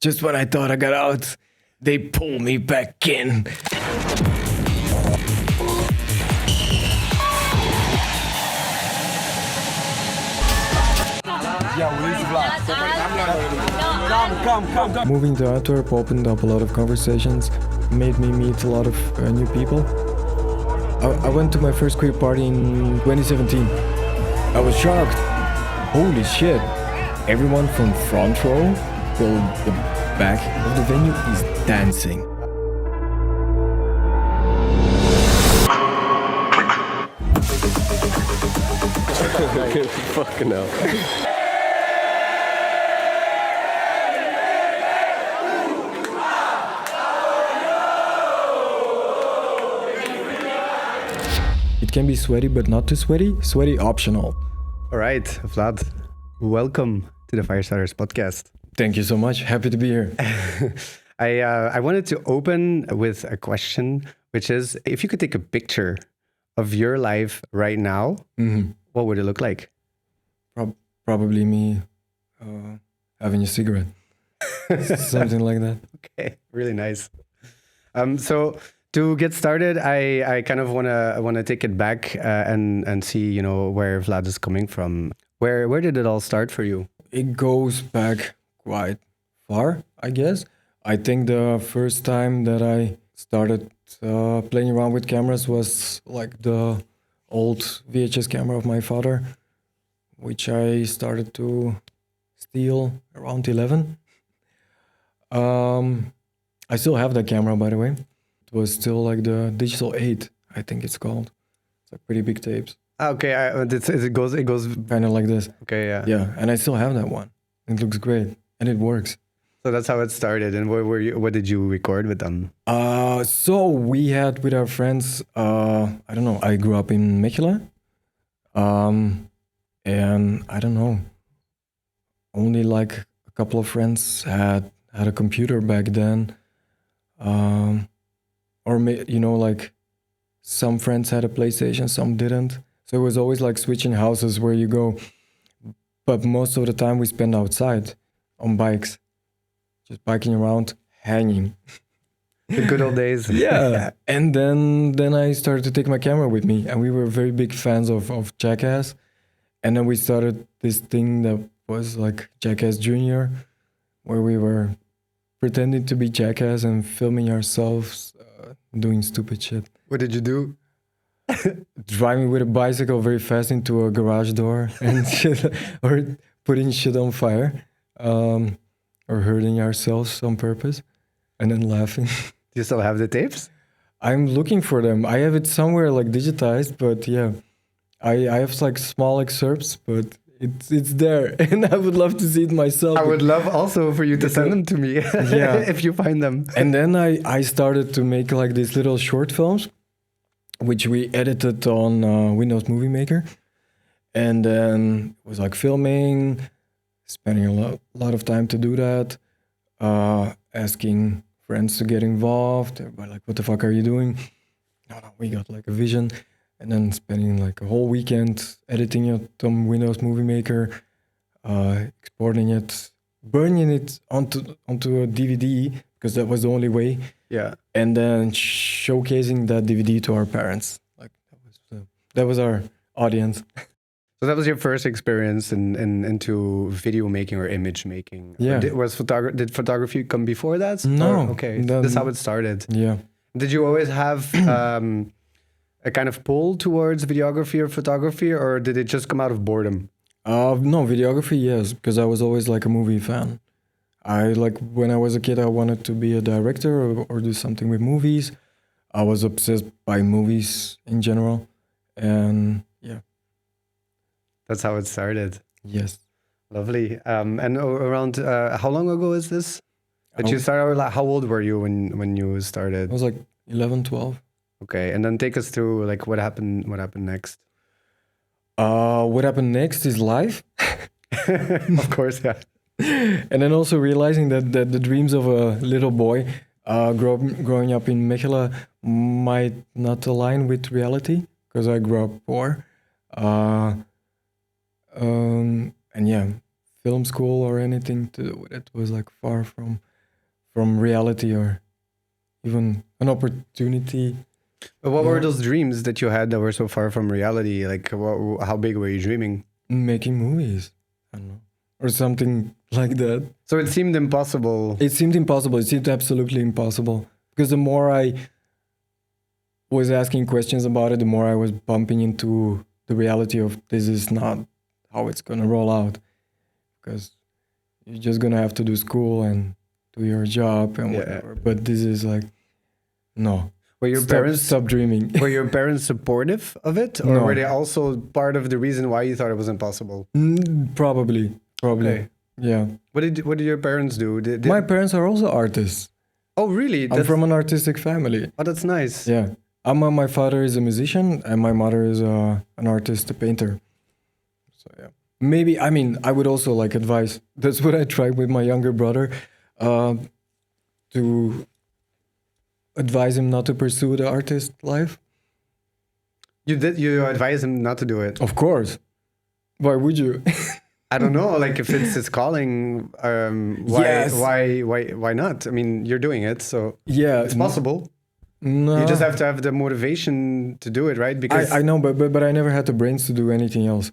Just when I thought I got out, they pull me back in. Moving to Antwerp opened up a lot of conversations, made me meet a lot of new people. I went to my first queer party in 2017. I was shocked. Holy shit. Everyone from front row till the back of the venue is dancing. Fucking hell. It can be sweaty, but not too sweaty. Sweaty optional. All right, Vlad, welcome to the Firestarters Podcast. Thank you so much. Happy to be here. I wanted to open with a question, which is, if you could take a picture of your life right now, what would it look like? Probably me having a cigarette. Something like that. Okay, really nice. So to get started, I kind of wanna take it back and see where Vlad is coming from. Where did it all start for you? It goes back quite far, I guess. I think the first time that I started playing around with cameras was like the old VHS camera of my father, which I started to steal around 11. I still have that camera, by the way. It was still like the Digital 8, I think it's called. It's like pretty big tapes. Okay, it goes Kind of like this. Okay, yeah. Yeah, and I still have that one. It looks great, and it works. So that's how it started. And what did you record with them? So we had with our friends, I don't know, I grew up in Mechelen. And I don't know, only like a couple of friends had a computer back then. Like some friends had a PlayStation, some didn't. So it was always like switching houses where you go. But most of the time we spend outside on bikes, just biking around, hanging. The good old days. Yeah. And then I started to take my camera with me, and we were very big fans of Jackass. And then we started this thing that was like Jackass Junior, where we were pretending to be Jackass and filming ourselves doing stupid shit. What did you do? Driving with a bicycle very fast into a garage door and shit, or putting shit on fire, or hurting ourselves on purpose, and then laughing. Do you still have the tapes? I'm looking for them. I have it somewhere like digitized, but yeah. I have like small excerpts, but it's there, and I would love to see it myself. I would love also for you to send them to me, yeah. If you find them. And then I started to make like these little short films, which we edited on Windows Movie Maker, and then it was like filming, spending a lot of time to do that, asking friends to get involved. Everybody like, what the fuck are you doing? No, we got like a vision. And then spending like a whole weekend editing it on Windows Movie Maker, exporting it, burning it onto a DVD, because that was the only way. Yeah. And then showcasing that DVD to our parents. Like that was our audience. So that was your first experience into video making or image making. Yeah. Did photography come before that? No. Okay. That's how it started. Yeah. Did you always have a kind of pull towards videography or photography, or did it just come out of boredom? No, videography, yes, because I was always like a movie fan. When I was a kid, I wanted to be a director or do something with movies. I was obsessed by movies in general, and yeah. That's how it started. Yes. Lovely. And around how long ago is this that you started? Like, how old were you when you started? I was like 11, 12. Okay, and then take us through like what happened next. What happened next is life. Of course, yeah. And then also realizing that the dreams of a little boy growing up in Mechelen might not align with reality, because I grew up poor. And yeah, film school or anything to do with it was like far from from reality or even an opportunity. But what were those dreams that you had that were so far from reality? Like, how big were you dreaming? Making movies, I don't know, or something like that. So it seemed impossible. It seemed impossible. It seemed absolutely impossible because the more I was asking questions about it, the more I was bumping into the reality of this is not how it's gonna roll out, because you're just gonna have to do school and do your job and whatever. But this is like, no. Were your parents stop dreaming? Were your parents supportive of it, or No. were they also part of the reason why you thought it was impossible? Probably. Okay. Yeah. What did your parents do? My parents are also artists. Oh, really? I'm from an artistic family. Oh, that's nice. Yeah. My father is a musician and my mother is an artist, a painter. So yeah. Maybe, I mean, I would also like advise. That's what I tried with my younger brother, to advise him not to pursue the artist life. You advise him not to do it. Of course. Why would you? I don't know. Like, if it's his calling, Yes. why not? I mean, you're doing it, so Yeah. it's possible. No. You just have to have the motivation to do it, right? Because I know, but I never had the brains to do anything else.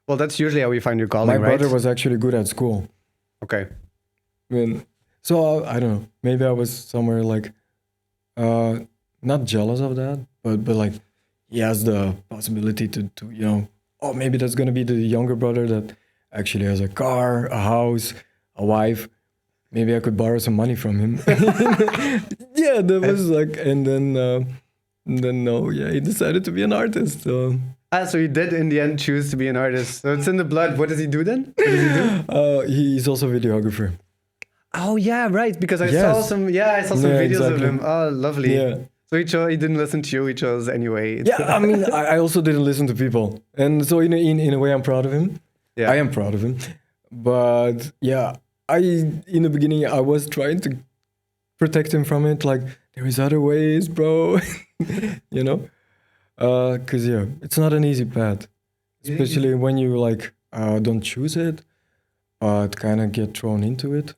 well, that's usually how you find your calling, My right? brother was actually good at school. Okay. So I don't know. Maybe I was somewhere like, not jealous of that, but like he has the possibility to oh, maybe that's gonna be the younger brother that actually has a car, a house, a wife. Maybe I could borrow some money from him. Yeah, that was like, and then no, yeah, he decided to be an artist. So. So he did in the end choose to be an artist. So it's in the blood. What does he do then? What does he do? He's also a videographer. Oh yeah, right. Because I saw some videos of him. Oh, lovely. Yeah. So he didn't listen to you. He chose anyway. Yeah, I mean, I also didn't listen to people, and so in a way, I'm proud of him. Yeah. I am proud of him, but yeah, in the beginning I was trying to protect him from it. Like, there is other ways, bro. Because it's not an easy path, especially when you like don't choose it, but kind of get thrown into it.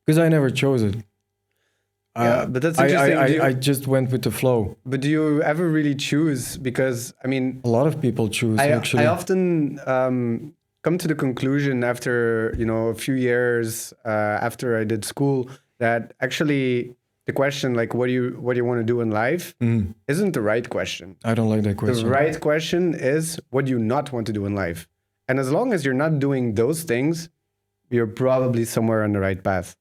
Because I never chose it. Yeah, but that's interesting. I just went with the flow. But do you ever really choose? Because I mean, A lot of people choose, actually. I often come to the conclusion after a few years after I did school that actually the question like what do you want to do in life isn't the right question. I don't like that question. The right question is what do you not want to do in life, and as long as you're not doing those things, you're probably somewhere on the right path.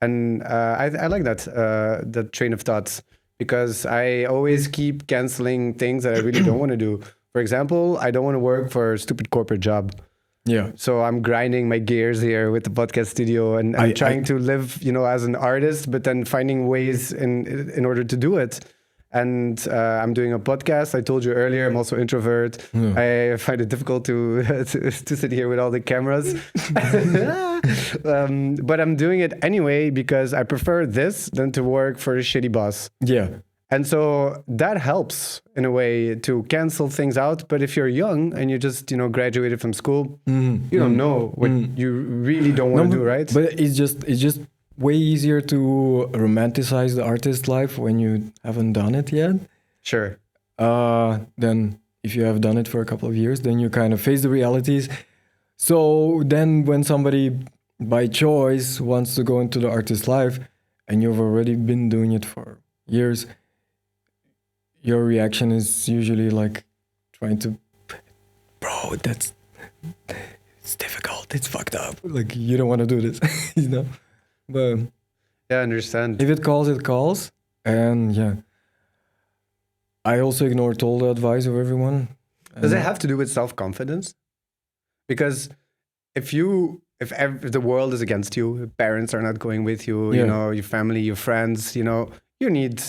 And I like that train of thoughts, because I always keep canceling things that I really don't want to do. For example, I don't want to work for a stupid corporate job. Yeah. So I'm grinding my gears here with the podcast studio and trying to live, as an artist, but then finding ways in order to do it. And I'm doing a podcast. I told you earlier, I'm also introvert. Yeah. I find it difficult to sit here with all the cameras. But I'm doing it anyway because I prefer this than to work for a shitty boss. Yeah. And so that helps in a way to cancel things out. But if you're young and you just, graduated from school, you don't know what you really don't want to do, right? But it's just way easier to romanticize the artist life when you haven't done it yet. Sure. Then if you have done it for a couple of years, then you kind of face the realities. So then when somebody by choice wants to go into the artist life and you've already been doing it for years, your reaction is usually like trying to, bro, it's difficult, it's fucked up. Like, you don't want to do this, But yeah, I understand. If it calls, it calls. And yeah, I also ignored all the advice of everyone. Does it have to do with self-confidence? Because if the world is against you, parents are not going with you, your family, your friends, you need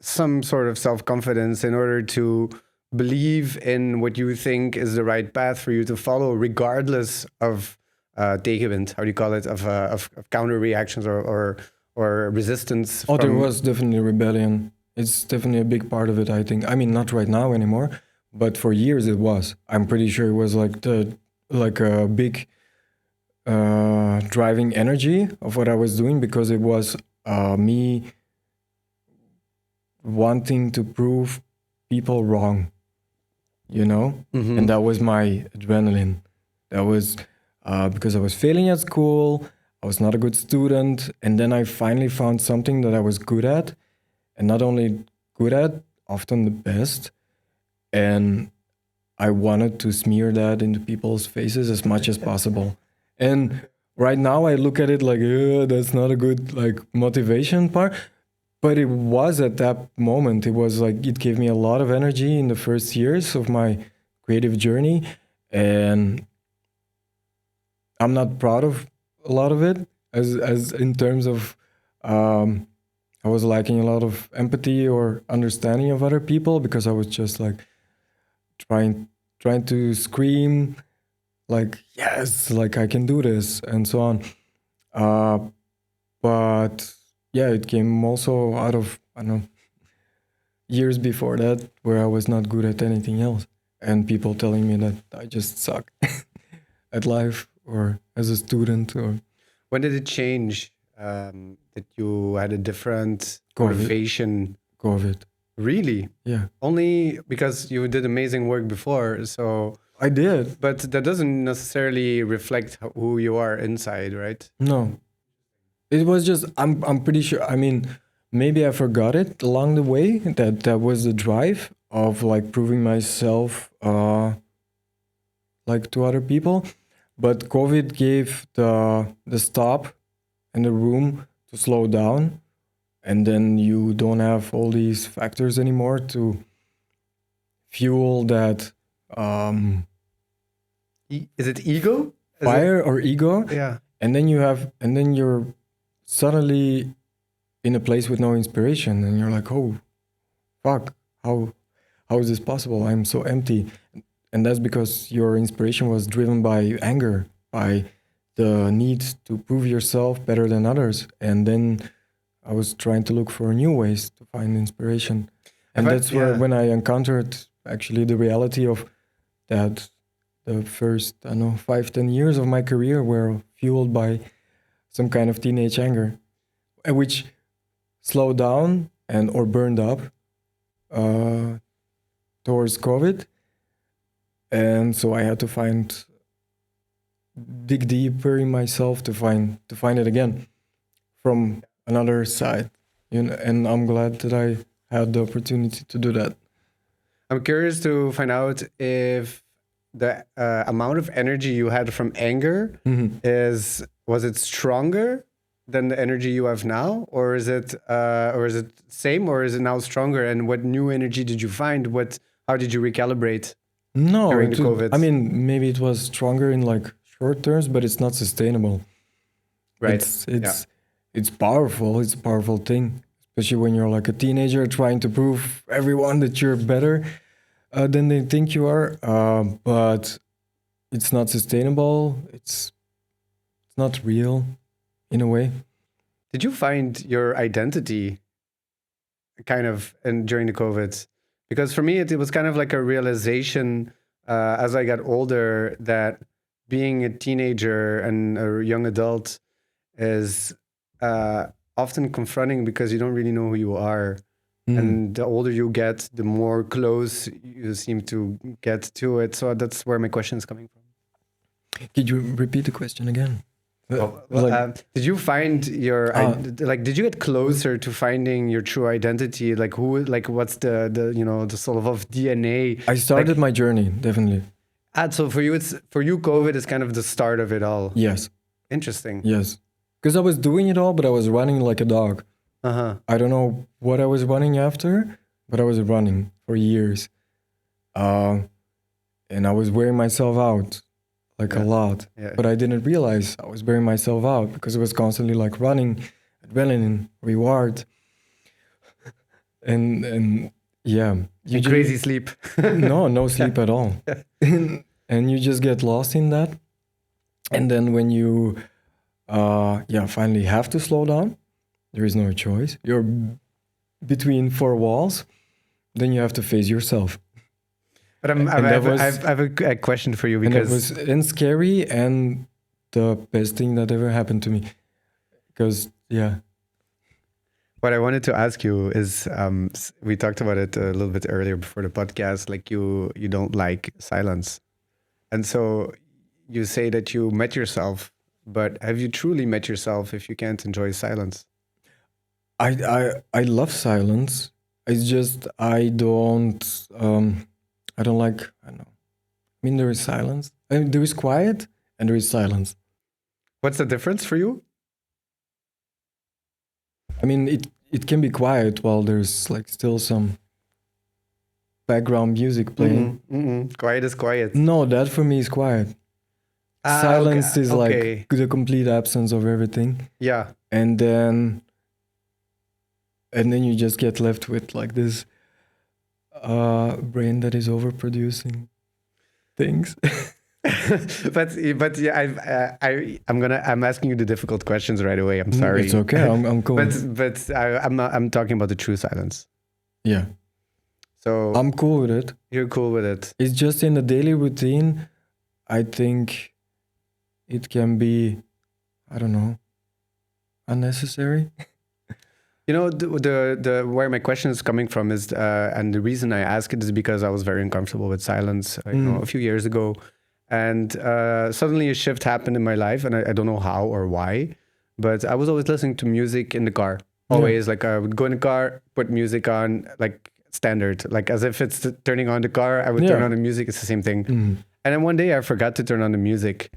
some sort of self-confidence in order to believe in what you think is the right path for you to follow, regardless of tegenwind, how do you call it, of counter reactions or resistance. There was definitely rebellion. It's definitely a big part of it, I think. I mean, not right now anymore, but for years it was. I'm pretty sure it was like a big driving energy of what I was doing, because it was me wanting to prove people wrong, and that was my adrenaline. That was because I was failing at school. I was not a good student, and then I finally found something that I was good at, and not only good at, often the best. And I wanted to smear that into people's faces as much as possible. And right now I look at it like, that's not a good motivation part. But it was at that moment. It was it gave me a lot of energy in the first years of my creative journey. And I'm not proud of a lot of it, as in terms of I was lacking a lot of empathy or understanding of other people, because I was just trying to scream yes, I can do this, and so on. But yeah, it came also out of, I don't know, years before that where I was not good at anything else, and people telling me that I just suck at life or as a student. Or when did it change that you had a different motivation? COVID. Really? Yeah. Only because you did amazing work before, so... I did. But that doesn't necessarily reflect who you are inside, right? No. It was just, I'm pretty sure, I mean, maybe I forgot it along the way, that was the drive of proving myself to other people. But COVID gave the stop and the room to slow down. And then you don't have all these factors anymore to fuel that. Is it ego? Fire or ego? Yeah. And then you're suddenly in a place with no inspiration, and you're like, oh, fuck, how is this possible? I'm so empty. And that's because your inspiration was driven by anger, by the need to prove yourself better than others. And then I was trying to look for new ways to find inspiration. And that's where, when I encountered actually the reality of that, the first, 5-10 years of my career were fueled by some kind of teenage anger, which slowed down or burned up towards COVID. And so I had to dig deeper in myself to find it again from another side, and I'm glad that I had the opportunity to do that. I'm curious to find out if the amount of energy you had from anger was it stronger than the energy you have now, or is it same, or is it now stronger? And what new energy did you find? How did you recalibrate? No, during the COVID? I mean, maybe it was stronger in short terms, but it's not sustainable. Right. It's powerful. It's a powerful thing, especially when you're a teenager trying to prove everyone that you're better than they think you are. But it's not sustainable. It's not real, in a way. Did you find your identity kind of during the COVID? Because for me, it was kind of like a realization as I got older that being a teenager and a young adult is often confronting, because you don't really know who you are. And the older you get, the more close you seem to get to it. So that's where my question is coming from. Could you repeat the question again? Did you find your did you get closer to finding your true identity? What's the Solovov DNA? I started my journey, definitely. So for you COVID is kind of the start of it all. Yes. Interesting. Yes. Because I was doing it all, but I was running like a dog. I don't know what I was running after, but I was running for years. And I was wearing myself out a lot. Yeah. But I didn't realize I was wearing myself out, because it was constantly running, adrenaline, reward. and yeah. Crazy sleep. No sleep at all. And you just get lost in that. And then when you finally have to slow down, there is no choice. You're between four walls, then you have to face yourself. But I have a question for you, because and it was scary and the best thing that ever happened to me. Because, yeah. What I wanted to ask you is, we talked about it a little bit earlier before the podcast, like you don't like silence. And so you say that you met yourself, but have you truly met yourself if you can't enjoy silence? I love silence. It's just I don't like, I don't know. I mean, there is silence. I mean, there is quiet and there is silence. What's the difference for you? I mean, it can be quiet while there's like still some background music playing. Quiet is quiet. No, that for me is quiet. Silence is like the complete absence of everything. Yeah. And then you just get left with like this brain that is overproducing things. but yeah, I'm asking you the difficult questions right away. I'm sorry. It's okay. I'm cool. but I'm talking about the true silence. Yeah. So I'm cool with it. You're cool with it. It's just in the daily routine, I think it can be, I don't know, unnecessary. You know, the where my question is coming from is, and the reason I ask it is because I was very uncomfortable with silence, a few years ago. And suddenly a shift happened in my life, and I don't know how or why, but I was always listening to music in the car. Always, like I would go in the car, put music on, like standard, like as if it's turning on the car, I would turn on the music. It's the same thing. And then one day I forgot to turn on the music,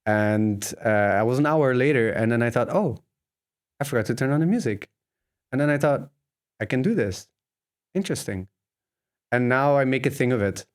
and I was an hour later, and then I thought, oh, I forgot to turn on the music. And then I thought, I can do this. Interesting. And now I make a thing of it.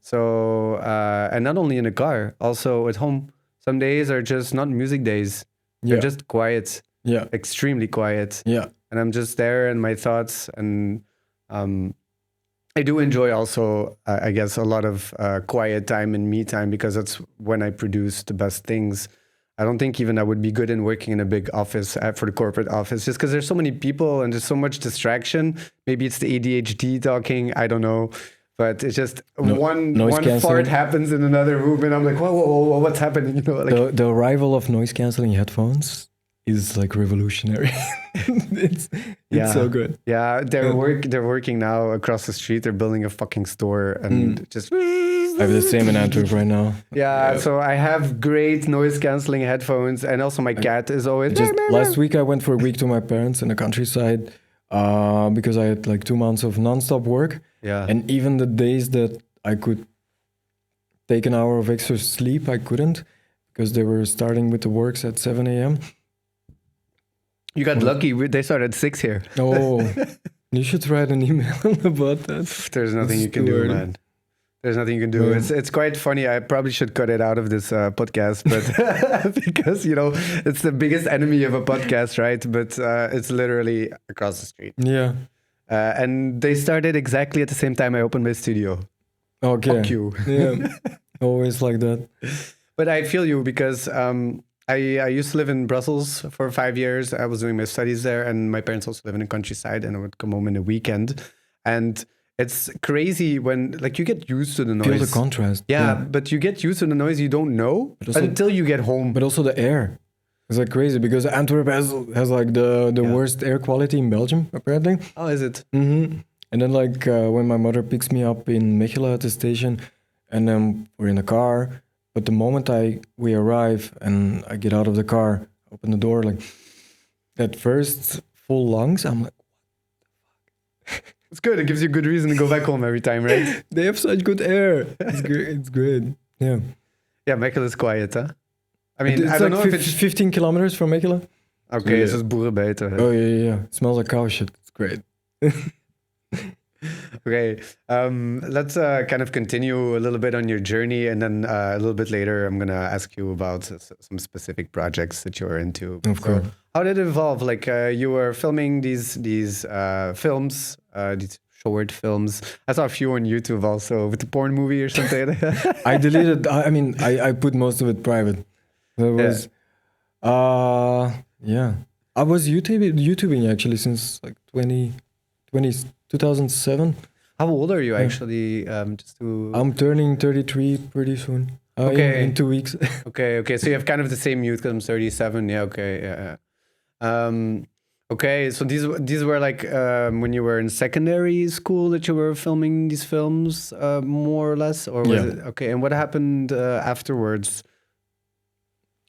So, and not only in the car, also at home. Some days are just not music days. They're just quiet. Yeah. Extremely quiet. Yeah. And I'm just there in my thoughts. And I do enjoy also, I guess, a lot of quiet time and me time, because that's when I produce the best things. I don't think even I would be good in working in a big office for the corporate office, just because there's so many people and there's so much distraction. Maybe it's the ADHD talking. I don't know. But it's just one fart happens in another room, and I'm like, whoa, what's happening? You know, like the arrival of noise canceling headphones is like revolutionary. it's so good. Yeah, they're working now across the street. They're building a fucking store, and just. I have the same in Antwerp right now. Yeah, so I have great noise canceling headphones, and also my cat is always. Last week I went for a week to my parents in the countryside because I had like 2 months of nonstop work. Yeah. And even the days that I could take an hour of extra sleep, I couldn't, because they were starting with the works at 7 a.m. You got lucky. They started at 6 here. Oh, you should write an email about that. There's nothing you can do, man. There's nothing you can do. It's quite funny. I probably should cut it out of this podcast, but because, it's the biggest enemy of a podcast, right? But it's literally across the street. Yeah. And they started exactly at the same time I opened my studio. Okay. Fuck you. Yeah. Always like that. But I feel you, because I used to live in Brussels for 5 years. I was doing my studies there, and my parents also live in the countryside, and I would come home in the weekend. And it's crazy when you get used to the noise. Feel the contrast. Yeah, but you get used to the noise you don't know until you get home. But also the air. It's like crazy, because Antwerp has like the worst air quality in Belgium, apparently. Oh, is it? Mm-hmm. And then when my mother picks me up in Mechelen at the station, and then we're in the car, but the moment we arrive and I get out of the car, open the door, like that first full lungs, I'm like, what the fuck? It's good. It gives you a good reason to go back home every time, right? They have such good air. It's great. It's great. Yeah. Yeah, Mechelen is quiet, huh? I mean, I don't know if it's 15 kilometers from Mechelen. Okay, it's just boerenbuiten. Oh, yeah. It smells like cow shit. It's great. Okay, let's kind of continue a little bit on your journey, and then a little bit later, I'm gonna ask you about some specific projects that you're into. Of course. How did it evolve? Like you were filming these films, these short films. I saw a few on YouTube also with the porn movie or something. I deleted. I put most of it private. That was, I was YouTubing actually since like 2007. How old are you actually? I'm turning 33 pretty soon. in 2 weeks. Okay. So you have kind of the same youth because I'm 37. Yeah. Okay. Yeah. Okay. So these were like when you were in secondary school that you were filming these films, more or less, or was it okay? And what happened afterwards?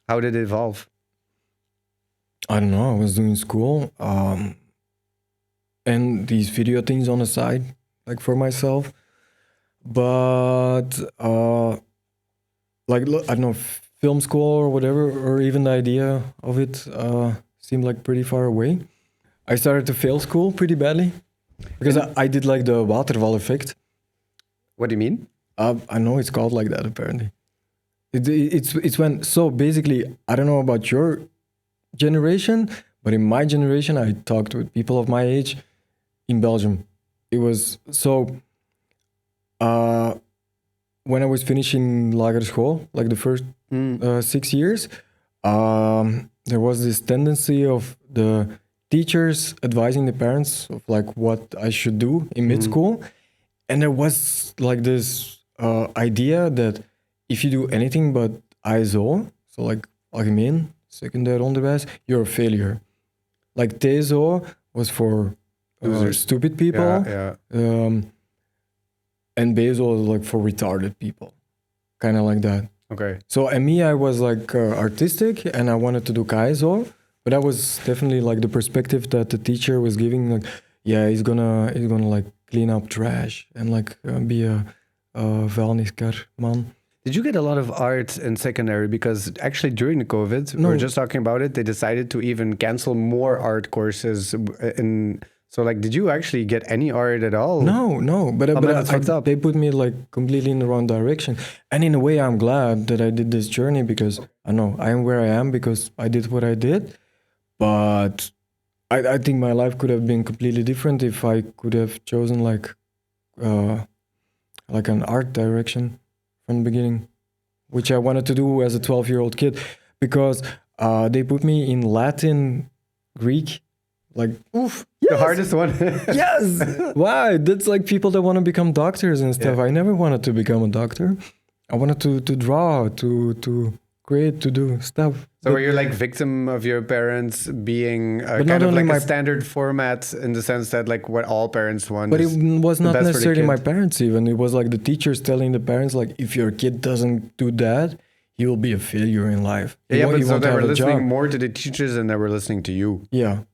How did it evolve? I don't know. I was doing school, and these video things on the side, like for myself. But like I don't know, film school or whatever, or even the idea of it seemed like pretty far away. I started to fail school pretty badly because I did like the waterval effect. What do you mean? I know it's called like that apparently. It's when, so basically, I don't know about your generation, but in my generation, I talked with people of my age in Belgium. It was so when I was finishing lagerschool, like the first 6 years, there was this tendency of the teachers advising the parents of like what I should do in mid-school. And there was like this idea that if you do anything but ISO, so like algemeen, secundair onderwijs, you're a failure. Like TSO was for stupid people. And BSO was like for retarded people. Kind of like that. Okay. So and me, I was like artistic and I wanted to do KSO, but that was definitely like the perspective that the teacher was giving, like, yeah, he's gonna like clean up trash and like be a vuilniskar man. Did you get a lot of art in secondary? Because actually during the COVID, we were just talking about it, they decided to even cancel more art courses. So like, did you actually get any art at all? No. But they put me like completely in the wrong direction. And in a way, I'm glad that I did this journey because I know I am where I am because I did what I did. But I think my life could have been completely different if I could have chosen like an art direction from the beginning, which I wanted to do as a 12-year-old kid, because they put me in Latin, Greek, like oof, the hardest one. Yes. Why? That's like people that want to become doctors and stuff. I never wanted to become a doctor. I wanted to draw, to create, to do stuff. So were you like victim of your parents being kind of like a standard format in the sense that like what all parents want? But it was not necessarily my parents even. It was like the teachers telling the parents like, if your kid doesn't do that, he will be a failure in life. But so they were listening more to the teachers than they were listening to you. Yeah.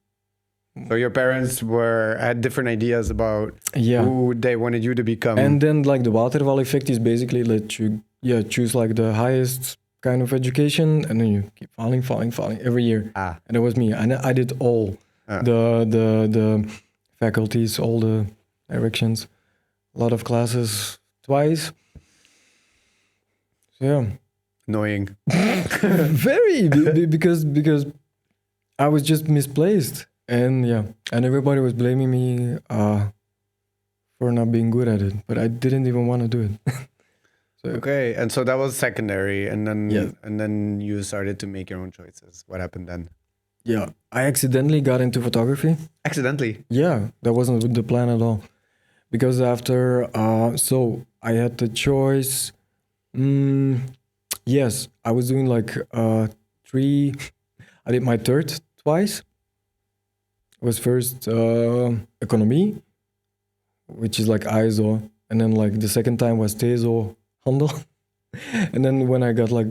So your parents had different ideas about who they wanted you to become. And then like the waterval effect is basically let you choose like the highest kind of education, and then you keep falling every year. And it was me. And I did all the faculties, all the directions, a lot of classes twice. So yeah. Annoying. Very, because I was just misplaced. And and everybody was blaming me for not being good at it, but I didn't even want to do it. Okay, and so that was secondary, and then you started to make your own choices. What happened then? Yeah, I accidentally got into photography. Accidentally? Yeah, that wasn't the plan at all. Because after, so I had the choice. Yes, I was doing like I did my third twice. It was first economy, which is like ISO, and then like the second time was TSO handel, and then when I got like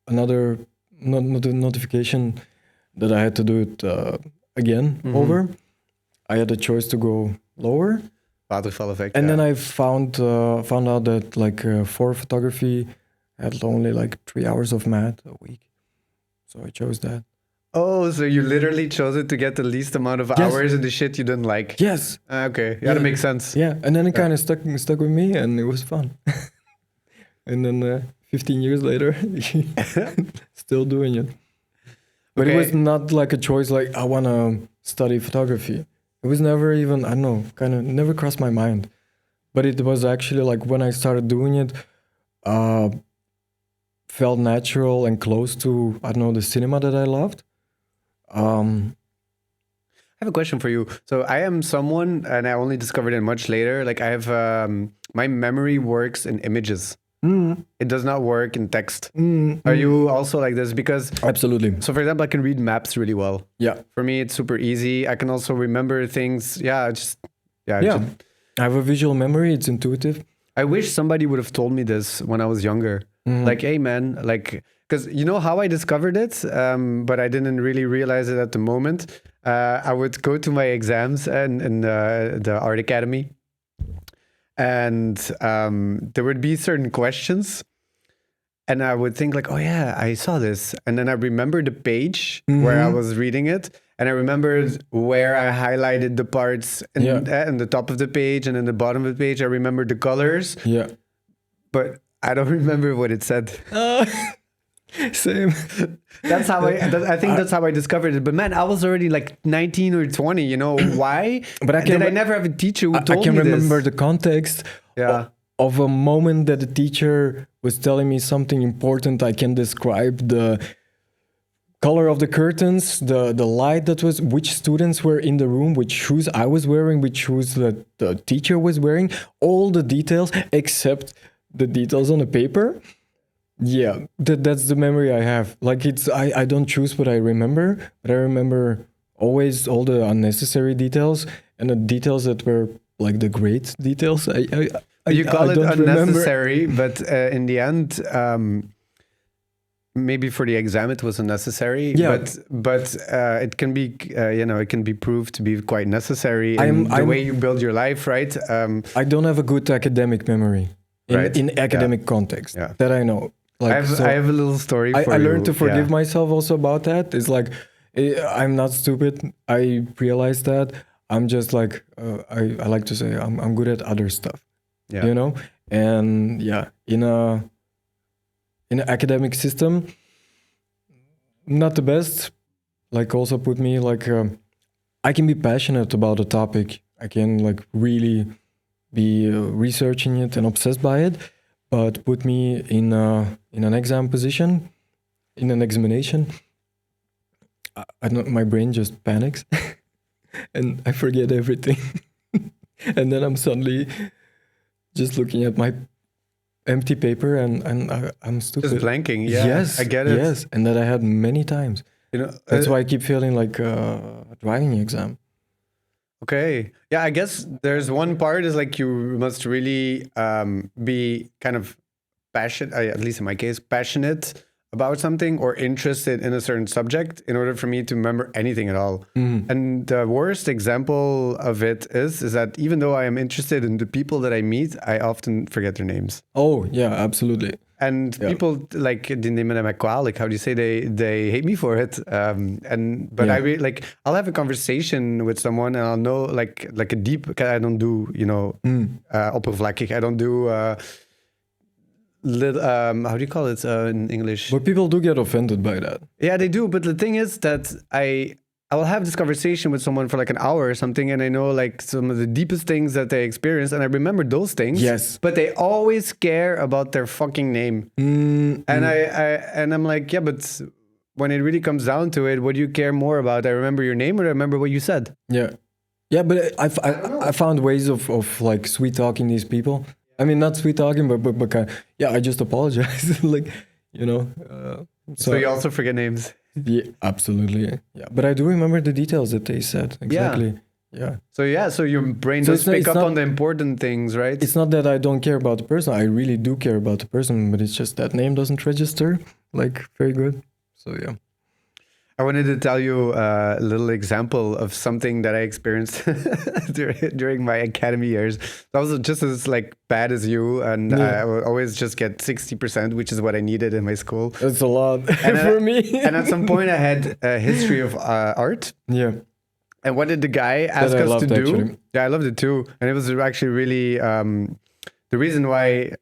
another notification that I had to do it again over, I had a choice to go lower. Waterval effect. And then I found out that like for photography, I had only like 3 hours of math a week, so I chose that. Oh, so you literally chose it to get the least amount of hours in the shit you didn't like? Yes. Okay. Yeah, that makes sense. Yeah, and then it kind of stuck with me, and it was fun. And then 15 years later, still doing it. But it was not like a choice like, I want to study photography. It was never even, I don't know, kind of never crossed my mind. But it was actually like when I started doing it, felt natural and close to, I don't know, the cinema that I loved. I have a question for you. So I am someone, and I only discovered it much later, like I have, my memory works in images. It does not work in text. Are you also like this? Because Absolutely. so, for example, I can read maps really well. Yeah. For me, it's super easy. I can also remember things. Yeah, Yeah. I have a visual memory. It's intuitive. I wish somebody would have told me this when I was younger. Like, hey, man, like, because you know how I discovered it, but I didn't really realize it at the moment. I would go to my exams in the art academy, and there would be certain questions. And I would think like, oh yeah, I saw this. And then I remember the page where I was reading it. And I remembered where I highlighted the parts in the top of the page and in the bottom of the page. I remembered the colors. Yeah. But I don't remember what it said. Same. That's how I think that's how I discovered it. But man, I was already like 19 or 20, you know, why? But I never have a teacher who told me I can remember this. the context of a moment that the teacher was telling me something important. I can describe the color of the curtains, the light that was, which students were in the room, which shoes I was wearing, which shoes that the teacher was wearing, all the details except the details on the paper. Yeah, that's the memory I have. Like I don't choose what I remember, but I remember always all the unnecessary details and the details that were like the great details. You call it unnecessary, but in the end, maybe for the exam it was unnecessary. Yeah. But it can be, it can be proved to be quite necessary in the way you build your life, right? I don't have a good academic memory in academic context that I know. Like, I have a little story for you. I learned to forgive myself also about that. It's like, I'm not stupid. I realized that. I'm just like, I like to say I'm good at other stuff, you know? And in an academic system, not the best. Like also put me like, I can be passionate about a topic. I can like really be researching it and obsessed by it. But put me in an exam position, in an examination, I don't. My brain just panics, and I forget everything. And then I'm suddenly just looking at my empty paper, and I'm stupid. Just blanking. Yeah, yes, I get it. Yes, and that I had many times. You know, that's why I keep feeling like a driving exam. Okay. Yeah, I guess there's one part is like you must really be kind of passionate, at least in my case, passionate about something or interested in a certain subject in order for me to remember anything at all. And the worst example of it is that even though I am interested in the people that I meet, I often forget their names. Oh, yeah, absolutely. And people like die nemen mij kwalijk. How do you say they hate me for it? But I really like I'll have a conversation with someone and I'll know like a deep. I don't do oppervlakkig. I don't do how do you call it in English? But people do get offended by that. Yeah, they do. But the thing is that I will have this conversation with someone for like an hour or something, and I know like some of the deepest things that they experience, and I remember those things. Yes. But they always care about their fucking name. And I'm like, yeah, but when it really comes down to it, what do you care more about? I remember your name or I remember what you said? Yeah. Yeah, but I found ways of like sweet talking these people. I mean, not sweet talking, but I just apologize. Like, you know. So you also forget names. Yeah, absolutely. Yeah, but I do remember the details that they said. Exactly. Yeah. So your brain does pick up on the important things, right? It's not that I don't care about the person. I really do care about the person, but it's just that name doesn't register like very good. So yeah. I wanted to tell you a little example of something that I experienced during my academy years. I was just as like bad as you, and I would always just get 60%, which is what I needed in my school. That's a lot for me. And at some point, I had a history of art. Yeah. And what did the guy ask us to do? Actually. Yeah, I loved it too. And it was actually really the reason why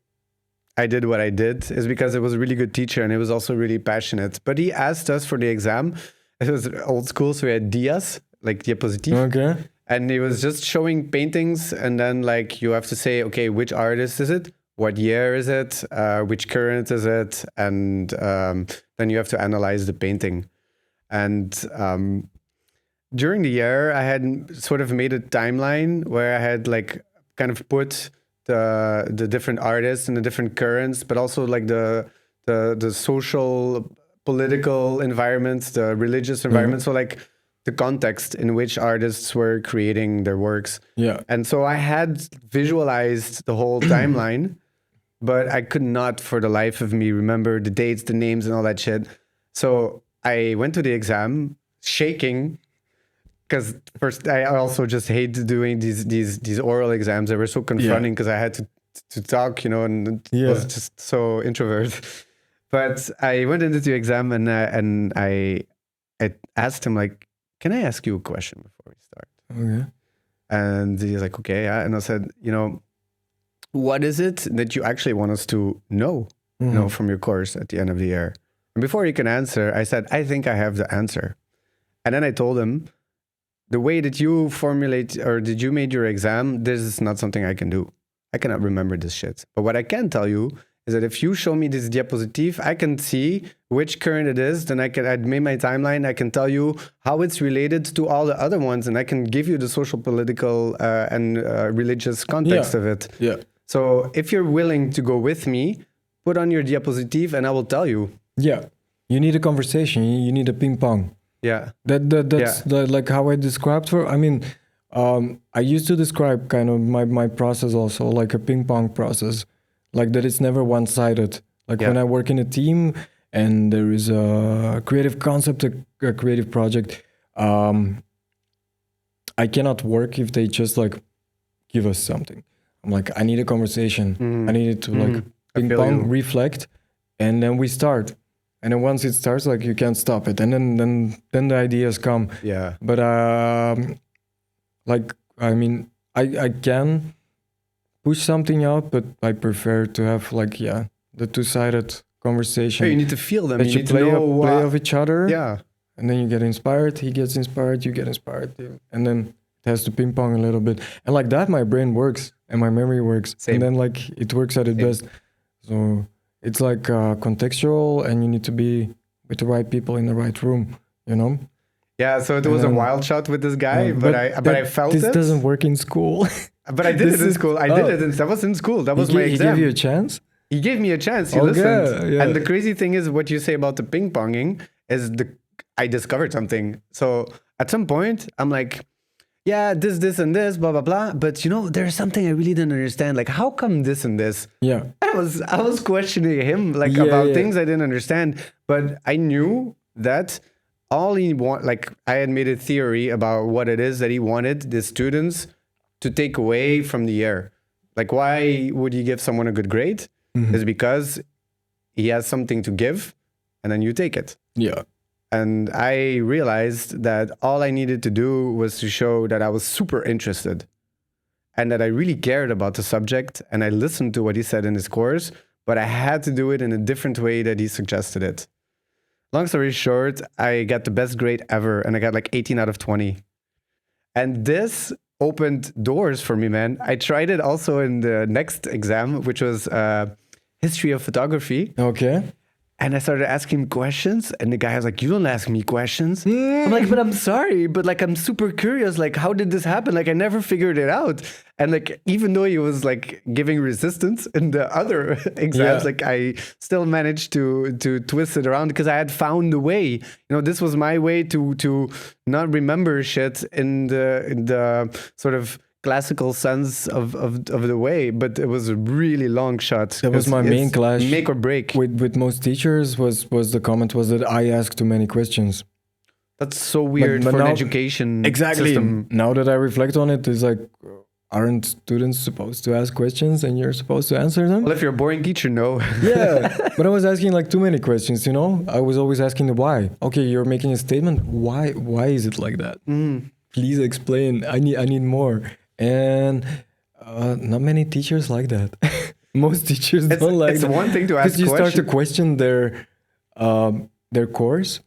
I did what I did is because it was a really good teacher and it was also really passionate. But he asked us for the exam. It was old school, so we had dias, like diapositive. Okay. And he was just showing paintings, and then like you have to say, okay, which artist is it? What year is it? Which current is it? And then you have to analyze the painting. And during the year, I had sort of made a timeline where I had like kind of put the different artists and the different currents, but also like the social, political environments, the religious environment. So like the context in which artists were creating their works. Yeah. And so I had visualized the whole timeline, but I could not for the life of me remember the dates, the names, and all that shit. So I went to the exam shaking, because first I also just hate doing these oral exams. They were so confronting because I had to talk, you know, and was just so introvert. But I went into the exam and I asked him, like, can I ask you a question before we start? Okay. And he's like, okay, yeah. And I said, you know, what is it that you actually want us to know, you know, from your course at the end of the year? And before he can answer, I said, I think I have the answer. And then I told him, the way that you formulate or did you made your exam, this is not something I can do. I cannot remember this shit. But what I can tell you is that if you show me this diapositive, I can see which current it is. Then I'd made my timeline. I can tell you how it's related to all the other ones. And I can give you the social, political, and religious context of it. Yeah. So if you're willing to go with me, put on your diapositive and I will tell you. Yeah. You need a conversation. You need a ping pong. Yeah. That's like how I described for. I mean, I used to describe kind of my process also like a ping pong process, like that it's never one-sided. Like when I work in a team and there is a creative concept, a creative project, I cannot work if they just like give us something. I'm like, I need a conversation. I need it to like ping pong, reflect, and then we start. And then once it starts, like you can't stop it. And then the ideas come. Yeah. But like, I mean, I can push something out, but I prefer to have like, the two-sided conversation. Hey, you need to feel them. That you play of each other. Yeah. And then you get inspired, he gets inspired, you get inspired. And then it has to ping pong a little bit. And like that, my brain works and my memory works. Same. And then like it works at its best. So it's like contextual, and you need to be with the right people in the right room, you know? Yeah, so it was a wild shot with this guy, but I felt this doesn't work in school. But I did it in school. I did it. That was in school. That was my exam. He gave you a chance? He gave me a chance. He listened. Yeah. And the crazy thing is, what you say about the ping ponging is I discovered something. So at some point, I'm like, yeah, this, and this, blah, blah, blah. But you know, there's something I really didn't understand. Like, how come this and this? Yeah. I was questioning him about things I didn't understand. But I knew that all he like I had made a theory about what it is that he wanted the students to take away from the year. Like, why would you give someone a good grade? Is because he has something to give, and then you take it. Yeah. And I realized that all I needed to do was to show that I was super interested and that I really cared about the subject, and I listened to what he said in his course, but I had to do it in a different way that he suggested it. Long story short, I got the best grade ever, and I got like 18 out of 20. And this opened doors for me, man. I tried it also in the next exam, which was history of photography. Okay. And I started asking him questions, and the guy was like, you don't ask me questions. I'm like, but I'm sorry, but like, I'm super curious. Like, how did this happen? Like, I never figured it out. And like, even though he was like giving resistance in the other exams, like I still managed to twist it around because I had found a way. You know, this was my way to not remember shit in the sort of classical sense of the way, but it was a really long shot. That was my main clash. Make or break. With most teachers was the comment was that I ask too many questions. That's so weird for an education system. Now that I reflect on it, it's like, aren't students supposed to ask questions and you're supposed to answer them? Well, if you're a boring teacher, no. Yeah, but I was asking like too many questions, you know? I was always asking the why. Okay, you're making a statement. Why is it like that? Please explain. I need more. And not many teachers like that. Most teachers don't like that. It's one thing to ask questions. Because you start to question their course.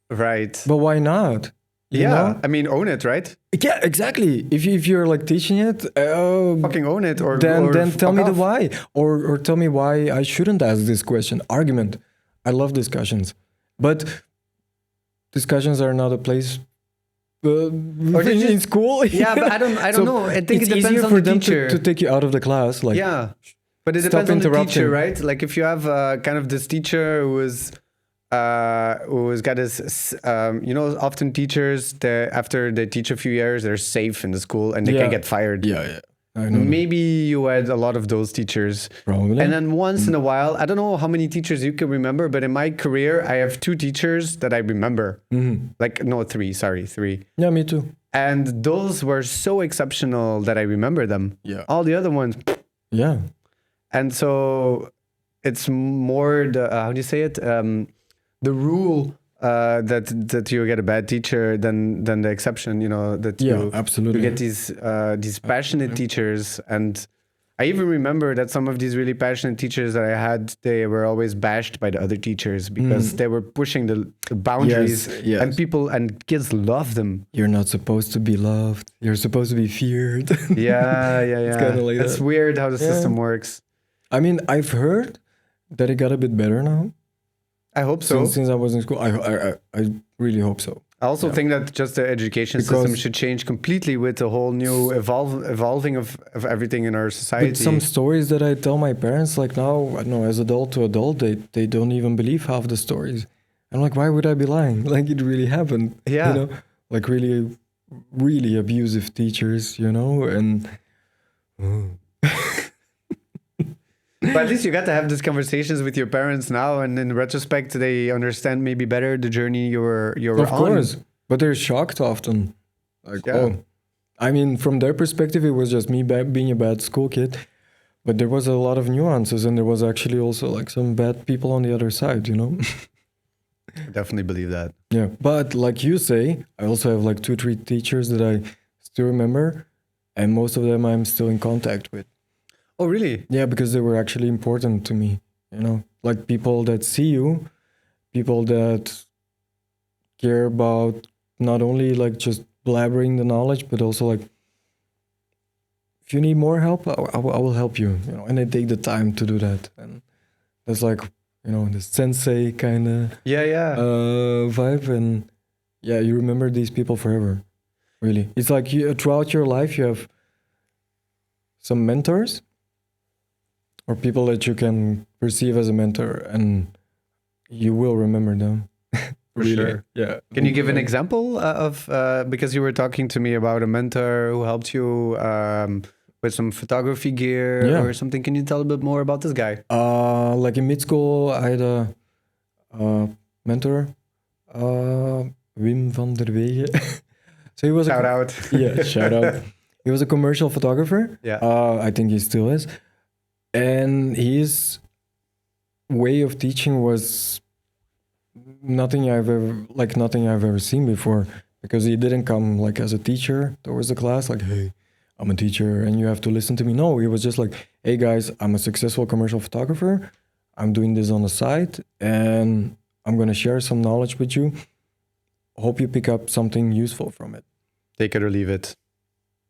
Right. But why not? You know? I mean, own it, right? Yeah, exactly. If you're like teaching it, fucking own it, or then tell me the why, or tell me why I shouldn't ask this question. Argument. I love discussions, but discussions are not a place in school. Yeah, but I don't know. I think it it's depends easier on for the them teacher. to take you out of the class. Like, Yeah, but it stop depends on the interrupting. teacher, right? Like if you have kind of this teacher who's got this, often teachers, after they teach a few years, they're safe in the school and they can get fired. Yeah. I know. Maybe you had a lot of those teachers. Probably. And then once in a while, I don't know how many teachers you can remember, but in my career, I have 2 teachers that I remember. Like, no, 3, sorry, 3. Yeah, me too. And those were so exceptional that I remember them. Yeah. All the other ones. Yeah. And so it's more the, how do you say it? The rule that you get a bad teacher than the exception, that you absolutely. get these passionate teachers. And I even remember that some of these really passionate teachers that I had, they were always bashed by the other teachers because they were pushing the boundaries. Yes. And kids love them. You're not supposed to be loved. You're supposed to be feared. Yeah. It's kind of like It's that. weird how the system works. I mean, I've heard that it got a bit better now. I hope so. Since I was in school, I really hope so. I also think that just the education system should change completely with the whole new evolving of everything in our society. But some stories that I tell my parents, like now, I don't know, as adult to adult, they don't even believe half the stories. I'm like, why would I be lying? Like, it really happened. Yeah. Like really, really abusive teachers, and... But at least you got to have these conversations with your parents now, and in retrospect, they understand maybe better the journey you were on. Of course, but they're shocked often. Like, I mean, from their perspective, it was just me being a bad school kid, but there was a lot of nuances, and there was actually also like some bad people on the other side, I definitely believe that. Yeah, but like you say, I also have like 2, 3 teachers that I still remember, and most of them I'm still in contact with. Oh, really? Yeah, because they were actually important to me, like people that see you, people that care about not only like just blabbering the knowledge, but also like, if you need more help, I will help you, and they take the time to do that. And that's like, the sensei kind of vibe. And yeah, you remember these people forever, really. It's like throughout your life, you have some mentors, or people that you can perceive as a mentor, and you will remember them. For sure. Yeah. Can you give an example of, because you were talking to me about a mentor who helped you with some photography gear or something. Can you tell a bit more about this guy? Like in mid-school, I had a mentor, Wim van der Wegen. So he was Shout out. Yeah, shout out. He was a commercial photographer. Yeah. I think he still is. And his way of teaching was nothing I've ever seen before, because he didn't come like as a teacher towards the class, like, hey, I'm a teacher and you have to listen to me. No, he was just like, hey guys, I'm a successful commercial photographer. I'm doing this on the side and I'm going to share some knowledge with you. Hope you pick up something useful from it. Take it or leave it.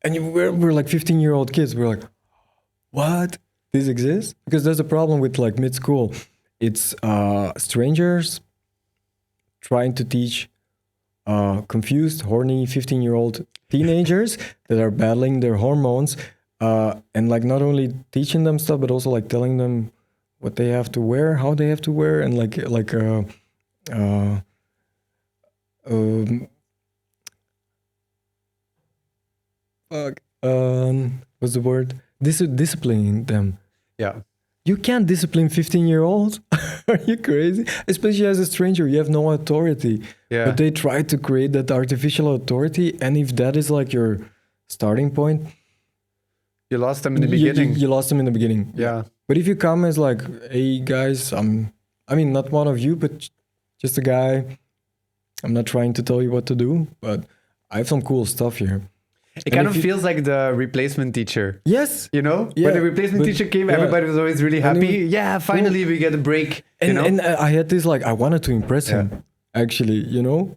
And we're like 15-year-old kids. We're like, what? This exists? Because there's a problem with like mid-school. It's strangers trying to teach confused, horny 15-year-old teenagers that are battling their hormones, and like not only teaching them stuff, but also like telling them what they have to wear, how they have to wear, and what's the word? Disciplining them. Yeah. You can't discipline 15-year-olds. Are you crazy? Especially as a stranger, you have no authority. Yeah. But they try to create that artificial authority, and if that is like your starting point, you lost them in the beginning. You lost them in the beginning. Yeah. But if you come as like, hey guys, I mean, not one of you, but just a guy. I'm not trying to tell you what to do, but I have some cool stuff here. It kind of feels like the replacement teacher. Yes. You know? Yeah, when the replacement teacher came, everybody was always really happy. Finally we get a break. And I had this like, I wanted to impress him. Actually,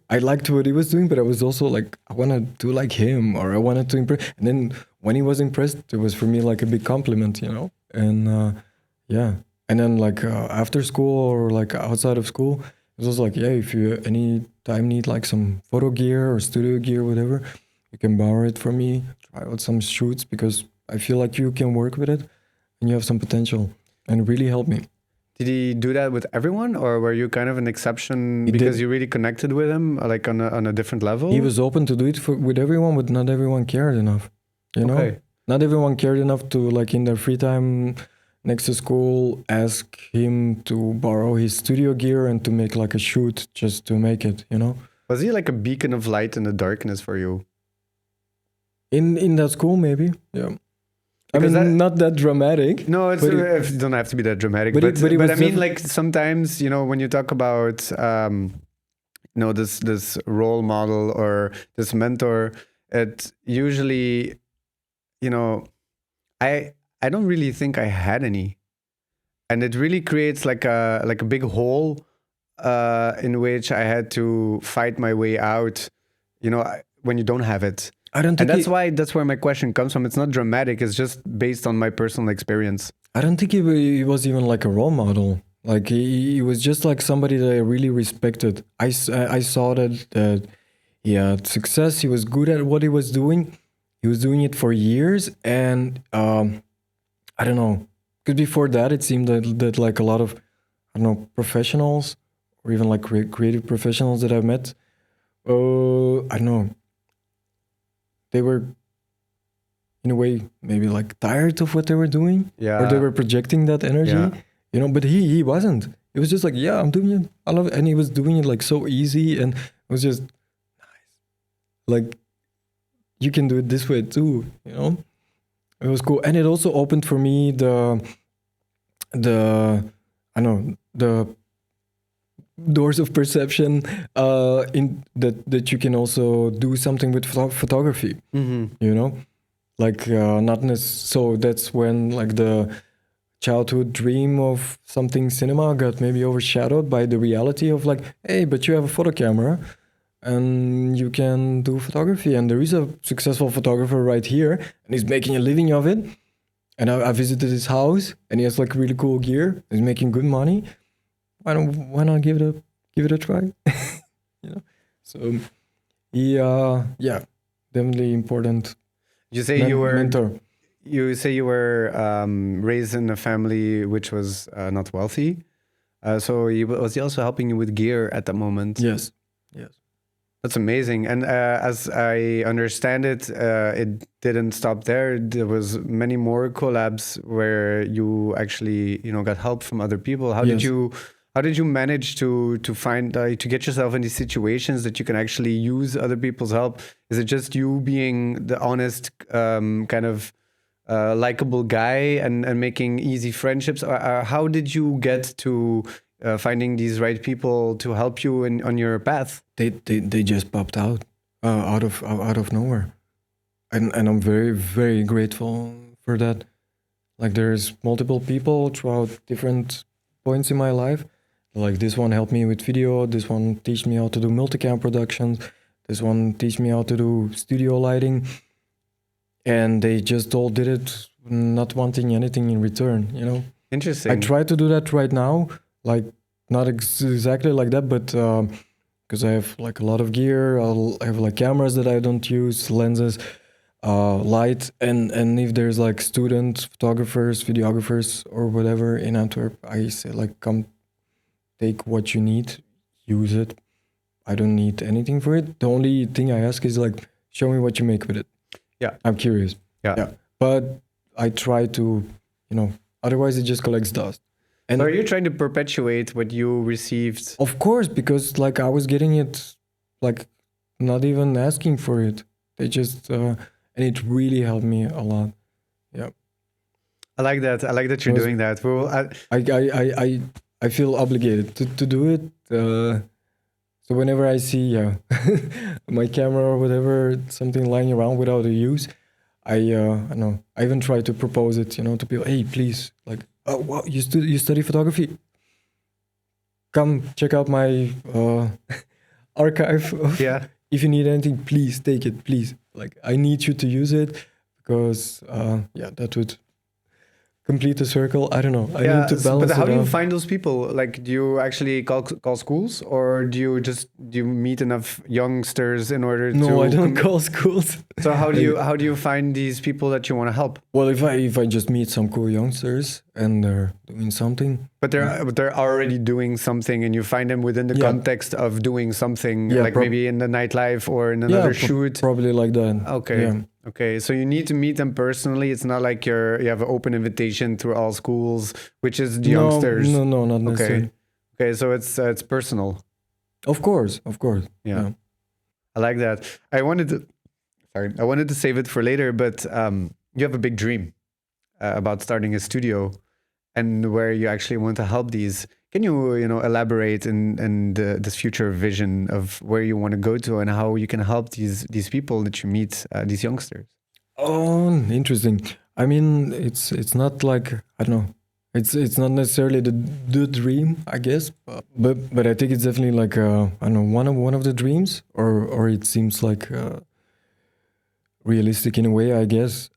I liked what he was doing, but I was also like, I want to do like him, or I wanted to impress. And then when he was impressed, it was for me like a big compliment, And And then like after school or like outside of school, it It's also like, yeah, if you any time need like some photo gear or studio gear, whatever, you can borrow it from me. Try out some shoots because I feel like you can work with it and you have some potential, and it really helped me. Did he do that with everyone, or were you kind of an exception because you really connected with him, like on a different level? He was open to do it with everyone, but not everyone cared enough. You know, not everyone cared enough to, like, in their free time next to school, ask him to borrow his studio gear and to make like a shoot just to make it. You know, was he like a beacon of light in the darkness for you? In that school, maybe, yeah. Because I mean, not that dramatic. No, it don't have to be that dramatic. But I mean, like, sometimes, you know, when you talk about, you know, this role model or this mentor, it usually, you know, I don't really think I had any, and it really creates like a big hole in which I had to fight my way out. You know, when you don't have it. I don't think, and that's where my question comes from. It's not dramatic. It's just based on my personal experience. I don't think he was even like a role model. Like he was just like somebody that I really respected. I saw that he had success. He was good at what he was doing. He was doing it for years, and I don't know. Because before that, it seemed that like a lot of, I don't know, professionals or even like creative professionals that I've met, I don't know. They were, in a way, maybe like tired of what they were doing, or they were projecting that energy, you know. But he wasn't. It was just like, yeah, I'm doing it. I love it, and he was doing it like so easy, and it was just nice. Like, you can do it this way too, you know. It was cool, and it also opened for me the doors of perception in that you can also do something with photography. You know, like not so that's when like the childhood dream of something cinema got maybe overshadowed by the reality of like, hey, but you have a photo camera and you can do photography, and there is a successful photographer right here and he's making a living of it, and I visited his house and he has like really cool gear, he's making good money. Why not give it a try? You know. So yeah, definitely important. You say you were mentor. You say you were raised in a family which was not wealthy. So was he also helping you with gear at that moment? Yes. That's amazing. And as I understand it, it didn't stop there. There was many more collabs where you actually, you know, got help from other people. How did you manage to find to get yourself in these situations that you can actually use other people's help? Is it just you being the honest kind of likable guy and making easy friendships? Or how did you get to finding these right people to help you on your path? They just popped out of nowhere, and I'm very, very grateful for that. Like, there's multiple people throughout different points in my life. Like, this one helped me with video, this one teach me how to do multicam productions, this one teach me how to do studio lighting, and they just all did it not wanting anything in return, you know. Interesting. I try to do that right now, like not exactly like that, but because I have like a lot of gear, I have like cameras that I don't use, lenses, light, and if there's like student photographers, videographers or whatever in Antwerp, I say like, come take what you need, use it. I don't need anything for it. The only thing I ask is like, show me what you make with it. Yeah. I'm curious. Yeah. But I try to, you know, otherwise it just collects dust. And so are you trying to perpetuate what you received? Of course, because like I was getting it, like not even asking for it. They just, and it really helped me a lot. Yeah. I like that. I like that you're doing that. Well, I feel obligated to do it. So whenever I see my camera or whatever, something lying around without a use, I know. I even try to propose it, you know, to people. Hey, please, like, oh wow, you study photography? Come check out my archive. If you need anything, please take it, please. Like, I need you to use it because that would complete the circle. I don't know. I need to balance but how it do you out. find those people? Like, do you actually call schools, or do you meet enough youngsters in order to? No, I don't call schools. So how do you find these people that you want to help? Well, if I just meet some cool youngsters and they're doing something, But they're already doing something, and you find them within the context of doing something, Yeah, like maybe in the nightlife or in another shoot. probably like that. Okay. Yeah. Okay. So you need to meet them personally. It's not like you have an open invitation through all schools, which is the youngsters. No, not necessarily. Okay. So it's personal. Of course. Yeah. I like that. I wanted to save it for later, but you have a big dream about starting a studio, and where you actually want to help these. Can you elaborate in this future vision of where you want to go to and how you can help these people that you meet, these youngsters? Oh, interesting. I mean, it's not like, I don't know. It's not necessarily the dream, I guess, but I think it's definitely like I don't know, one of the dreams, or it seems like realistic in a way, I guess.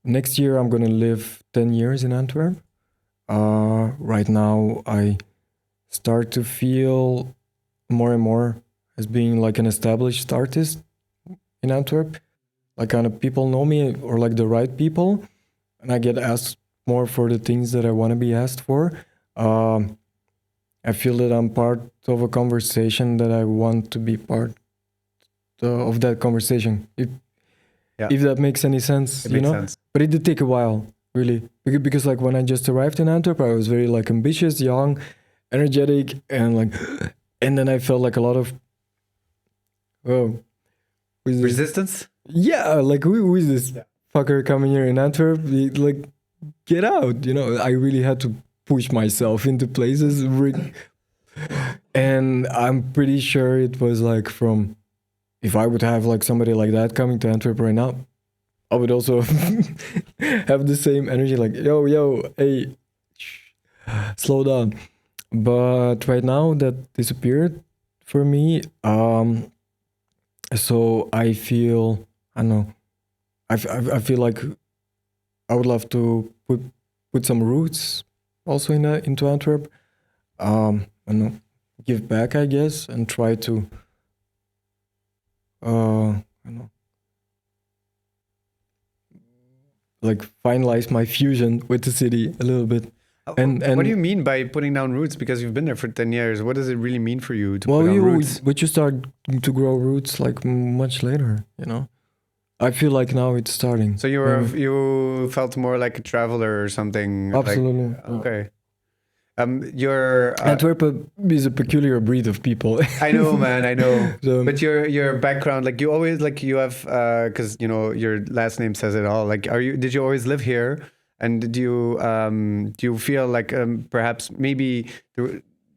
Next year I'm gonna live 10 years in Antwerp. Right now I start to feel more and more as being like an established artist in Antwerp. Like kind of people know me, or like the right people, and I get asked more for the things that I want to be asked for. I feel that I'm part of a conversation that I want to be part of that conversation. If that makes any sense, It makes sense. But it did take a while, really, because like when I just arrived in Antwerp, I was very like ambitious, young, energetic, and then I felt like a lot of Resistance? Yeah, like who is this fucker coming here in Antwerp? Like, get out, I really had to push myself into places, and I'm pretty sure it was like from, if I would have like somebody like that coming to Antwerp right now, I would also have the same energy, like, yo, hey, slow down. But right now that disappeared for me. So I feel, I don't know, I feel like I would love to put some roots also into Antwerp. I don't know, give back, I guess, and try to, I don't know, like finalize my fusion with the city a little bit. And what do you mean by putting down roots? Because you've been there for 10 years. What does it really mean for you to put down roots? But you start to grow roots like much later, I feel like now it's starting. So you felt more like a traveler or something? Absolutely. Like, okay. Antwerp is a peculiar breed of people. I know, man. I know. So, but your background, like you always, like you have, because your last name says it all. Like, did you always live here? And do you feel like perhaps maybe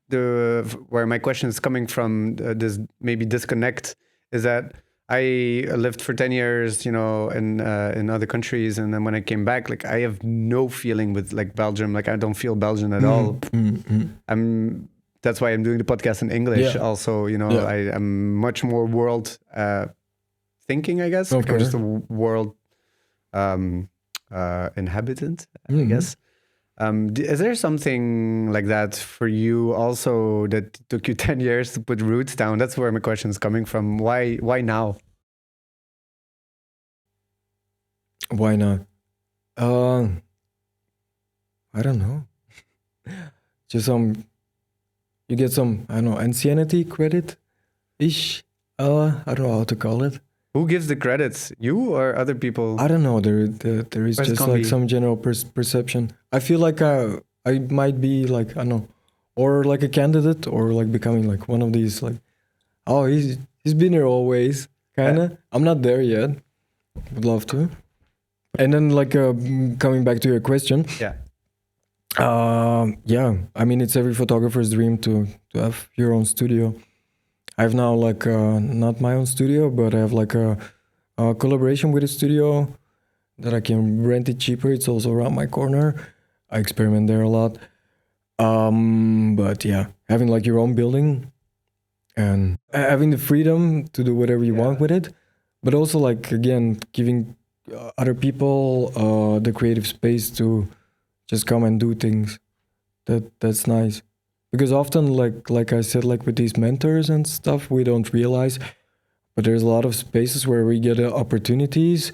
where my question is coming from, this maybe disconnect, is that I lived for 10 years, in other countries, and then when I came back, like I have no feeling with like Belgium. Like I don't feel Belgian at all. That's why I'm doing the podcast in English. Also, I'm much more world thinking, I guess. Okay. I'm just a world inhabitant, I guess. Is there something like that for you also that took you 10 years to put roots down? That's where my question is coming from. Why now? Why not? I don't know. Just you get some, I don't know, ancienity credit-ish. I don't know how to call it. Who gives the credits? You or other people? I don't know. There is just like some general perception. I feel like I might be like, I don't know, or like a candidate, or like becoming like one of these like, oh, he's been here always, kind of. I'm not there yet. Would love to. And then like coming back to your question. Yeah. I mean, it's every photographer's dream to have your own studio. I have now like not my own studio, but I have like a collaboration with a studio that I can rent it cheaper. It's also around my corner. I experiment there a lot. But yeah, having like your own building and having the freedom to do whatever you want with it, but also like, again, giving other people the creative space to just come and do things. That's nice. Because often, like I said, like with these mentors and stuff, we don't realize, but there's a lot of spaces where we get opportunities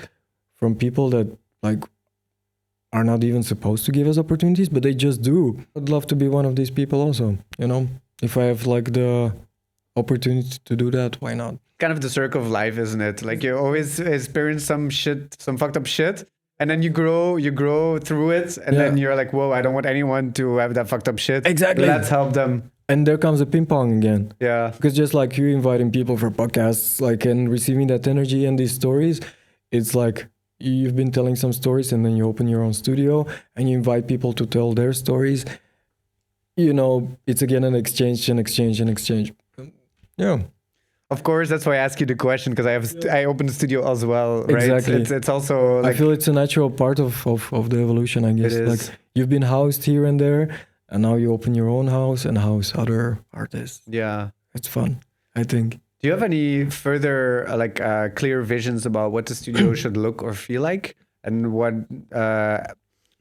from people that like are not even supposed to give us opportunities, but they just do. I'd love to be one of these people also, you know? If I have like the opportunity to do that, why not? Kind of the circle of life, isn't it? Like you always experience some shit, some fucked up shit, and then you grow through it, and then you're like, whoa, I don't want anyone to have that fucked up shit. Exactly. Let's help them. And there comes a ping pong again. Yeah. Because just like you inviting people for podcasts, like, and receiving that energy and these stories, it's like you've been telling some stories and then you open your own studio and you invite people to tell their stories. You know, it's again an exchange. Yeah. Of course, that's why I ask you the question, because I opened the studio as well, right? Exactly. It's also like, I feel it's a natural part of the evolution, I guess. It is. Like you've been housed here and there, and now you open your own house and house other artists. yeah. It's fun, I think. Do you have any further clear visions about what the studio should look or feel like, and what? I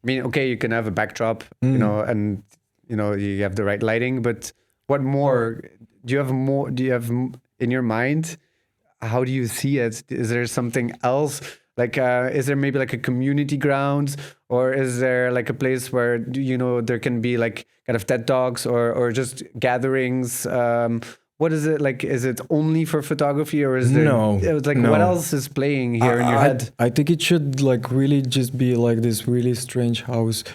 mean, okay, you can have a backdrop, you know, and you know you have the right lighting, but what more? Do you have more? Do you have in your mind? How do you see it? Is there something else? Like, is there maybe like a community grounds, or is there like a place where you know there can be like kind of TED Talks or just gatherings? What is it like? Is it only for photography, or is there what else is playing here in your head? I think it should like really just be like this really strange house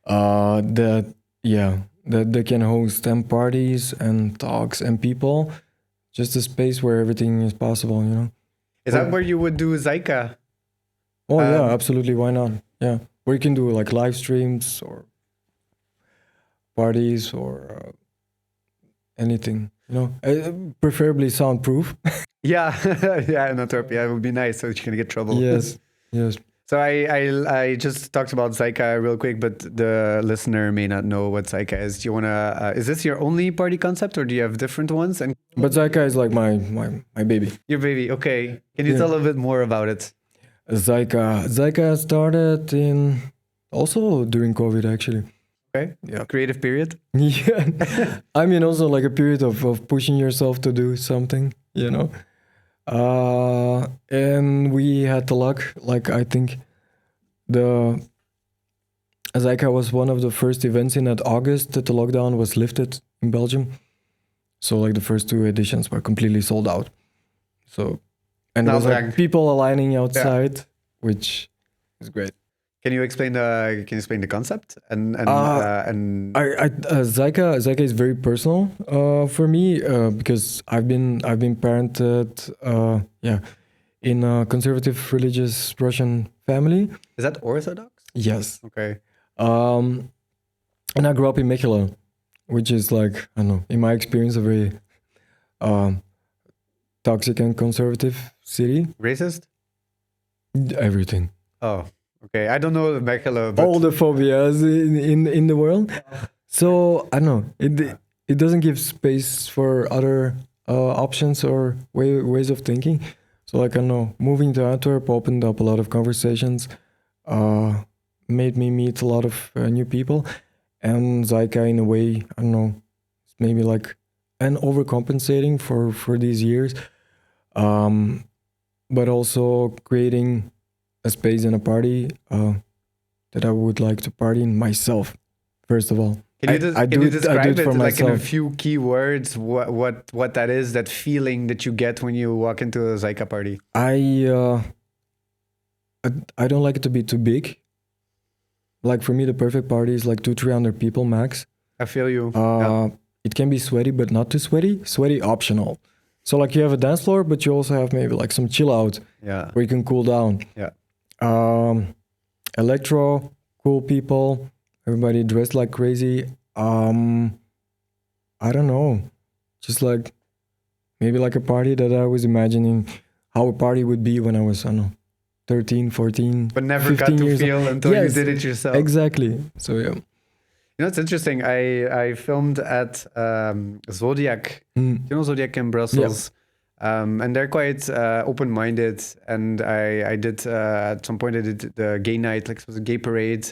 that they can host parties and talks and people. Just a space where everything is possible, you know. Is that where you would do Zaika? Oh yeah, absolutely. Why not? Yeah, where you can do like live streams or parties or anything. You know, preferably soundproof. Yeah, yeah, in Antwerp. Yeah, it would be nice so that you can get trouble. Yes. So I just talked about Zaika real quick, but the listener may not know what Zaika is. Do you wanna? Is this your only party concept, or do you have different ones? And But Zaika is like my baby. your baby, okay. Can you tell a bit more about it? Zaika started also during COVID actually. Okay. Yeah. Creative period. Yeah. I mean also like a period of pushing yourself to do something, you know. And we had the luck, like I think the Zaika was one of the first events in that August that the lockdown was lifted in Belgium. So like the first two editions were completely sold out. So, and it was like people aligning outside, which is great. Can you explain the concept and Zaika is very personal for me because I've been parented in a conservative religious Russian family. Is that Orthodox? Yes. Okay. And I grew up in Mechelen, which is like, I don't know, in my experience, a very toxic and conservative city. Racist? Everything. Oh. Okay, I don't know Mechelen, but all the phobias in the world. So I don't know. It doesn't give space for other options or ways of thinking. So like I don't know, moving to Antwerp opened up a lot of conversations, made me meet a lot of new people, and Zaika in a way I don't know, maybe like an overcompensating for these years, but also creating a space and a party that I would like to party in myself, first of all. Can you describe it for like in a myself. few key words? What that is? That feeling that you get when you walk into a Zaika party? I don't like it to be too big. Like for me, the perfect party is like 200-300 people max. I feel you. It can be sweaty, but not too sweaty. Sweaty optional. So like you have a dance floor, but you also have maybe like some chill out. Yeah. Where you can cool down. Yeah. Electro, cool people, everybody dressed like crazy. I don't know, just like maybe like a party that I was imagining how a party would be when I was, I don't know, 13, 14, but never 15 got to years feel old. until Yes, you did it yourself. Exactly. So yeah. You know, it's interesting. I filmed at Zodiac. You know Zodiac in Brussels. And they're quite open-minded. And I did at some point I did the gay night, like it was a gay parade,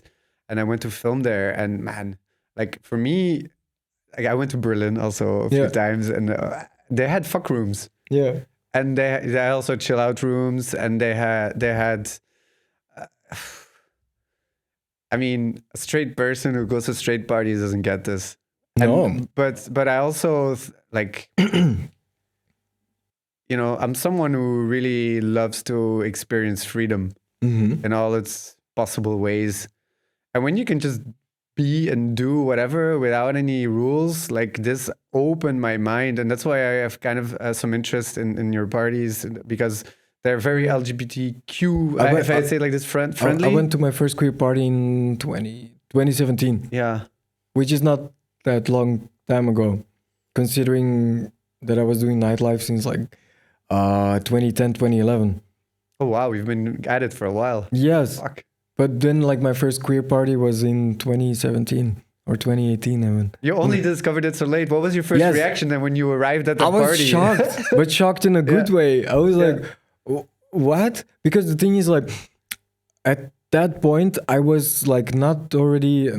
and I went to film there. And man, like for me, like I went to Berlin also a few times, and they had fuck rooms. Yeah. And they also chill out rooms, and they had. I mean, a straight person who goes to straight parties doesn't get this. No. But I also like, I'm someone who really loves to experience freedom in all its possible ways. And when you can just be and do whatever without any rules, like this opened my mind. And that's why I have kind of some interest in your parties, because they're very LGBTQ, if I say like this, friendly. I went to my first queer party in 2017. Yeah. Which is not that long time ago, considering that I was doing nightlife since like 2010, 2011. Oh, wow. We've been at it for a while. Yes. Fuck. But then like my first queer party was in 2017 or 2018 even. You only discovered it so late. What was your first reaction then when you arrived at the party? I was shocked, but shocked in a good way. I was like, what? Because the thing is like, at that point, I was like not already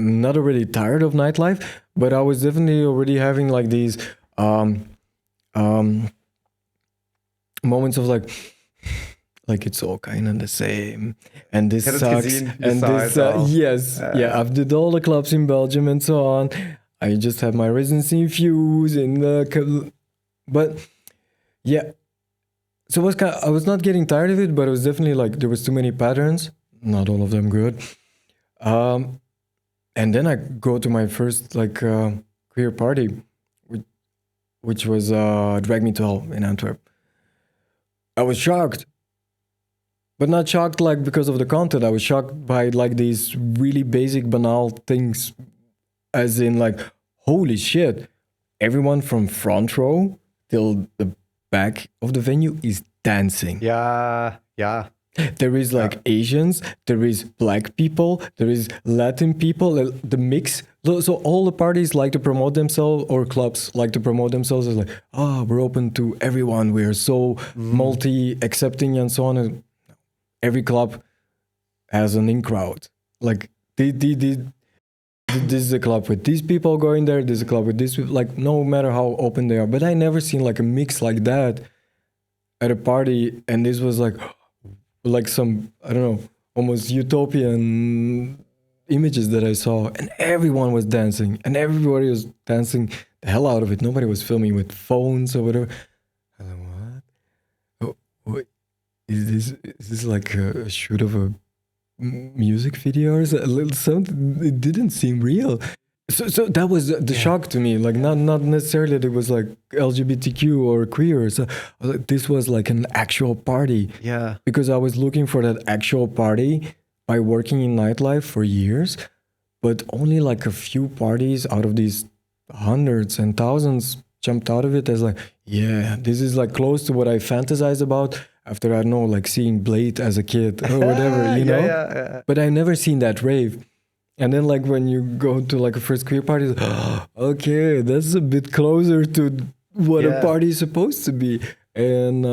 tired of nightlife, but I was definitely already having like these moments of like it's all kind of the same, and this sucks, and this I've did all the clubs in Belgium and so on. I just have my residency in Fuse in the, but yeah. So I was not getting tired of it, but it was definitely like there was too many patterns, not all of them good. And then I go to my first like queer party, which was Drag Me to Hell in Antwerp. I was shocked, but not shocked like because of the content. I was shocked by like these really basic, banal things, as in like, holy shit, everyone from front row till the back of the venue is dancing. Yeah. There is like Asians, there is black people, there is Latin people, the mix. So all the parties like to promote themselves, or clubs like to promote themselves as like, we're open to everyone. We're so multi-accepting and so on. And every club has an in crowd. Like this is a club with these people going there. This is a club with these people. Like no matter how open they are. But I never seen like a mix like that at a party. And this was like some, I don't know, almost utopian images that I saw. And everyone was dancing. And everybody was dancing the hell out of it. Nobody was filming with phones or whatever. I was like, what? Oh, is this like a shoot of a music video or a little something? It didn't seem real. So that was the shock to me. Like not necessarily that it was like LGBTQ or queer. So this was like an actual party. Yeah. Because I was looking for that actual party by working in nightlife for years, but only like a few parties out of these hundreds and thousands jumped out of it as like, yeah, this is like close to what I fantasized about after, I don't know, like seeing Blade as a kid or whatever, you know? Yeah. But I never seen that rave. And then like when you go to like a first queer party, okay, that's a bit closer to what a party is supposed to be. And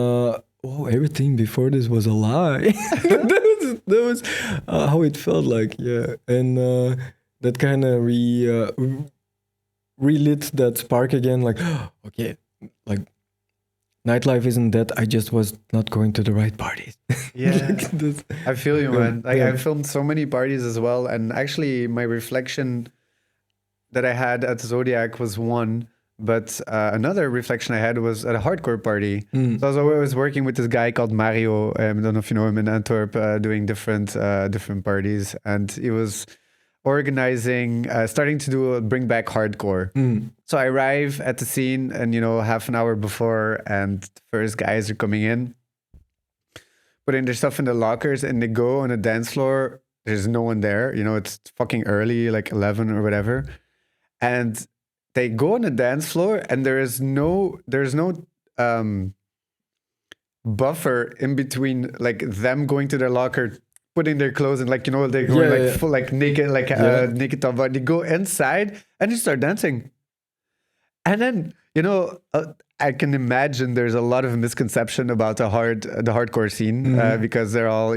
everything before this was a lie. that was how it felt like, yeah. And that kind of relit that spark again, like, okay, like nightlife isn't that. I just was not going to the right parties. Yeah, I feel you, man. Like I filmed so many parties as well, and actually, my reflection that I had at Zodiac was one, but another reflection I had was at a hardcore party. So I was working with this guy called Mario. I don't know if you know him, in Antwerp, doing different parties, and he was organizing, starting to bring back hardcore. So I arrive at the scene, and half an hour before, and the first guys are coming in, putting their stuff in the lockers, and they go on a dance floor. There's no one there. It's fucking early, like 11 or whatever, and they go on the dance floor, and there's no buffer in between, like them going to their locker, putting their clothes in, like, they're going full, like naked, like naked top. They go inside and they start dancing. And then You know, I can imagine there's a lot of misconception about the hardcore scene because they're all,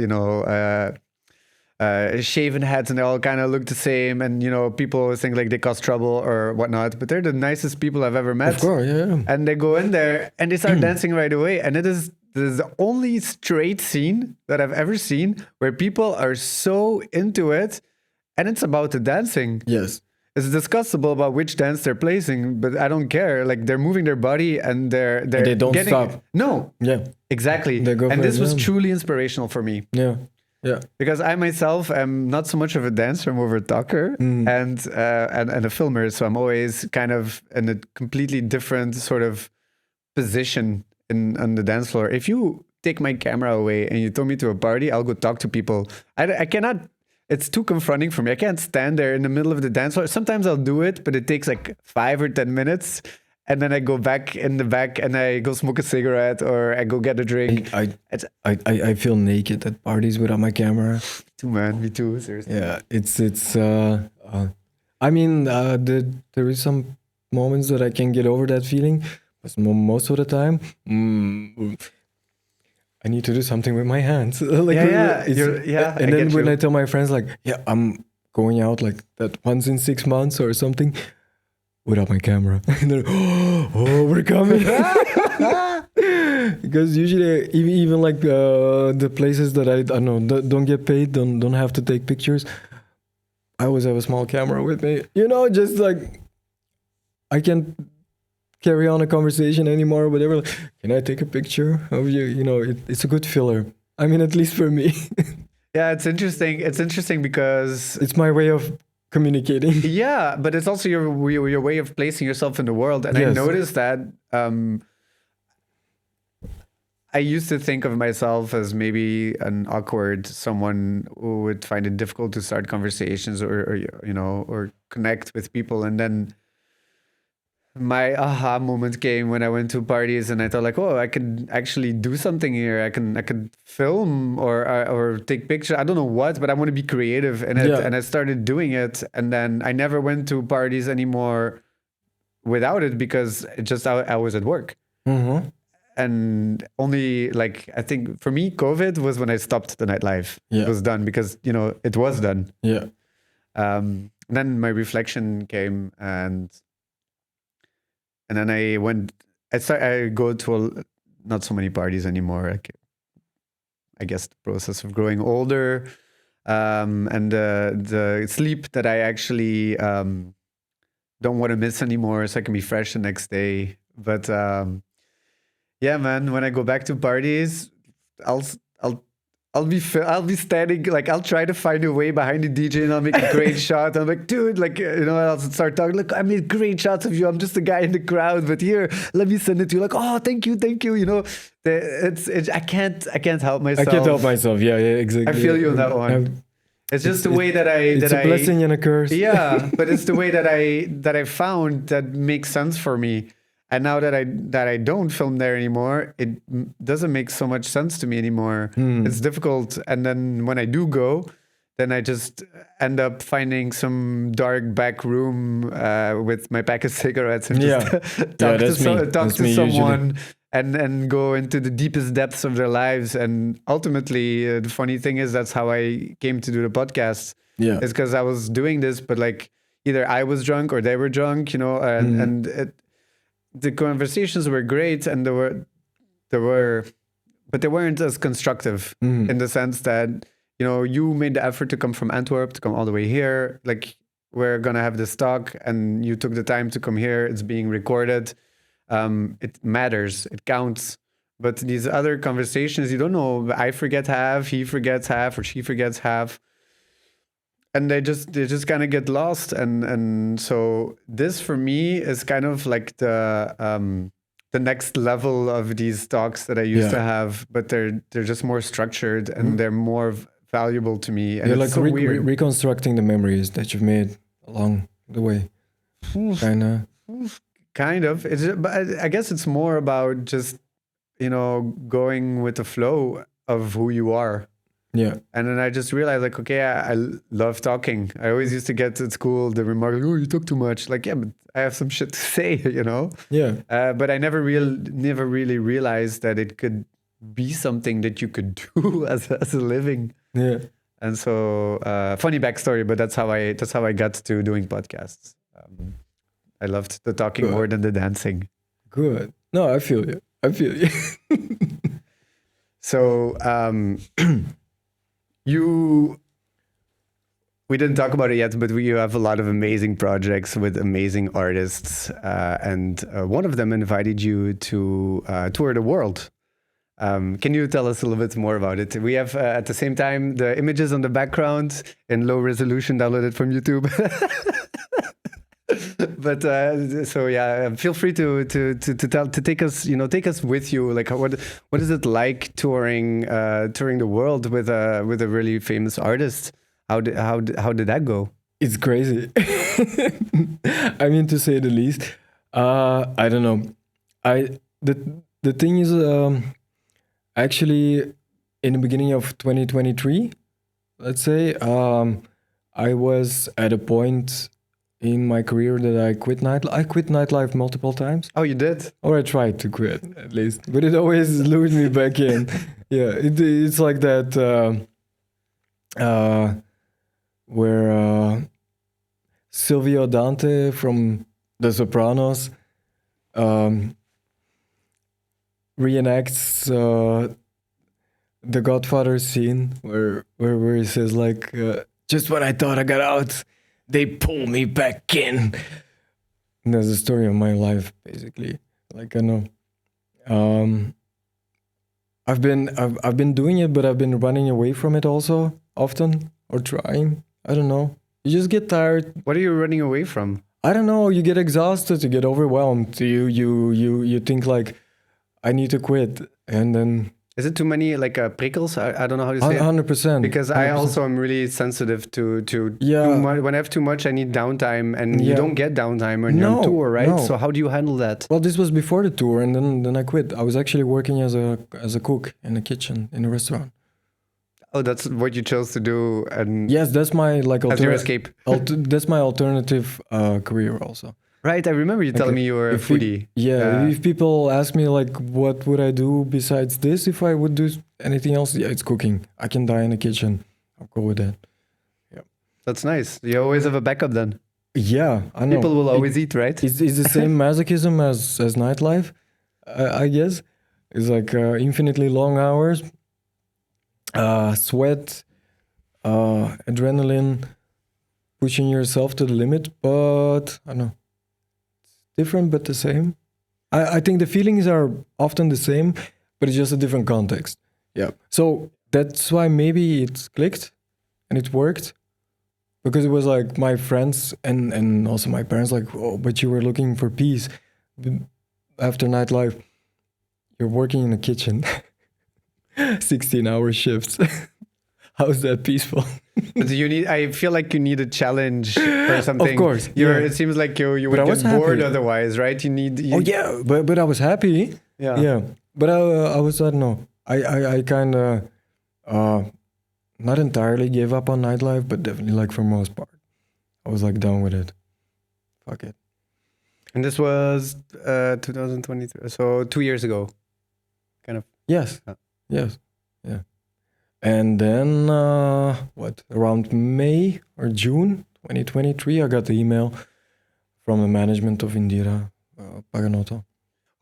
shaven heads and they all kind of look the same, and people always think like they cause trouble or whatnot, but they're the nicest people I've ever met. Of course, yeah. And they go in there and they start dancing right away, and this is the only straight scene that I've ever seen where people are so into it, and it's about the dancing. Yes. It's discussable about which dance they're placing, but I don't care. Like, they're moving their body and they don't stop. No. Yeah. Exactly. And this was truly inspirational for me. Yeah. Yeah. Because I myself am not so much of a dancer, I'm more of a talker and a filmer. So I'm always kind of in a completely different sort of position on the dance floor. If you take my camera away and you throw me to a party, I'll go talk to people. I cannot. It's too confronting for me. I can't stand there in the middle of the dance floor. Sometimes I'll do it, but it takes like 5 or 10 minutes. And then I go back in the back and I go smoke a cigarette or I go get a drink. I feel naked at parties without my camera. Me too, man. Me too. Seriously. Yeah, I mean, there is some moments that I can get over that feeling, but most of the time, I need to do something with my hands. Like, and then when I tell my friends, like, yeah, I'm going out like that once in 6 months or something without my camera, and they're, oh, we're coming. Because usually, even like the places that I don't know don't get paid, don't have to take pictures, I always have a small camera with me. Just like I can't carry on a conversation anymore or whatever. Like, can I take a picture of you? It's a good filler. I mean, at least for me. Yeah, it's interesting. It's interesting because it's my way of communicating. Yeah, but it's also your way of placing yourself in the world. And yes. I noticed that I used to think of myself as maybe an awkward someone who would find it difficult to start conversations or connect with people. And then my aha moment came when I went to parties and I thought like, oh, I could actually do something here. I could film or take pictures. I don't know what, but I want to be creative in it. Yeah. And I started doing it. And then I never went to parties anymore without it because I was at work. Mm-hmm. And only like, I think for me, COVID was when I stopped the nightlife. Yeah. It was done because, it was done. Yeah. Then my reflection came and then I go to not so many parties anymore. Like, I guess the process of growing older and the sleep that I actually don't want to miss anymore, so I can be fresh the next day. But yeah, man, when I go back to parties, I'll be standing, like, I'll try to find a way behind the DJ and I'll make a great shot. I'm like, dude, like, I'll start talking, look, I made great shots of you. I'm just a guy in the crowd, but here, let me send it to you. Like, oh, thank you. I can't help myself. I can't help myself. Yeah, exactly. I feel you on that one. It's just the way that it's a blessing and a curse. Yeah, but it's the way that I found that makes sense for me. And now that I don't film there anymore, it doesn't make so much sense to me anymore. It's difficult. And then when I do go, then I just end up finding some dark back room with my pack of cigarettes and just talk to someone and go into the deepest depths of their lives. And ultimately, the funny thing is that's how I came to do the podcast. Yeah, it's because I was doing this, but like either I was drunk or they were drunk, and the conversations were great, and but they weren't as constructive in the sense that, you made the effort to come from Antwerp to come all the way here. Like, we're going to have this talk and you took the time to come here. It's being recorded. It matters. It counts. But these other conversations, you don't know. I forget half, he forgets half, or she forgets half. And they just kind of get lost. And so this for me is kind of like the next level of these talks that I used to have, but they're just more structured and they're more valuable to me. And you're it's like so weird. Reconstructing the memories that you've made along the way. Kind of. But I guess it's more about just, going with the flow of who you are. Yeah. And then I just realized, like, okay, I love talking. I always used to get at school the remark, like, oh, you talk too much. Like, yeah, but I have some shit to say, you know? Yeah. But I never really realized that it could be something that you could do as a living. Yeah. And so, funny backstory, but that's how I got to doing podcasts. I loved the talking more than the dancing. Good. No, I feel you. So, we didn't talk about it yet, but you have a lot of amazing projects with amazing artists, and one of them invited you to tour the world. Can you tell us a little bit more about it? We have at the same time the images on the background in low resolution downloaded from YouTube. But so yeah, feel free to take us with you. Like, what is it like touring the world with a really famous artist? How did that go? It's crazy. I mean, to say the least. I don't know. The thing is, actually, in the beginning of 2023, let's say, I was at a point in my career that I quit nightlife multiple times. Oh, you did? Or I tried to quit, at least. But it always lured me back in. Yeah, it's like that where Silvio Dante from The Sopranos reenacts the Godfather scene where he says, like, just when I thought I got out, they pull me back in. And that's the story of my life, basically. Like, I know, I've been doing it, but I've been running away from it also often, or trying. I don't know. You just get tired. What are you running away from? I don't know. You get exhausted. You get overwhelmed. You think, like, I need to quit, and then. Is it too many, like, prickles? I don't know how to say 100%. Because 100%. I also am really sensitive to when I have too much, I need downtime, and you don't get downtime when you're on tour, right? No. So how do you handle that? Well, this was before the tour, and then I quit. I was actually working as a cook in a kitchen in a restaurant. Oh, that's what you chose to do, and yes, that's my as your escape. That's my alternative career also. Right, I remember you telling me you were a foodie. If people ask me, like, what would I do besides this if I would do anything else? Yeah, it's cooking. I can die in the kitchen. I'll go with that. Yeah, that's nice. You always have a backup then. Yeah, I know. People will always eat, right? It's the same masochism as nightlife, I guess. It's like infinitely long hours, sweat, adrenaline, pushing yourself to the limit, but I don't know. Different but the same. I think the feelings are often the same, but it's just a different context. Yeah. So that's why maybe it clicked and it worked, because it was like my friends and also my parents, like, oh, but you were looking for peace after nightlife. You're working in a kitchen, 16-hour shifts. How's that peaceful? But I feel like you need a challenge or something. Of course. It seems like you would get bored otherwise, right? Oh yeah, but I was happy. Yeah. But I was, I don't know. I kind of not entirely gave up on nightlife, but definitely, like, for most part, I was like done with it. Fuck it. And this was 2023, so 2 years ago, kind of. Yes. Yes. Yeah. And then, around May or June 2023, I got the email from the management of Indira Paganotto.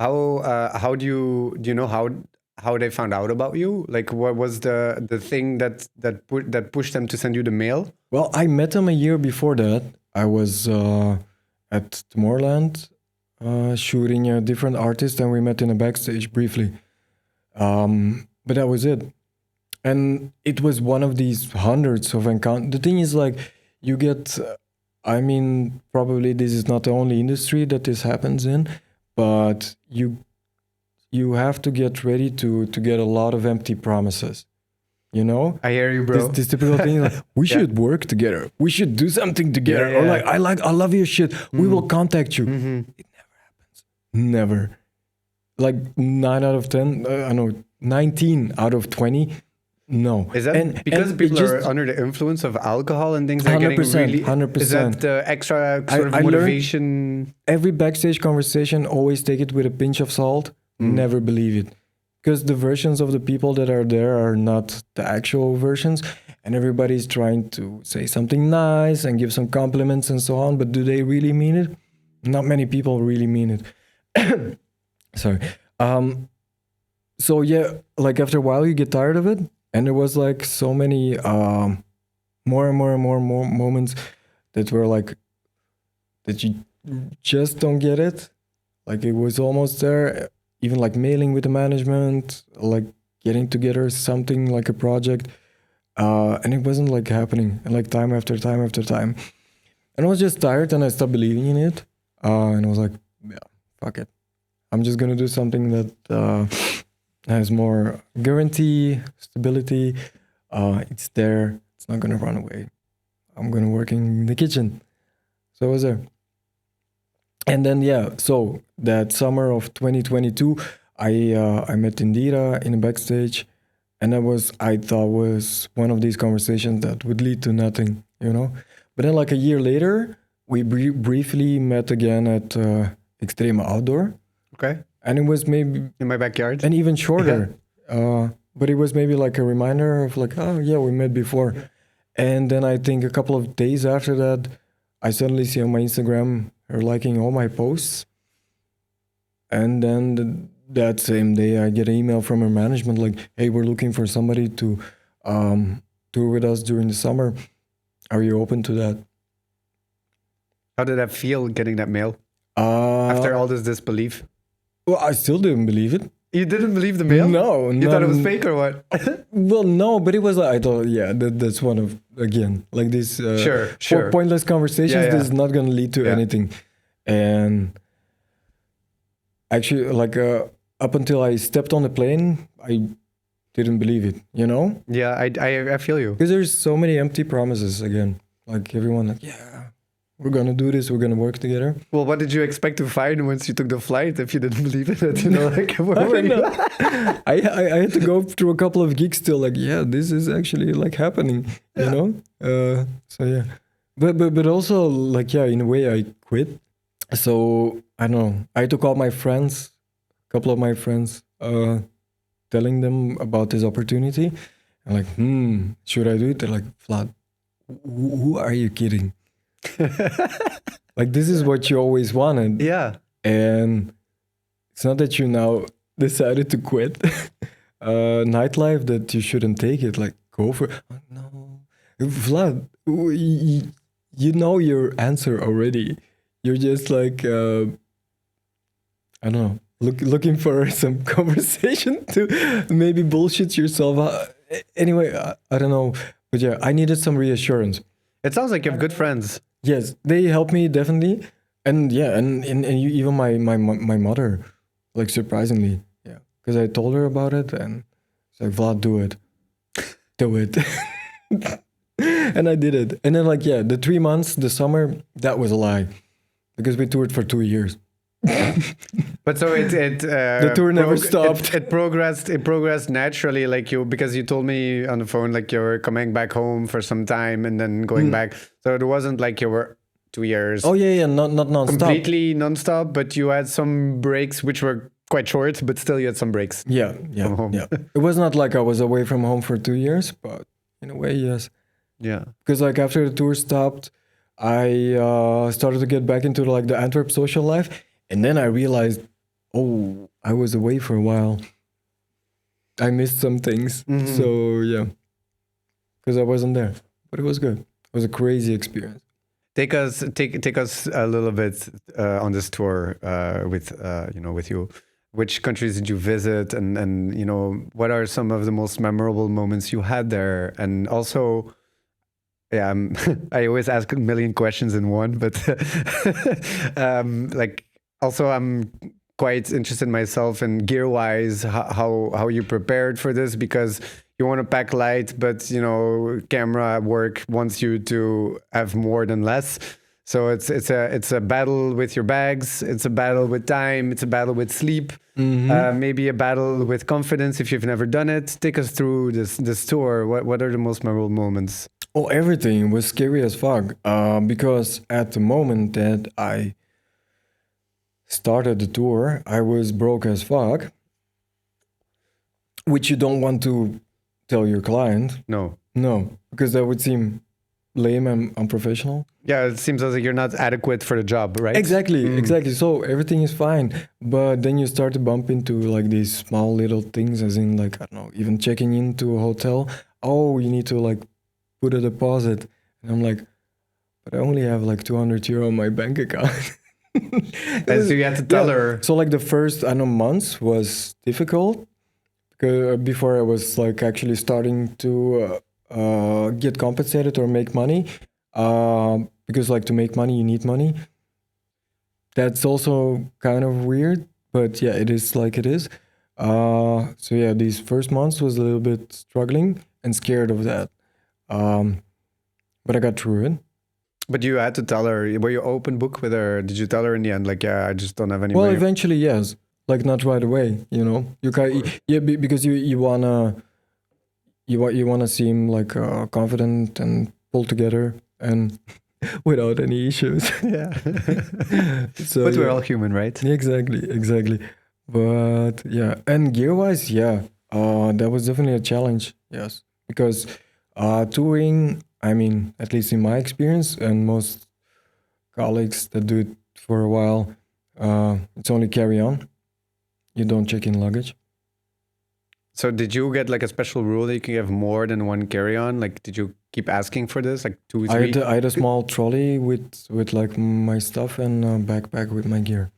How do you know how they found out about you? Like, what was the thing that pushed them to send you the mail? Well, I met them a year before that. I was at Tomorrowland shooting a different artist, and we met in a backstage briefly. But that was it. And it was one of these hundreds of encounters. The thing is, like, you get, I mean, probably this is not the only industry that this happens in, but you have to get ready to get a lot of empty promises. You know? I hear you, bro. This typical thing, like, we should work together. We should do something together. Yeah. Or like, I love your shit. We will contact you. Mm-hmm. It never happens. Never. Like 9 out of 10, I know, 19 out of 20. No. Is that because it people are just- under the influence of alcohol and things? They're getting 100%, really. 100%. Is that the extra sort of I learned- motivation? Every backstage conversation, always take it with a pinch of salt. Never believe it. Because the versions of the people that are there are not the actual versions. And everybody's trying to say something nice and give some compliments and so on. But do they really mean it? Not many people really mean it. Sorry. So yeah, like after a while you get tired of it. And there was like so many more and more moments that were like, that you just don't get it. Like it was almost there, even like mailing with the management, like getting together something like a project. And it wasn't like happening, and like time after time after time. And I was just tired and I stopped believing in it. And I was like, yeah, fuck it. I'm just going to do something that has more guarantee, stability. It's there. It's not going to run away. I'm going to work in the kitchen. So I was there. And then, yeah, so that summer of 2022, I met Indira in a backstage. And I thought was one of these conversations that would lead to nothing, you know? But then like a year later, we briefly met again at Extreme Outdoor. Okay. And it was maybe... In my backyard. And even shorter. Yeah. But it was maybe like a reminder of like, oh yeah, we met before. And then I think a couple of days after that, I suddenly see on my Instagram her liking all my posts. And then that same day, I get an email from her management like, hey, we're looking for somebody to tour with us during the summer. Are you open to that? How did that feel getting that mail? After all this disbelief? Well, I still didn't believe it. You didn't believe the mail? No. You thought it was fake or what? Well, no, but it was, I thought, yeah, that's one of, again, like this sure. pointless conversations. This is not going to lead to anything. And actually, like up until I stepped on the plane, I didn't believe it, you know? Yeah, I feel you. Because there's so many empty promises again. Like everyone, like, yeah, we're going to do this. We're going to work together. Well, what did you expect to find once you took the flight if you didn't believe in it? You know, like, where were you? I had to go through a couple of gigs still, like, yeah, this is actually like happening, you know? So yeah. But also, like, yeah, in a way I quit. So, I don't know. I took all my friends, a couple of my friends, telling them about this opportunity. I'm like, should I do it? They're like, Vlad, who are you kidding? Like, this is what you always wanted. Yeah. And it's not that you now decided to quit nightlife, that you shouldn't take it. Like, go for it. Oh, no. Vlad, you know your answer already. You're just like, I don't know, looking for some conversation to maybe bullshit yourself. Anyway, I don't know. But yeah, I needed some reassurance. It sounds like you have good friends. Yes, they helped me definitely. And yeah, and even my mother, like surprisingly. Yeah. Because I told her about it and she's like, Vlad, do it. Do it. And I did it. And then like, yeah, the 3 months, the summer, that was a lie. Because we toured for 2 years. But so the tour never stopped. It progressed naturally, like because you told me on the phone like you were coming back home for some time and then going back. So it wasn't like you were 2 years. Oh yeah, not nonstop. Completely nonstop, but you had some breaks which were quite short, but still you had some breaks. Yeah. From home. Yeah. It was not like I was away from home for 2 years, but in a way, yes. Yeah. Because like after the tour stopped, I started to get back into like the Antwerp social life. And then I realized, oh, I was away for a while. I missed some things. Mm-hmm. So yeah, because I wasn't there. But it was good. It was a crazy experience. Take us a little bit on this tour with you. Which countries did you visit, and you know, what are some of the most memorable moments you had there? And also, yeah, I always ask a million questions in one, but like also I'm quite interested myself in gear-wise, how you prepared for this, because you want to pack light, but you know, camera work wants you to have more than less. So it's a battle with your bags. It's a battle with time. It's a battle with sleep. Maybe a battle with confidence if you've never done it. Take us through this tour. What are the most memorable moments? Oh, everything was scary as fuck. Because at the moment that I started the tour, I was broke as fuck, which you don't want to tell your client. No, because that would seem lame and unprofessional. Yeah, it seems as if you're not adequate for the job, right? Exactly. So everything is fine, but then you start to bump into like these small little things, as in like, I don't know, even checking into a hotel. Oh, you need to like put a deposit, and I'm like, but I only have like 200 euro on my bank account. And so you had to tell her. So like the first, I know, months was difficult because before I was like actually starting to get compensated or make money. Because like to make money, you need money. That's also kind of weird, but yeah, it is like it is. So yeah, these first months was a little bit struggling and scared of that. But I got through it. But you had to tell her, were you open book with her? Did you tell her in the end, like, yeah, I just don't have any Well, money? eventually, yes. Like not right away, you know. You can, yeah, because you wanna seem like confident and pulled together and without any issues. Yeah. So, but we're all human, right? Exactly. But yeah, and gear-wise, yeah, that was definitely a challenge. Yes, because touring, I mean, at least in my experience, and most colleagues that do it for a while, it's only carry-on. You don't check in luggage. So did you get like a special rule that you can have more than one carry-on? Like, did you keep asking for this, like 2, 3? I had a small trolley with like my stuff and a backpack with my gear.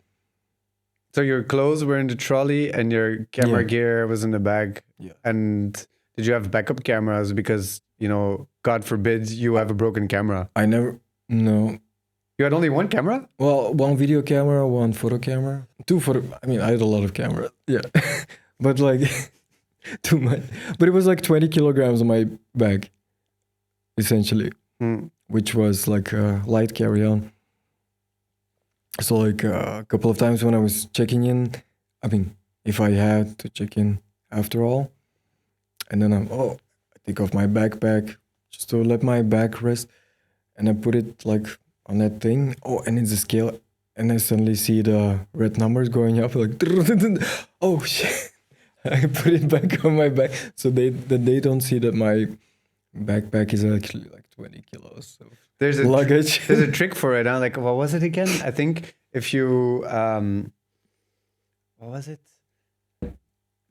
So your clothes were in the trolley and your camera gear was in the bag. Yeah. And did you have backup cameras? Because, you know, God forbid you have a broken camera. No. You had only one camera? Well, one video camera, one photo camera, 2 photo. I mean, I had a lot of cameras. Yeah. But like too much. But it was like 20 kilograms on my bag, essentially, which was like a light carry-on. So like a couple of times when I was checking in, I mean, if I had to check in after all, and then I take off my backpack just to let my back rest, and I put it like on that thing. Oh, and it's a scale, and I suddenly see the red numbers going up, like, oh shit. I put it back on my back so they don't see that my backpack is actually like 20 kilos of luggage. There's a trick for it, huh? Like, what was it again? I think if you, what was it?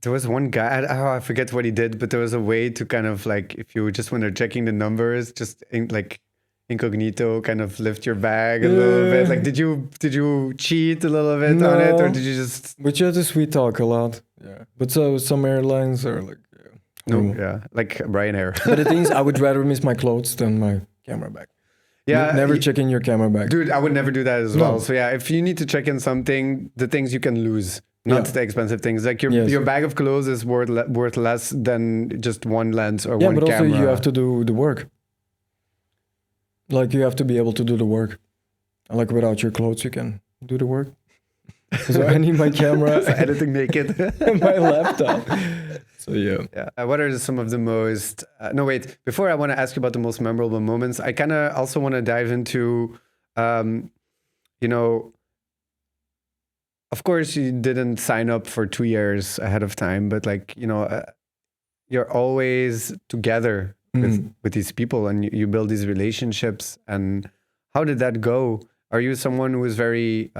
There was one guy, I forget what he did, but there was a way to kind of like, if you just when they're checking the numbers, just like incognito, kind of lift your bag a little bit. Like, did you cheat a little bit on it, or did you just? But you have to sweet talk a lot. Yeah. But so some airlines are like, like Ryanair. But the thing is, I would rather miss my clothes than my camera bag. Yeah, never check in your camera bag, dude. I would never do that as well. So yeah, if you need to check in something, the things you can lose. Not the expensive things. Like your bag of clothes is worth less than just one lens or one camera. Yeah, but also you have to do the work. Like you have to be able to do the work. Like without your clothes, you can do the work. So I need my camera, editing naked, and my laptop. So yeah. What are some of the most? No, wait. Before I want to ask you about the most memorable moments, I kind of also want to dive into, you know. Of course, you didn't sign up for 2 years ahead of time, but like, you know, you're always together with these people and you build these relationships. And how did that go? Are you someone who was very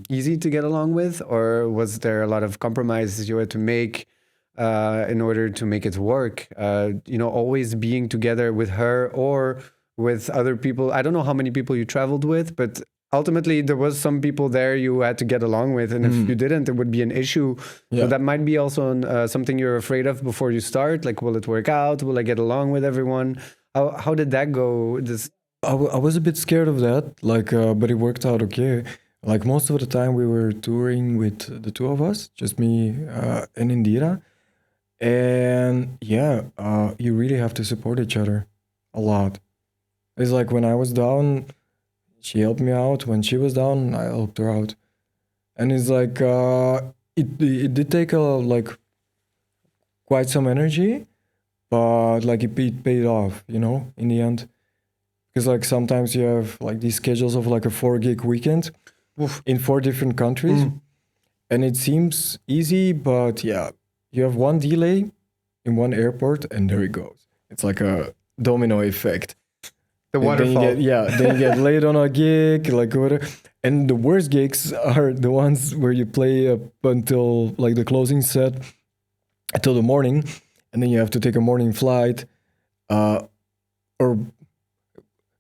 easy to get along with, or was there a lot of compromises you had to make in order to make it work? You know, always being together with her or with other people. I don't know how many people you traveled with, but ultimately, there was some people there you had to get along with, and if you didn't, it would be an issue. Yeah. So that might be also something you're afraid of before you start. Like, will it work out? Will I get along with everyone? How did that go? I was a bit scared of that, like, but it worked out okay. Like most of the time, we were touring with the two of us, just me and Indira, and yeah, you really have to support each other a lot. It's like when I was down. she helped me out when she was down. I helped her out, and it's like it did take quite some energy, but like it paid off, in the end. Because like sometimes you have like these schedules of like a 4-gig weekend in 4 different countries, and it seems easy, but yeah, you have one delay in one airport, and there it goes. It's like a domino effect. The waterfall. Then you get late on a gig, like whatever. And the worst gigs are the ones where you play up until like the closing set until the morning, and then you have to take a morning flight. The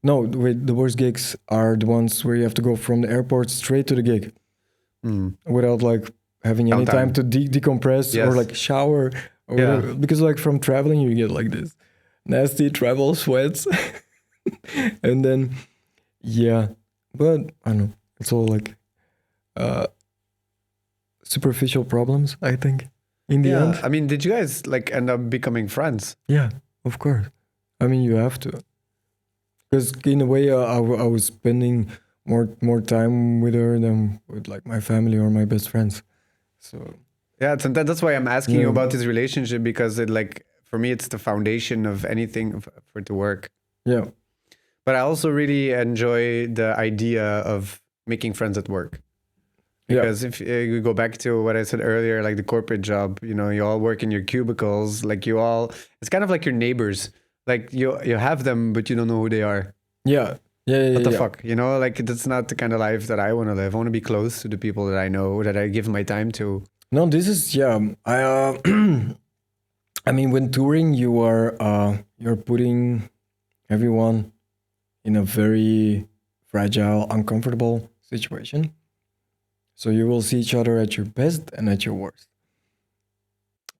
worst gigs are the ones where you have to go from the airport straight to the gig without like having any time to decompress or like shower or whatever. Because like from traveling, you get like this nasty travel sweats. And then, but I don't know. It's all like superficial problems, I think, in the end. I mean, did you guys like end up becoming friends? Yeah, of course. I mean, you have to. Because in a way, I was spending more time with her than with like my family or my best friends. So that's why I'm asking you about this relationship, because it like for me it's the foundation of anything for it to work. Yeah. But I also really enjoy the idea of making friends at work. Because if you go back to what I said earlier, like the corporate job, you all work in your cubicles, like it's kind of like your neighbors. Like you have them, but you don't know who they are. Yeah. What the fuck? Like that's not the kind of life that I want to live. I want to be close to the people that I know, that I give my time to. No, this is, I mean, when touring, you're putting everyone in a very fragile, uncomfortable situation. So you will see each other at your best and at your worst.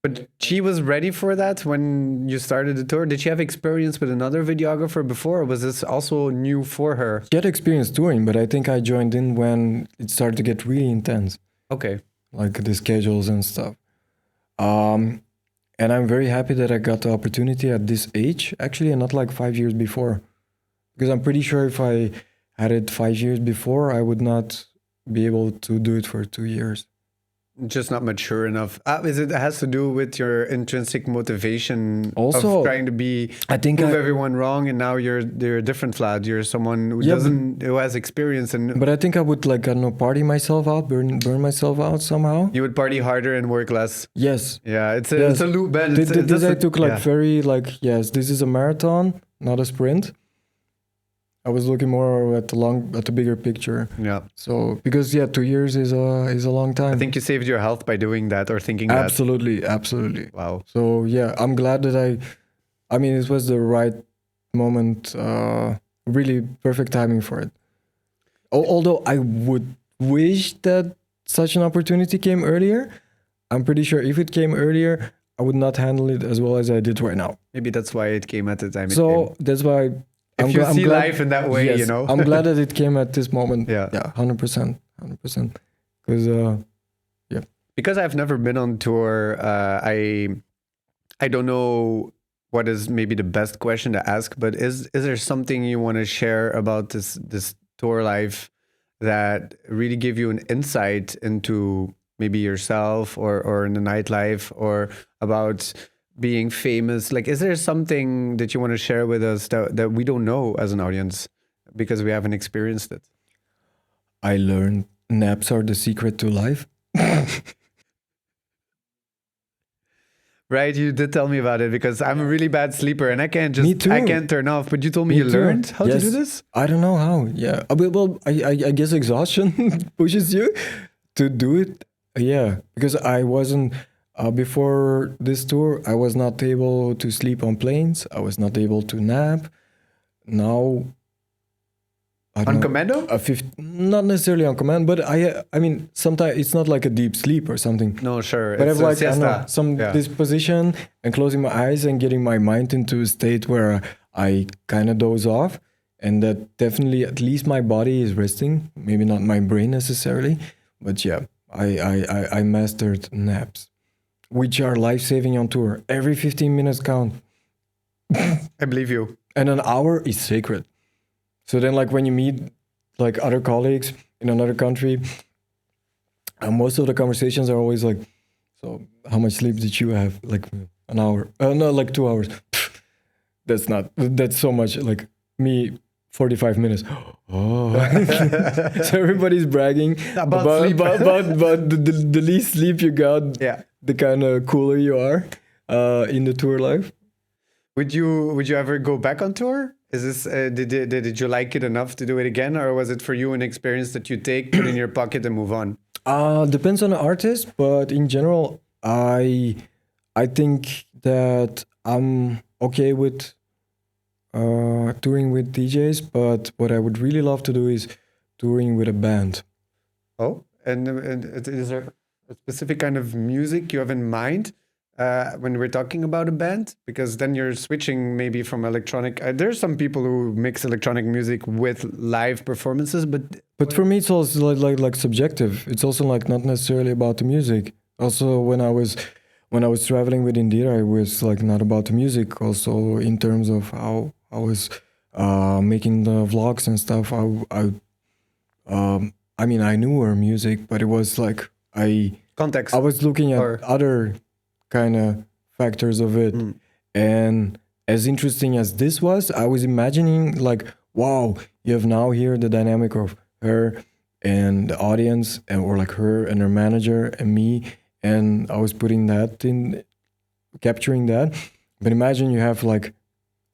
But she was ready for that when you started the tour? Did she have experience with another videographer before, or was this also new for her? She had experience touring, but I think I joined in when it started to get really intense. Okay. Like the schedules and stuff. And I'm very happy that I got the opportunity at this age, actually, and not like 5 years before. Because I'm pretty sure if I had it 5 years before, I would not be able to do it for 2 years. Just not mature enough. It has to do with your intrinsic motivation also, of trying to prove everyone wrong, and now you're a different Vlad. You're someone who has experience. But I think I would party myself out, burn myself out somehow. You would party harder and work less. Yes. Yeah, it's a loop. This I took this is a marathon, not a sprint. I was looking more at the bigger picture. Yeah. So because 2 years is a long time. I think you saved your health by doing that or thinking absolutely, that. Absolutely. Wow. So I'm glad that I mean, it was the right moment, really perfect timing for it. Although I would wish that such an opportunity came earlier. I'm pretty sure if it came earlier, I would not handle it as well as I did right now. Maybe that's why it came at the time. So that's why. I'm glad, life in that way, yes, I'm glad that it came at this moment. Yeah, 100%. Because because I've never been on tour, I don't know what is maybe the best question to ask, but is there something you want to share about this tour life that really give you an insight into maybe yourself or in the nightlife, or about being famous? Like, is there something that you want to share with us that we don't know as an audience because we haven't experienced it? I learned naps are the secret to life. Right, you did tell me about it, because I'm a really bad sleeper and I can't turn off. But you told me you learned how to do this? I don't know how. Yeah. Well, I guess exhaustion pushes you to do it. Yeah, because I wasn't... before this tour, I was not able to sleep on planes. I was not able to nap. Now, on commando? Not necessarily on command, but I mean, sometimes it's not like a deep sleep or something. No, sure. But I have some disposition and closing my eyes and getting my mind into a state where I kind of doze off, and that definitely, at least my body is resting. Maybe not my brain necessarily, but yeah, I mastered naps, which are life-saving on tour. Every 15 minutes count. I believe you. And an hour is sacred. So then, like, when you meet like other colleagues in another country, most of the conversations are always like, so how much sleep did you have? Like an hour? No, like 2 hours. That's so much. Like me, 45 minutes. Oh, so everybody's bragging About sleep. about the least sleep you got. Yeah. The kind of cooler you are in the tour life. Would you ever go back on tour? Is this did you like it enough to do it again, or was it for you an experience that you take, put in your pocket, and move on? Depends on the artist, but in general, I think that I'm okay with touring with DJs, but what I would really love to do is touring with a band. Oh, and is there a specific kind of music you have in mind when we're talking about a band? Because then you're switching maybe from electronic. There's some people who mix electronic music with live performances, but for me, it's also like subjective. It's also like not necessarily about the music. Also, when I was traveling with Indira, it was like not about the music. Also, in terms of how I was making the vlogs and stuff, I mean, I knew her music, but it was like context. I was looking at other kind of factors of it. And as interesting as this was, I was imagining like, wow, you have now here the dynamic of her and the audience, or like her and her manager and me. And I was putting that in, capturing that. But imagine you have like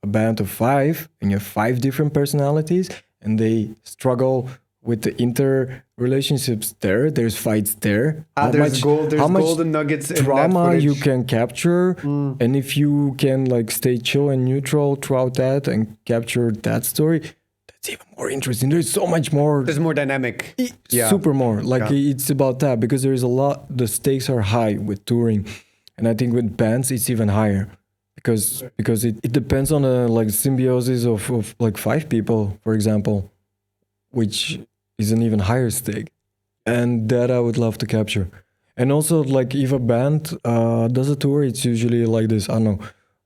a band of 5 and you have 5 different personalities and they struggle with the interrelationships there. There's fights there. There's golden nuggets in drama that you can capture. And if you can like stay chill and neutral throughout that and capture that story, that's even more interesting. There's so much more. There's more dynamic. Super more. Like it's about that, because there is a lot, the stakes are high with touring. And I think with bands, it's even higher. Because it depends on a like symbiosis of like 5 people, for example, which is an even higher stake. And that I would love to capture. And also, like, if a band does a tour, it's usually like this, I don't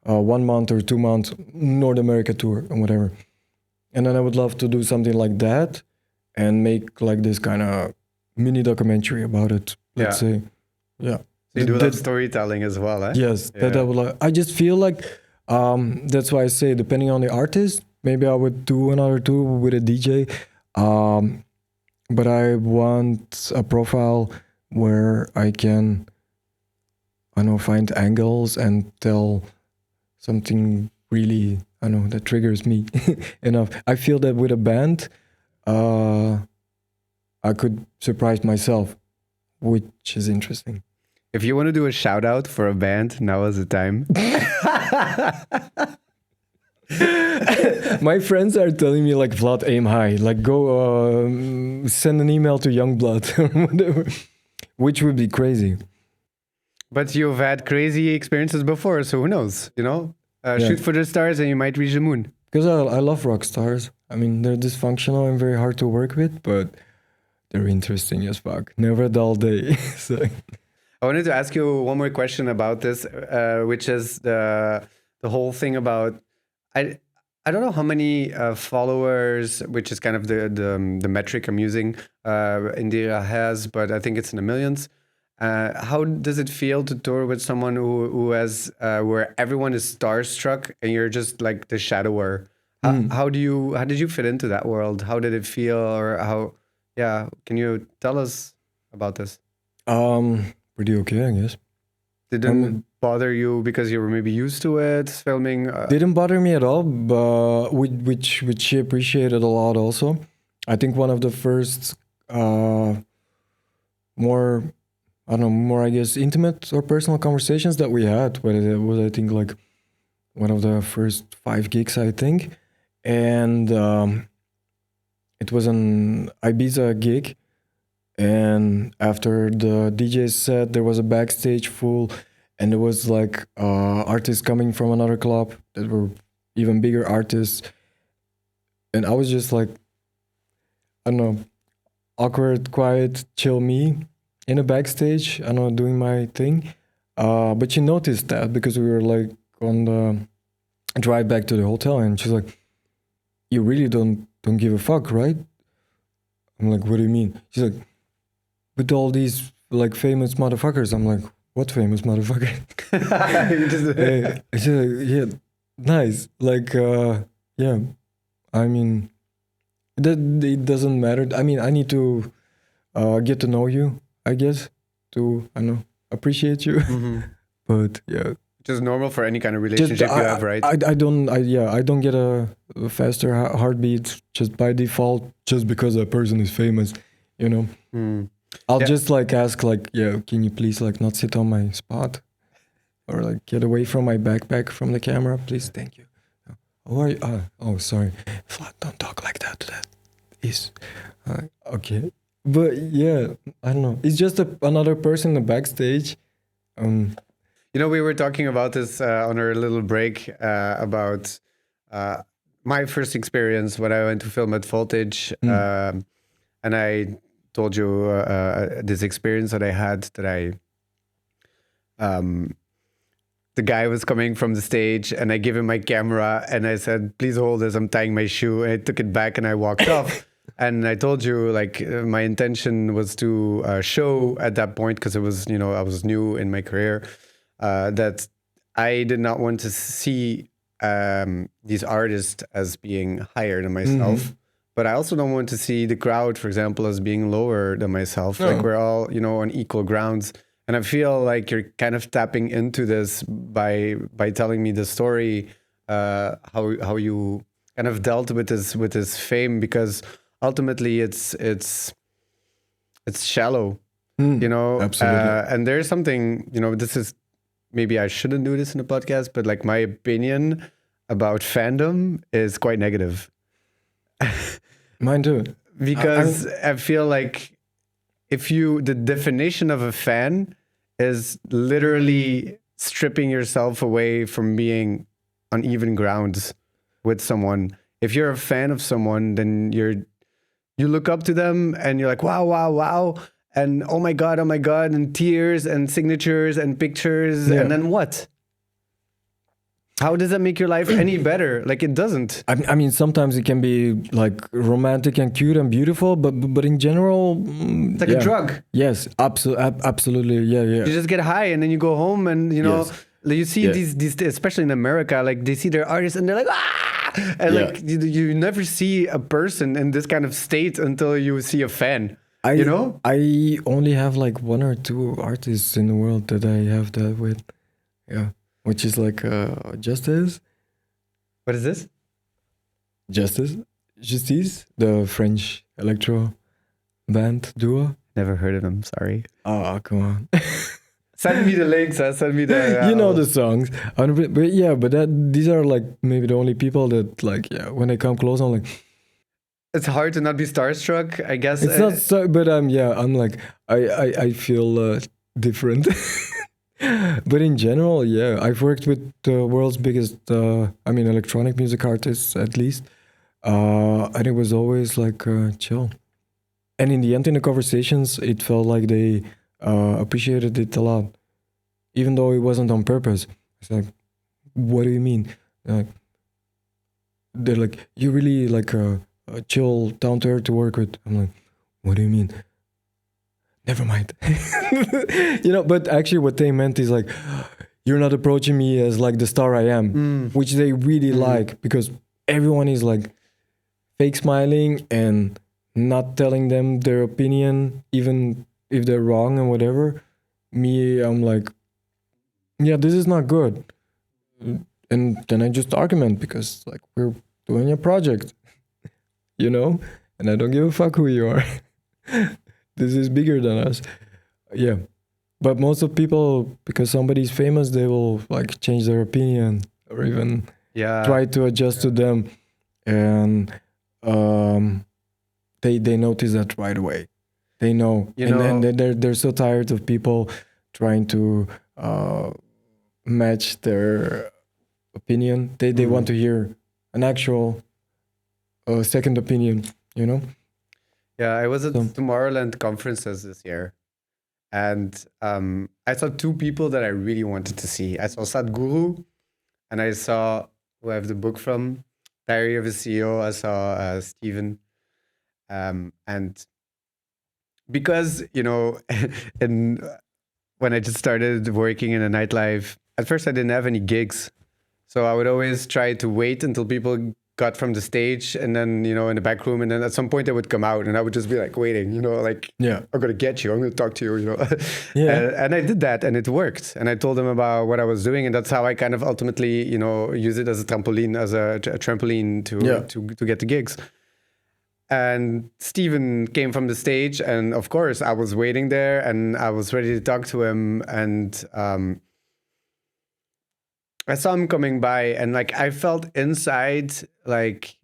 know, 1 month or 2 months North America tour and whatever. And then I would love to do something like that and make like this kind of mini documentary about it, let's say. Yeah. So you do that storytelling as well, eh? Yes, that I would like. I just feel like that's why I say, depending on the artist, maybe I would do another tour with a DJ. But I want a profile where I can, I know, find angles and tell something really, I know, that triggers me enough. I feel that with a band, I could surprise myself, which is interesting. If you want to do a shout out for a band, now is the time. My friends are telling me, like, Vlad, aim high. Like, go send an email to Youngblood or whatever, which would be crazy. But you've had crazy experiences before, so who knows, you know? Shoot for the stars and you might reach the moon. Because I love rock stars. I mean, they're dysfunctional and very hard to work with, but they're interesting as fuck. Never a dull day. So. I wanted to ask you one more question about this, which is the whole thing about, I don't know how many followers, which is kind of the metric I'm using, Indira has, but I think it's in the millions. How does it feel to tour with someone who has where everyone is starstruck and you're just like the shadower? How did you fit into that world? How did it feel, or how? Yeah, can you tell us about this? Pretty okay, I guess. Didn't bother you because you were maybe used to it, filming? Didn't bother me at all, but which she appreciated a lot also. I think one of the first more, I guess, intimate or personal conversations that we had, but it was, I think, like one of the first 5 gigs, I think. And it was an Ibiza gig. And after the DJ set, there was a backstage full, and there was like artists coming from another club that were even bigger artists. And I was just like, I don't know, awkward, quiet, chill me in a backstage, I don't know, doing my thing. But she noticed that because we were like on the drive back to the hotel, and she's like, you really don't give a fuck, right? I'm like, what do you mean? She's like, with all these like famous motherfuckers. I'm like, what famous motherfucker? She's like, yeah, nice. Like, yeah. I mean, that it doesn't matter. I mean, I need to get to know you, I guess, to I don't know, appreciate you. But yeah, which is normal for any kind of relationship you have, right? I don't get a faster heartbeat just by default, just because a person is famous, you know. I'll just like ask like, yeah, can you please like not sit on my spot, or like get away from my backpack from the camera, please, thank you. Who are you? Oh, sorry, Vlad, don't talk like that. That is okay. But yeah, I don't know. It's just another person in the backstage. You know, we were talking about this on our little break about my first experience when I went to film at Voltage. And I told you this experience that I had, that the guy was coming from the stage and I gave him my camera and I said, please hold this, I'm tying my shoe. And I took it back and I walked off. And I told you, like, my intention was to show at that point, because it was, you know, I was new in my career, that I did not want to see these artists as being higher than myself. But I also don't want to see the crowd, for example, as being lower than myself. No. Like, we're all, you know, on equal grounds. And I feel like you're kind of tapping into this by telling me the story, how you kind of dealt with this fame, because ultimately it's shallow, you know. Absolutely. And there's something, you know, this is, maybe I shouldn't do this in a podcast, but like, my opinion about fandom is quite negative. Mine too. Because I feel like the definition of a fan is literally stripping yourself away from being on even grounds with someone. If you're a fan of someone, then you look up to them and you're like, wow, wow, wow. And oh my God, and tears and signatures and pictures. Yeah. And then what? How does that make your life any better? Like, it doesn't. I mean, sometimes it can be like romantic and cute and beautiful, but in general, it's like a drug. Yes, absolutely. Yeah. You just get high and then you go home and, you know, you see these, especially in America, like, they see their artists and they're like, ah! And like, you never see a person in this kind of state until you see a fan. You know? I only have like one or two artists in the world that I have that with. Yeah. Which is like Justice. What is this? Justice, the French electro band duo. Never heard of them, sorry. Oh, come on. Send me the links, send me the... you know the songs. But yeah, but these are like maybe the only people that, like, yeah, when they come close, I'm like... It's hard to not be starstruck, I guess. It's not so, but I'm like, I feel different. But in general, yeah, I've worked with the world's biggest, electronic music artists, at least. And it was always like chill. And in the end, in the conversations, it felt like they appreciated it a lot, even though it wasn't on purpose. It's like, what do you mean? They're like, you really like a chill, down to earth to work with. I'm like, what do you mean? Never mind. You know, but actually what they meant is like, you're not approaching me as like the star I am, which they really like, because everyone is like fake smiling and not telling them their opinion, even if they're wrong and whatever. Me, I'm like, yeah, this is not good. And then I just argument, because like, we're doing a project, you know, and I don't give a fuck who you are. This is bigger than us. Yeah. But most of people, because somebody's famous, they will like change their opinion or even try to adjust to them. And they notice that right away. They know. And they're so tired of people trying to match their opinion. They want to hear an actual second opinion, you know? Yeah, I was at Tomorrowland conferences this year, and I saw two people that I really wanted to see. I saw Sadhguru, and I saw, who I have the book from, Diary of a CEO. I saw Steven, and because, and when I just started working in a nightlife, at first I didn't have any gigs. So I would always try to wait until people got from the stage and then, in the back room. And then at some point they would come out and I would just be like waiting, like, Yeah. I'm going to get you. I'm going to talk to you, Yeah. And I did that and it worked. And I told them about what I was doing. And that's how I kind of ultimately, use it as a trampoline, to get the gigs. And Steven came from the stage. And of course, I was waiting there and I was ready to talk to him. And I saw him coming by and like I felt inside like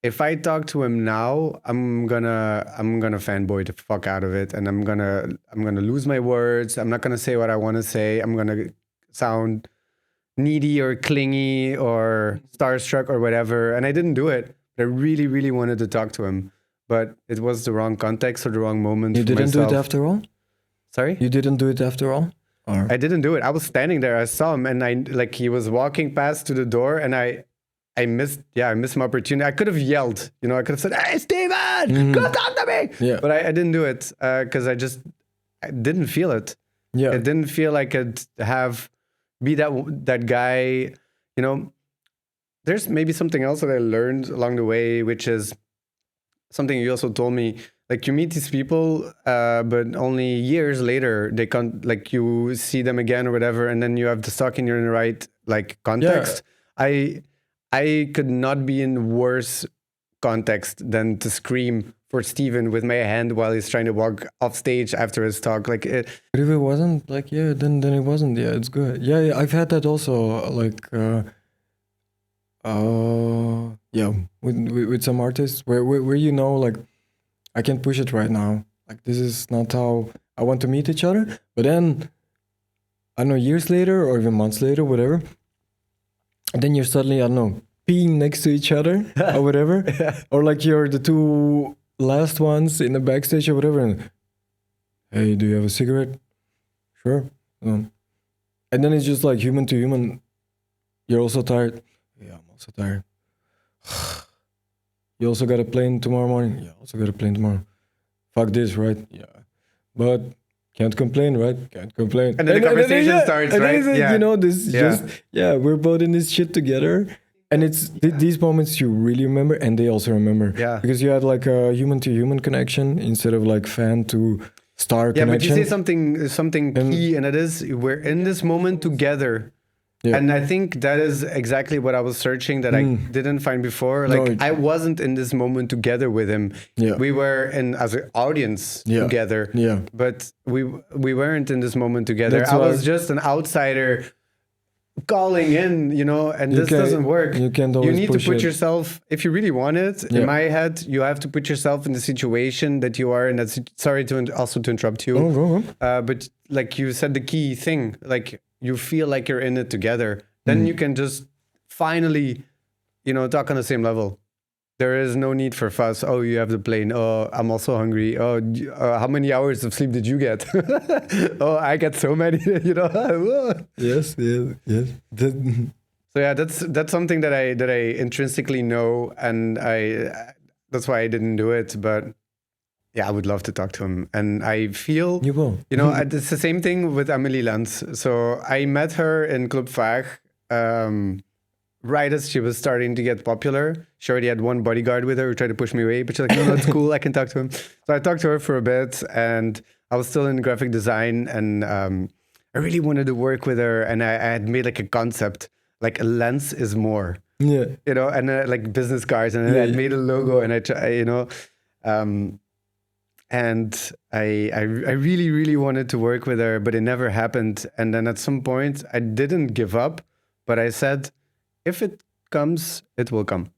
if I talk to him now, I'm gonna fanboy the fuck out of it and I'm gonna lose my words. I'm not gonna say what I want to say. I'm gonna sound needy or clingy or starstruck or whatever. And I didn't do it. I really, really wanted to talk to him, but it was the wrong context or the wrong moment. You didn't do it after all? Sorry? You didn't do it after all? Or? I didn't do it. I was standing there. I saw him and he was walking past to the door and I missed my opportunity. I could have yelled, I could have said, "Hey, Steven, come talk to me." Yeah. But I didn't do it because I didn't feel it. Yeah. It didn't feel like I'd be that guy, There's maybe something else that I learned along the way, which is something you also told me. Like you meet these people, but only years later they can't. Like you see them again or whatever, and then you have to talk and you're in the right context. Yeah. I could not be in worse context than to scream for Steven with my hand while he's trying to walk off stage after his talk. Like it. But if it wasn't then it wasn't. Yeah, it's good. Yeah, I've had that also. With some artists where like. I can't push it right now. Like, this is not how I want to meet each other. But then, I don't know, years later or even months later, whatever. And then you're suddenly, I don't know, peeing next to each other or whatever. Yeah. Or like you're the two last ones in the backstage or whatever. And, hey, do you have a cigarette? Sure. And then it's just like human to human. You're also tired. Yeah, I'm also tired. You also got a plane tomorrow morning? Yeah, also got a plane tomorrow. Fuck this, right? Yeah. But can't complain, right? Can't complain. And then the conversation starts, and right? We're both in this shit together. And it's these moments you really remember and they also remember. Yeah. Because you had like a human to human connection instead of like fan to star connection. Yeah, but you say something key and it is we're in this moment together. Yeah. And I think that is exactly what I was searching that I didn't find before. Like I wasn't in this moment together with him. Yeah. We were as an audience together. Yeah. But we weren't in this moment together. I was just an outsider calling in, and this doesn't work. You can't always You need to put yourself, if you really want it, in my head, you have to put yourself in the situation that you are in. Sorry to interrupt you. Oh, go on. But like you said, the key thing, like you feel like you're in it together. Then you can just finally, talk on the same level. There is no need for fuss. Oh, you have the plane. Oh, I'm also hungry. Oh, how many hours of sleep did you get? Oh, I get so many, Yes. So yeah, that's something that I intrinsically know, and that's why I didn't do it. But yeah, I would love to talk to him, and I feel you will. It's the same thing with Amélie Lens. So I met her in Club Vaag, right as she was starting to get popular. She already had one bodyguard with her who tried to push me away, but she's like, no, it's cool. I can talk to him. So I talked to her for a bit, and I was still in graphic design, and I really wanted to work with her, and I had made like a concept, like a lens is more. Yeah. And like business cards, and I made a logo, and and I really, really wanted to work with her, but it never happened. And then at some point, I didn't give up, but I said, if it comes, it will come.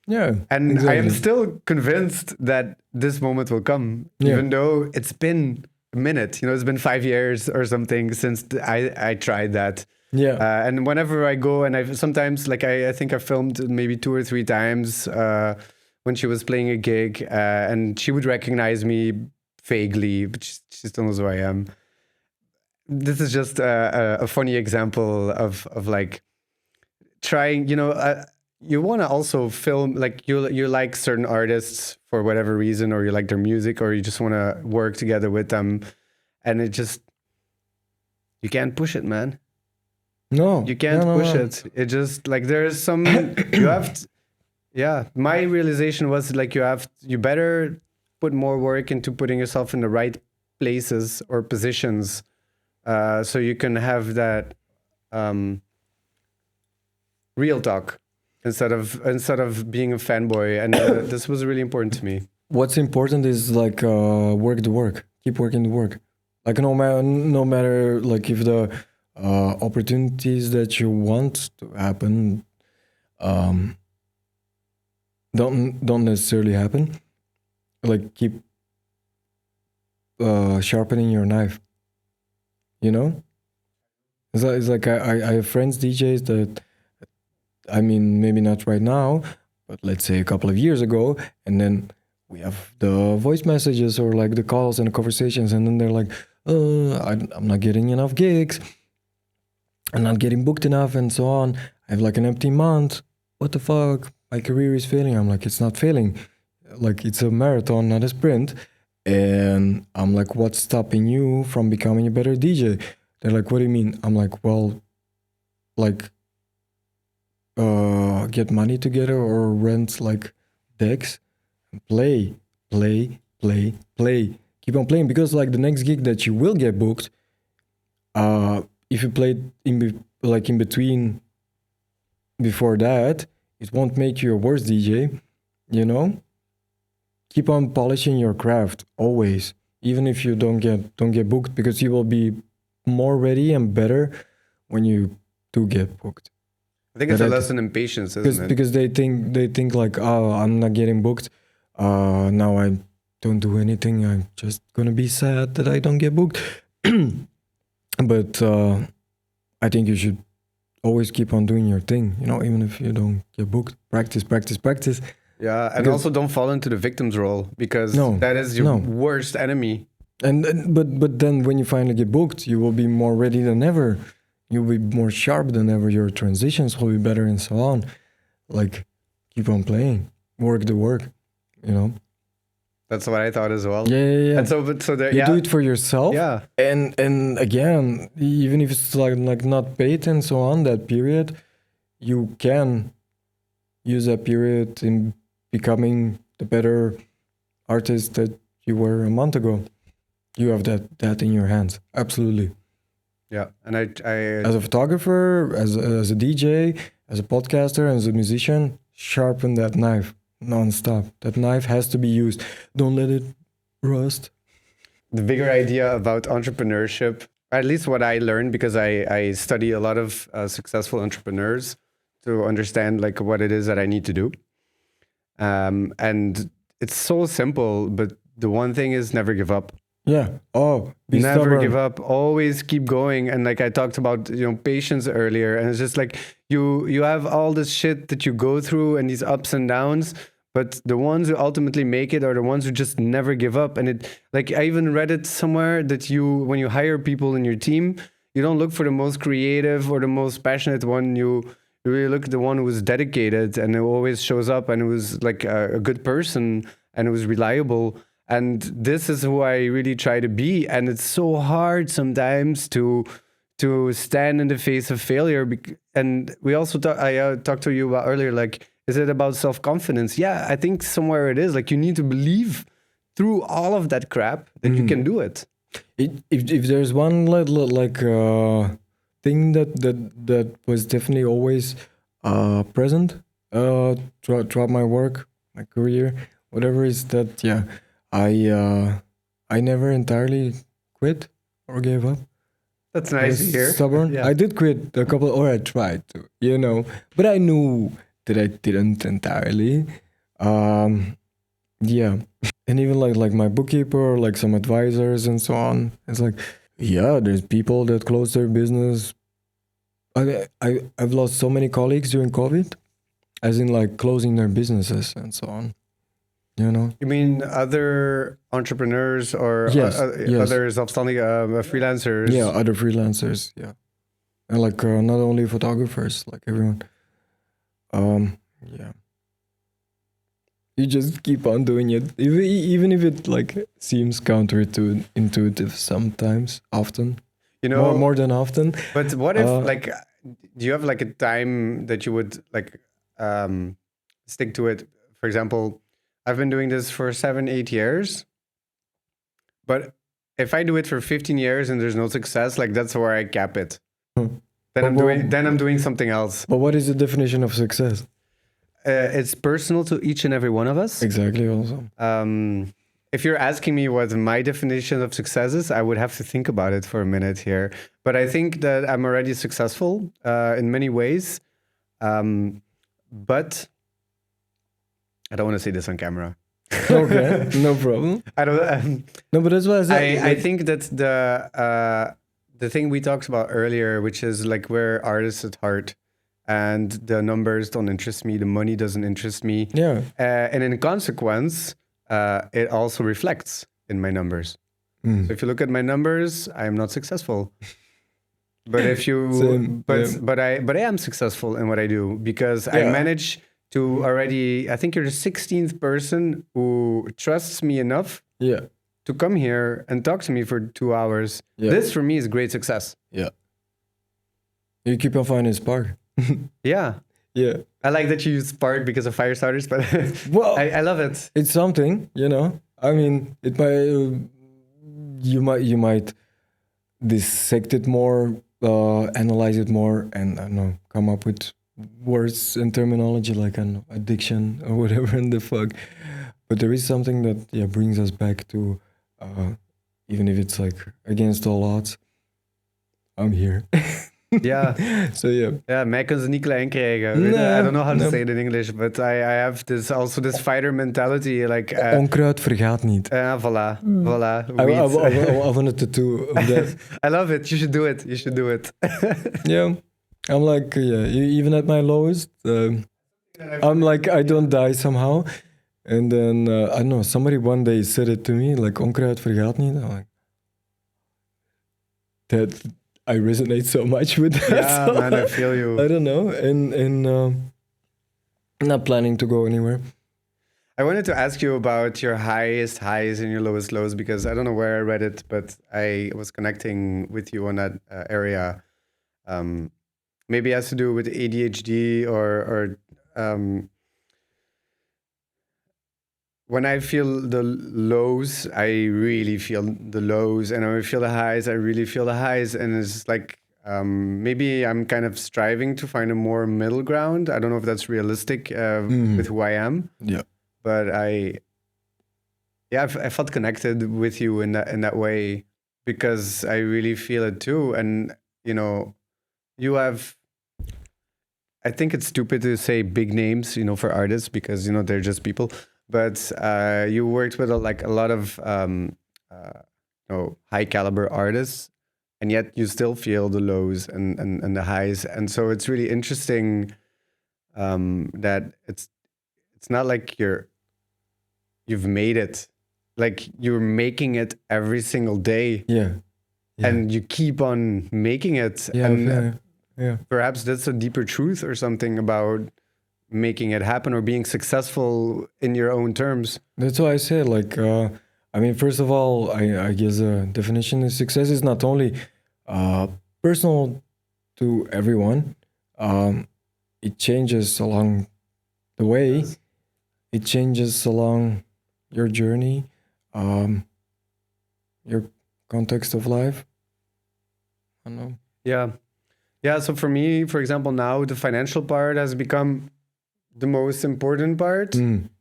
Yeah. And exactly. I am still convinced that this moment will come, even though it's been a minute. It's been 5 years or something since I tried that. Yeah. And whenever I go, and I sometimes, like, I think I filmed maybe 2 or 3 times when she was playing a gig, and she would recognize me vaguely, but she still knows who I am. This is just a funny example of like trying, you want to also film, like you like certain artists for whatever reason, or you like their music, or you just want to work together with them, and it just, you can't push it, man. No, You can't push it. It just, like, there's some, you have to, yeah. My realization was like, you better put more work into putting yourself in the right places or positions, so you can have that real talk instead of being a fanboy. And this was really important to me. What's important is like work the work, keep working the work. Like no matter like if the opportunities that you want to happen don't necessarily happen. Like keep sharpening your knife. You know, it's like I have friends DJs that, I mean, maybe not right now, but let's say a couple of years ago, and then we have the voice messages or like the calls and the conversations, and then they're like, I'm not getting enough gigs, I'm not getting booked enough, and so on. I have like an empty month. What the fuck? My career is failing. I'm like, it's not failing. Like, it's a marathon, not a sprint. And I'm like, what's stopping you from becoming a better DJ? They're like, what do you mean? I'm like, well, like, get money together or rent like decks and play. Keep on playing, because like the next gig that you will get booked, if you played in between before that, it won't make you a worse DJ, you know? Keep on polishing your craft always, even if you don't get booked, because you will be more ready and better when you do get booked. I think it's a lesson in patience, isn't it? Because they think like, oh, I'm not getting booked. Now I don't do anything. I'm just gonna be sad that I don't get booked. But I think you should always keep on doing your thing. You know, even if you don't get booked, practice. Yeah, and also don't fall into the victim's role, because that is your worst enemy. But then when you finally get booked, you will be more ready than ever. You'll be more sharp than ever. Your transitions will be better and so on. Like, keep on playing, work the work, you know. That's what I thought as well. Yeah. And so there, you do it for yourself. Yeah. And again, even if it's like not paid and so on, that period, you can use that period in becoming the better artist that you were a month ago. You have that in your hands. Absolutely. Yeah. And I as a photographer, as a DJ, as a podcaster, as a musician, sharpen that knife non-stop. That knife has to be used. Don't let it rust. The bigger idea about entrepreneurship, at least what I learned, because I study a lot of successful entrepreneurs to understand like what it is that I need to do. And it's so simple, but the one thing is never give up. Yeah. Oh, never stubborn. give up. Always keep going. And like I talked about, patience earlier. And it's just like you have all this shit that you go through and these ups and downs. But the ones who ultimately make it are the ones who just never give up. And it, like, I even read it somewhere that when you hire people in your team, you don't look for the most creative or the most passionate one. You really look at the one who was dedicated and who always shows up and who was like a good person and who was reliable. And this is who I really try to be. And it's so hard sometimes to stand in the face of failure. And we also I talked to you about earlier, like, is it about self-confidence? Yeah, I think somewhere it is. Like, you need to believe through all of that crap that you can do it. If there's one thing that was definitely always present throughout my work, my career, whatever, is that, yeah, I never entirely quit or gave up. That's nice to hear. Stubborn. Yeah. I did quit a couple, or I tried to, but I knew that I didn't entirely. Yeah. And even like my bookkeeper, like some advisors and so on, it's like, yeah, there's people that close their business. I've lost so many colleagues during COVID, as in like closing their businesses and so on. You mean other entrepreneurs or yes. other self-standing freelancers? Yeah, other freelancers. Yeah, and like not only photographers, like everyone. You just keep on doing it, even if it like seems counterintuitive sometimes, often, You know, more than often. but what if like, do you have like a time that you would like stick to it? For example, I've been doing this for 7, 8 years, but if I do it for 15 years and there's no success, like that's where I cap it. Then I'm doing something else. But what is the definition of success? It's personal to each and every one of us. Exactly. Also, If you're asking me what my definition of success is, I would have to think about it for a minute here. But I think that I'm already successful in many ways. But I don't want to say this on camera. okay, no problem. I don't. No, but that's what I said. I think that the thing we talked about earlier, which is like we're artists at heart, and the numbers don't interest me, the money doesn't interest me. Yeah. And in consequence, it also reflects in my numbers. So if you look at my numbers, I am not successful. But if you, Same, but I am successful in what I do because I manage to already. I think you're the 16th person who trusts me enough to come here and talk to me for 2 hours. Yeah. This for me is great success. Yeah. You keep on finding spark. Yeah. Yeah. I like that you use Spark because of Firestarters, but Well, I love it. it's something, you know. I mean, it might you might dissect it more, analyze it more, and I don't know, come up with words and terminology like an addiction or whatever in the fuck. But there is something that brings us back to, even if it's like against all odds, I'm here. Yeah. So yeah. Ja, mij kunnen ze niet klein krijgen. I don't know how to say it in English, but I have this fighter mentality. Like Onkruid vergaat niet. Voilà. I want a tattoo of that. I love it. You should do it. You should do it. Yeah. I'm like, even at my lowest, I'm like, I don't die somehow. And then, I don't know, somebody one day said it to me, like, onkruid vergaat niet. I'm like, that I resonate so much with that. Yeah, so man, I feel you. I don't know. And I'm not planning to go anywhere. I wanted to ask you about your highest highs and your lowest lows because I don't know where I read it, but I was connecting with you on that area. Maybe it has to do with ADHD or when I feel the lows, I really feel the lows, and when I feel the highs, I really feel the highs, and it's like maybe I'm kind of striving to find a more middle ground. I don't know if that's realistic with who I am. Yeah, but I felt connected with you in that way because I really feel it too, and you know, you have. I think it's stupid to say big names, for artists because they're just people. But you worked with a lot of high caliber artists, and yet you still feel the lows and the highs. And so it's really interesting that it's not like you've made it, like you're making it every single day. Yeah. And you keep on making it. Yeah. Perhaps that's a deeper truth or something about making it happen or being successful in your own terms. That's why I said, like, I mean, first of all, I guess the definition of success is not only personal to everyone. It changes along the way. It changes along your journey, your context of life. I don't know. Yeah. So for me, for example, now the financial part has become the most important part,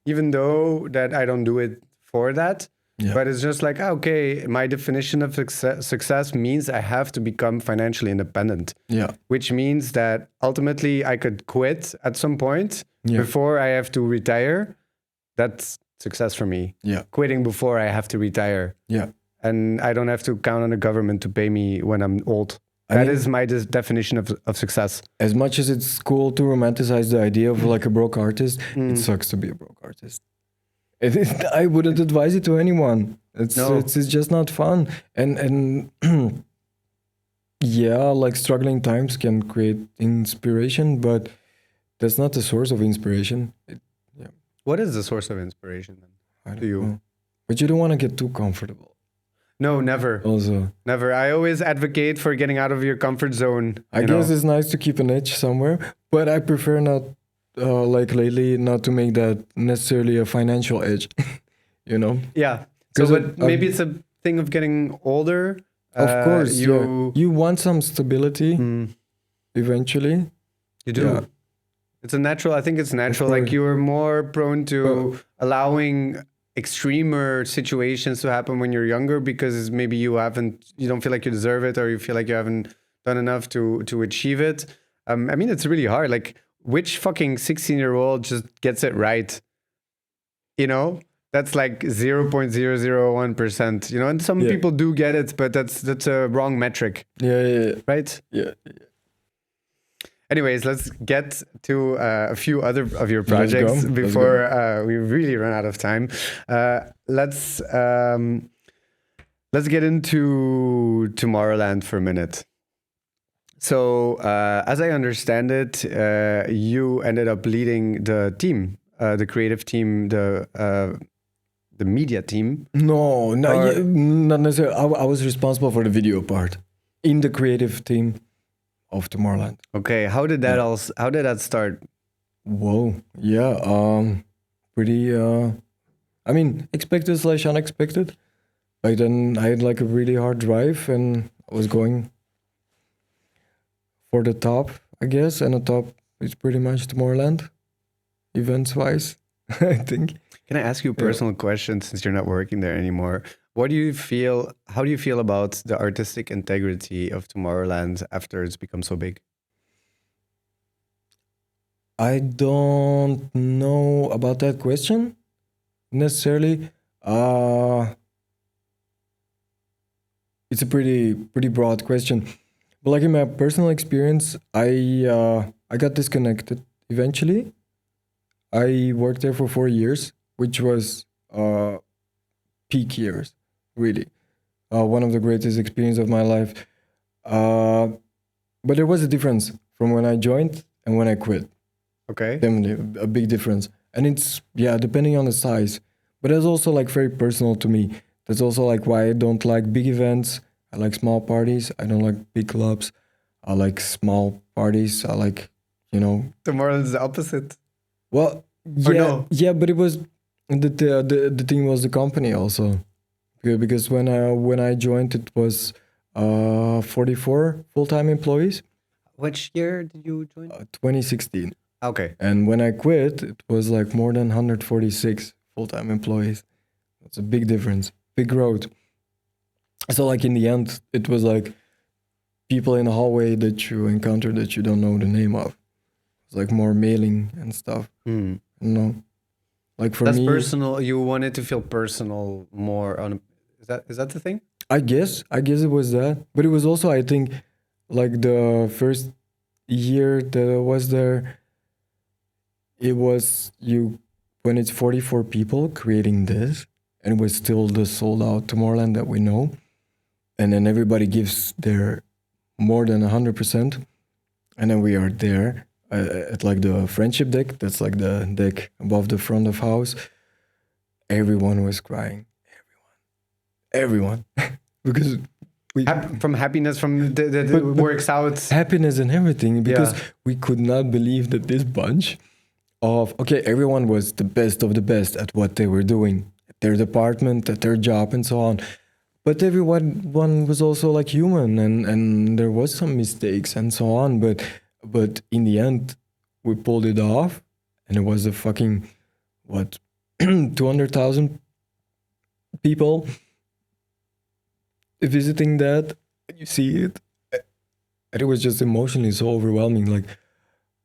even though that I don't do it for that. Yeah. But it's just like, okay, my definition of success means I have to become financially independent. Yeah. Which means that ultimately I could quit at some point before I have to retire. That's success for me. Yeah. Quitting before I have to retire. Yeah. And I don't have to count on the government to pay me when I'm old. That is my definition of success. As much as it's cool to romanticize the idea of like a broke artist, it sucks to be a broke artist. I wouldn't advise it to anyone. It's just not fun. And yeah, like struggling times can create inspiration, but that's not the source of inspiration. What is the source of inspiration then? I don't To you? know. But you don't want to get too comfortable. No, never. Also, Never. I always advocate for getting out of your comfort zone. I guess it's nice to keep an edge somewhere, but I prefer not, like lately, not to make that necessarily a financial edge. You know? Yeah. So, 'Cause but maybe it's a thing of getting older. Of course, you you want some stability Mm, eventually. you do. Yeah. It's a natural. I think it's natural. Like course. you are more prone to allowing extremer situations to happen when you're younger because maybe you don't feel like you deserve it, or you feel like you haven't done enough to achieve it. I mean, it's really hard. Like, which fucking 16-year-old just gets it right? You know, that's like 0.001%. You know, and some Yeah. people do get it, but that's a wrong metric, Yeah. right? Yeah. Anyways, let's get to a few other of your Let's go. projects Let's before we really run out of time. Let's get into Tomorrowland for a minute. So, as I understand it, you ended up leading the team, the creative team, the media team. No, Or- not necessarily. I was responsible for the video part in the creative team of Tomorrowland. Okay, how did that how did that start? Whoa, yeah, pretty. I mean, expected / unexpected. Back then, I had like a really hard drive, and I was going for the top, I guess, and the top is pretty much Tomorrowland, events-wise. I think. Can I ask you a personal question since you're not working there anymore? What do you feel? How do you feel about the artistic integrity of Tomorrowland after it's become so big? I don't know about that question necessarily. It's a pretty broad question. But like in my personal experience, I got disconnected eventually. I worked there for 4 years, which was peak years, really. One of the greatest experiences of my life. But there was a difference from when I joined and when I quit. Okay. Definitely a big difference. And it's, yeah, depending on the size. But that's also like very personal to me. That's also like why I don't like big events. I like small parties. I don't like big clubs. I like small parties. I like, you know. Tomorrowland's the opposite. Well, Or yeah, no? yeah, but it was the thing was the company also. Because when I joined, it was 44 full-time employees. Which year did you join? 2016. Okay. And when I quit, it was like more than 146 full-time employees. That's a big difference, big growth. So like in the end, it was like people in the hallway that you encounter that you don't know the name of. It's like more mailing and stuff. Hmm. No, like for That's me, personal. You wanted to feel personal more on. Is that the thing? I guess it was that, but it was also, I think, like the first year that I was there, it was when it's 44 people creating this, and it was still the sold out Tomorrowland that we know, and then everybody gives their more than 100%, and then we are there at like the friendship deck. That's like the deck above the front of house. Everyone was crying. Everyone. Because we From happiness, from the works out. happiness and everything, because Yeah. we could not believe that this bunch of, okay, everyone was the best of the best at what they were doing, at their department, at their job, and so on. But one was also like human, and there was some mistakes and so on. But in the end, we pulled it off, and it was a fucking 200,000 people visiting that. You see it, and it was just emotionally so overwhelming. Like,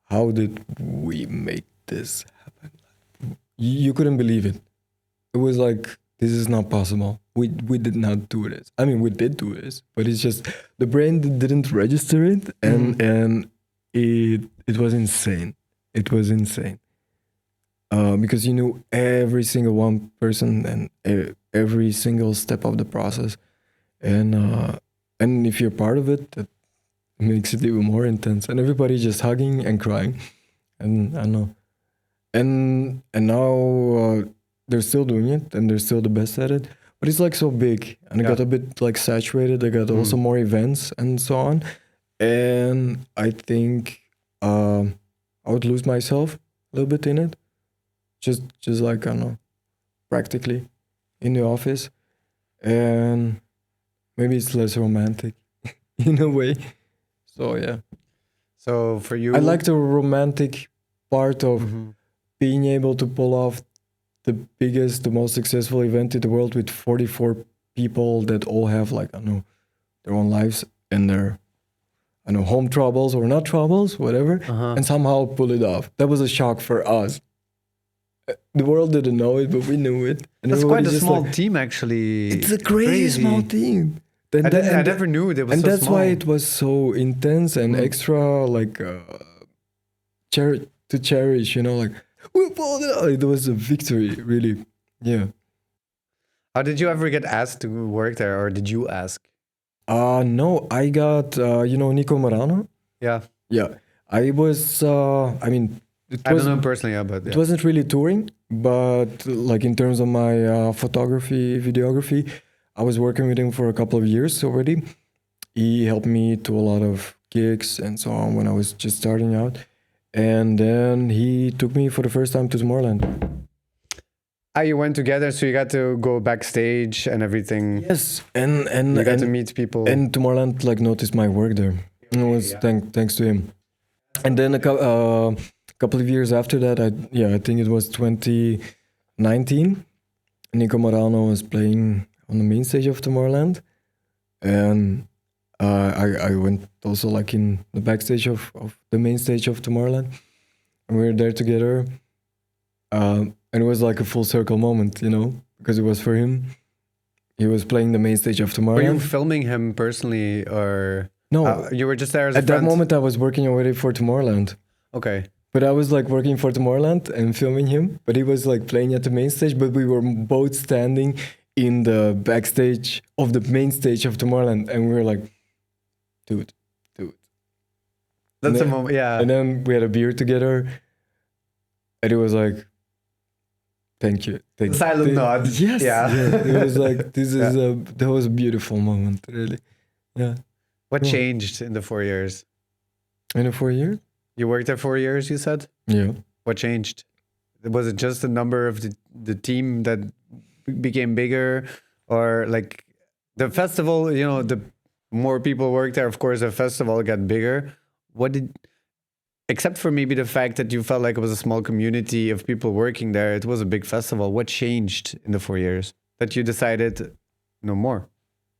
how did we make this happen? You couldn't believe it. It was like, this is not possible. We did not do this. I mean, we did do this, but it's just the brain didn't register it, and it was insane. It was insane. Because you knew every single one person and every single step of the process, and if you're part of it, that makes it even more intense. And everybody just hugging and crying, and I don't know. and now they're still doing it, and they're still the best at it. But it's like so big, and it got a bit like saturated. They got also more events and so on, and I think I would lose myself a little bit in it. Just like, I don't know, practically in the office, and maybe it's less romantic in a way. So yeah. So for you, I like the romantic part of being able to pull off the biggest, the most successful event in the world with 44 people that all have, like, I don't know, their own lives and their, I don't know, home troubles or not troubles, whatever, and somehow pull it off. That was a shock for us. The world didn't know it, but we knew it. And that's quite a just small team, actually. It's a crazy small team. I never knew there was and so that's small. why it was so intense and extra, like, to cherish, you know, like, we pulled it out. It was a victory, really. Yeah. How did you ever get asked to work there, or did you ask? No, I got, you know, Nico Morano. Yeah. Yeah. I was, I mean, I don't know him personally, but it wasn't really touring, but like in terms of my photography, videography, I was working with him for a couple of years already. He helped me to a lot of gigs and so on when I was just starting out. And then he took me for the first time to Tomorrowland. You went together, so you got to go backstage and everything. Yes, and you got to meet people. And Tomorrowland like noticed my work there. It was thanks to him. And then a couple of years after that, I think it was 2019. Nico Morano was playing on the main stage of Tomorrowland, and I went also like in the backstage of the main stage of Tomorrowland, and we were there together. And it was like a full circle moment, you know, because it was for him. He was playing the main stage of Tomorrowland. Were you filming him personally, or no? You were just there as a at friend? That moment I was working already for Tomorrowland. Okay. But I was like working for Tomorrowland and filming him, but he was like playing at the main stage, but we were both standing in the backstage of the main stage of Tomorrowland, and we were like, dude. That's a moment, yeah. And then we had a beer together, and it was like, thank you. Silent nod. Yes. Yeah. It was like, that was a beautiful moment, really. Yeah. What changed in the 4 years? In the 4 years? You worked there 4 years, you said? Yeah. What changed? Was it just the number of the team that became bigger, or like the festival, you know, the more people worked there, of course, the festival got bigger. Except for maybe the fact that you felt like it was a small community of people working there, it was a big festival. What changed in the 4 years that you decided, no more,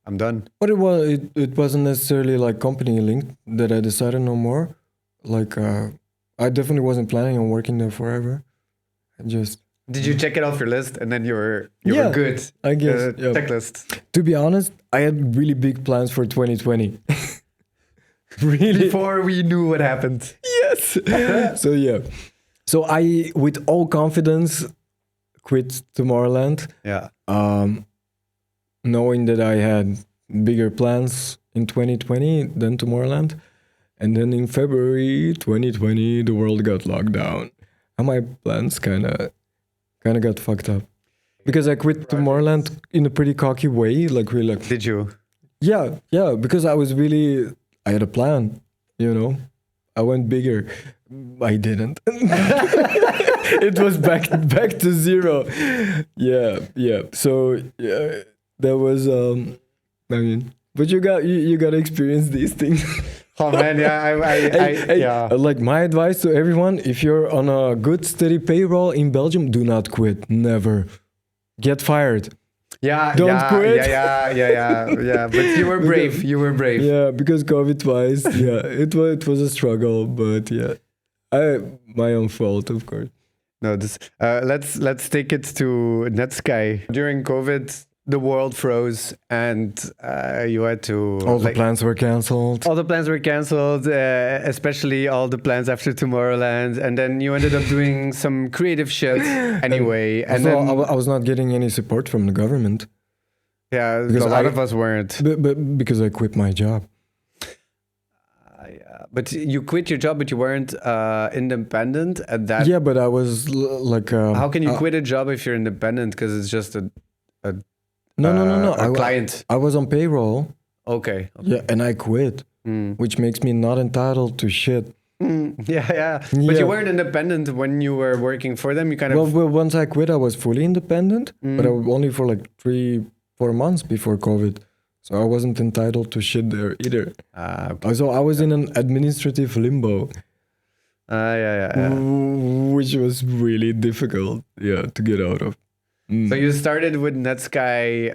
I'm done? But it wasn't necessarily like company linked that I decided no more. Like, I definitely wasn't planning on working there forever. Did you check it off your list and then you were good? I guess. Checklist. To be honest, I had really big plans for 2020. Really? Before we knew what happened. Yes. So I, with all confidence, quit Tomorrowland. Yeah. Knowing that I had bigger plans in 2020 than Tomorrowland. And then in February 2020, the world got locked down. And my plans kind of got fucked up. Because I quit Tomorrowland in a pretty cocky way. Like, really, like, did you? Yeah, because I had a plan, you know. I went bigger. I didn't. It was back to zero. Yeah. So that was I mean, but you got to experience these things. Oh man, yeah. Like, my advice to everyone: if you're on a good steady payroll in Belgium, do not quit. Never get fired. Yeah, don't quit. Yeah. But you were brave. Yeah, because COVID twice. Yeah, it was a struggle, but yeah, my own fault, of course. No, let's take it to Netsky. During COVID, the world froze, and you had to. All the plans were cancelled. All the plans were cancelled, especially all the plans after Tomorrowland, and then you ended up doing some creative shit anyway. And then I was not getting any support from the government. Yeah, because a lot of us weren't. But because I quit my job. But you quit your job, but you weren't independent at that. Yeah, but I was like. How can you quit a job if you're independent? Because it's just a no. A client. I was on payroll. Okay. Yeah, and I quit, which makes me not entitled to shit. Yeah. But you weren't independent when you were working for them. You kind of. Well, once I quit, I was fully independent, but I was only for like 3-4 months before COVID. So I wasn't entitled to shit there either. Okay. So I was in an administrative limbo. Which was really difficult, to get out of. So you started with Netsky,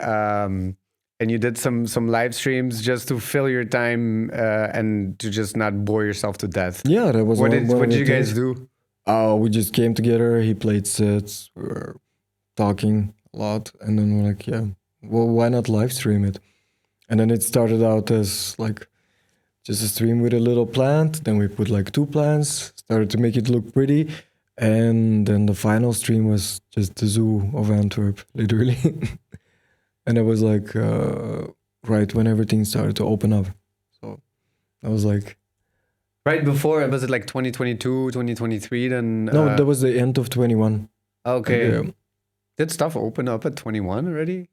and you did some live streams just to fill your time and to just not bore yourself to death. Yeah, that was. What did you guys do? We just came together. He played sets. We were talking a lot, and then we're like, well, why not live stream it? And then it started out as like just a stream with a little plant. Then we put like 2 plants, started to make it look pretty. And then the final stream was just the zoo of Antwerp, literally. And it was like right when everything started to open up. So I was like... Right before, was it like 2022, 2023 then? No, that was the end of 21. Okay. Did stuff open up at 21 already?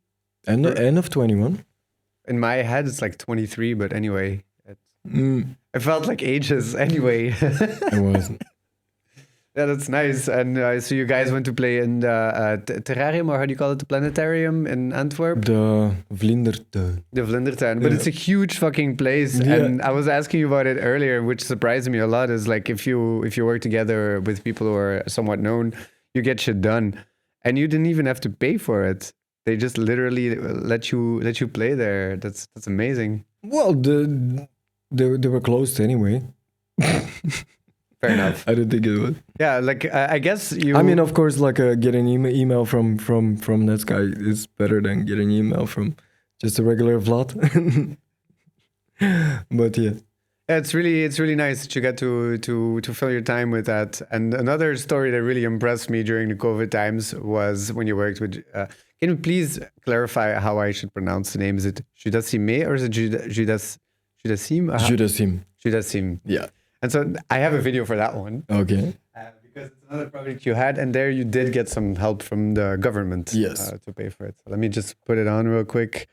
End of 21. In my head, it's like 23, but anyway. It felt like ages anyway. It wasn't. Yeah, that's nice. And so you guys went to play in the terrarium, or how do you call it? The planetarium in Antwerp? The Vlindertuin. The Vlindertuin. But it's a huge fucking place. Yeah. And I was asking you about it earlier, which surprised me a lot, is like if you work together with people who are somewhat known, you get shit done. And you didn't even have to pay for it. They just literally let you play there. That's amazing. Well, they were closed anyway. Fair enough. I didn't think it would. Yeah, like I guess you. I mean, of course, like getting email from Netsky is better than getting email from just a regular Vlad. But yeah. It's really nice that you get to fill your time with that. And another story that really impressed me during the COVID times was when you worked with. Can you please clarify how I should pronounce the name? Is it Judassime or is it Judassime? Judassime. Yeah. And so I have a video for that one. Okay. Because it's another project you had, and there you did get some help from the government. Yes. To pay for it. So let me just put it on real quick.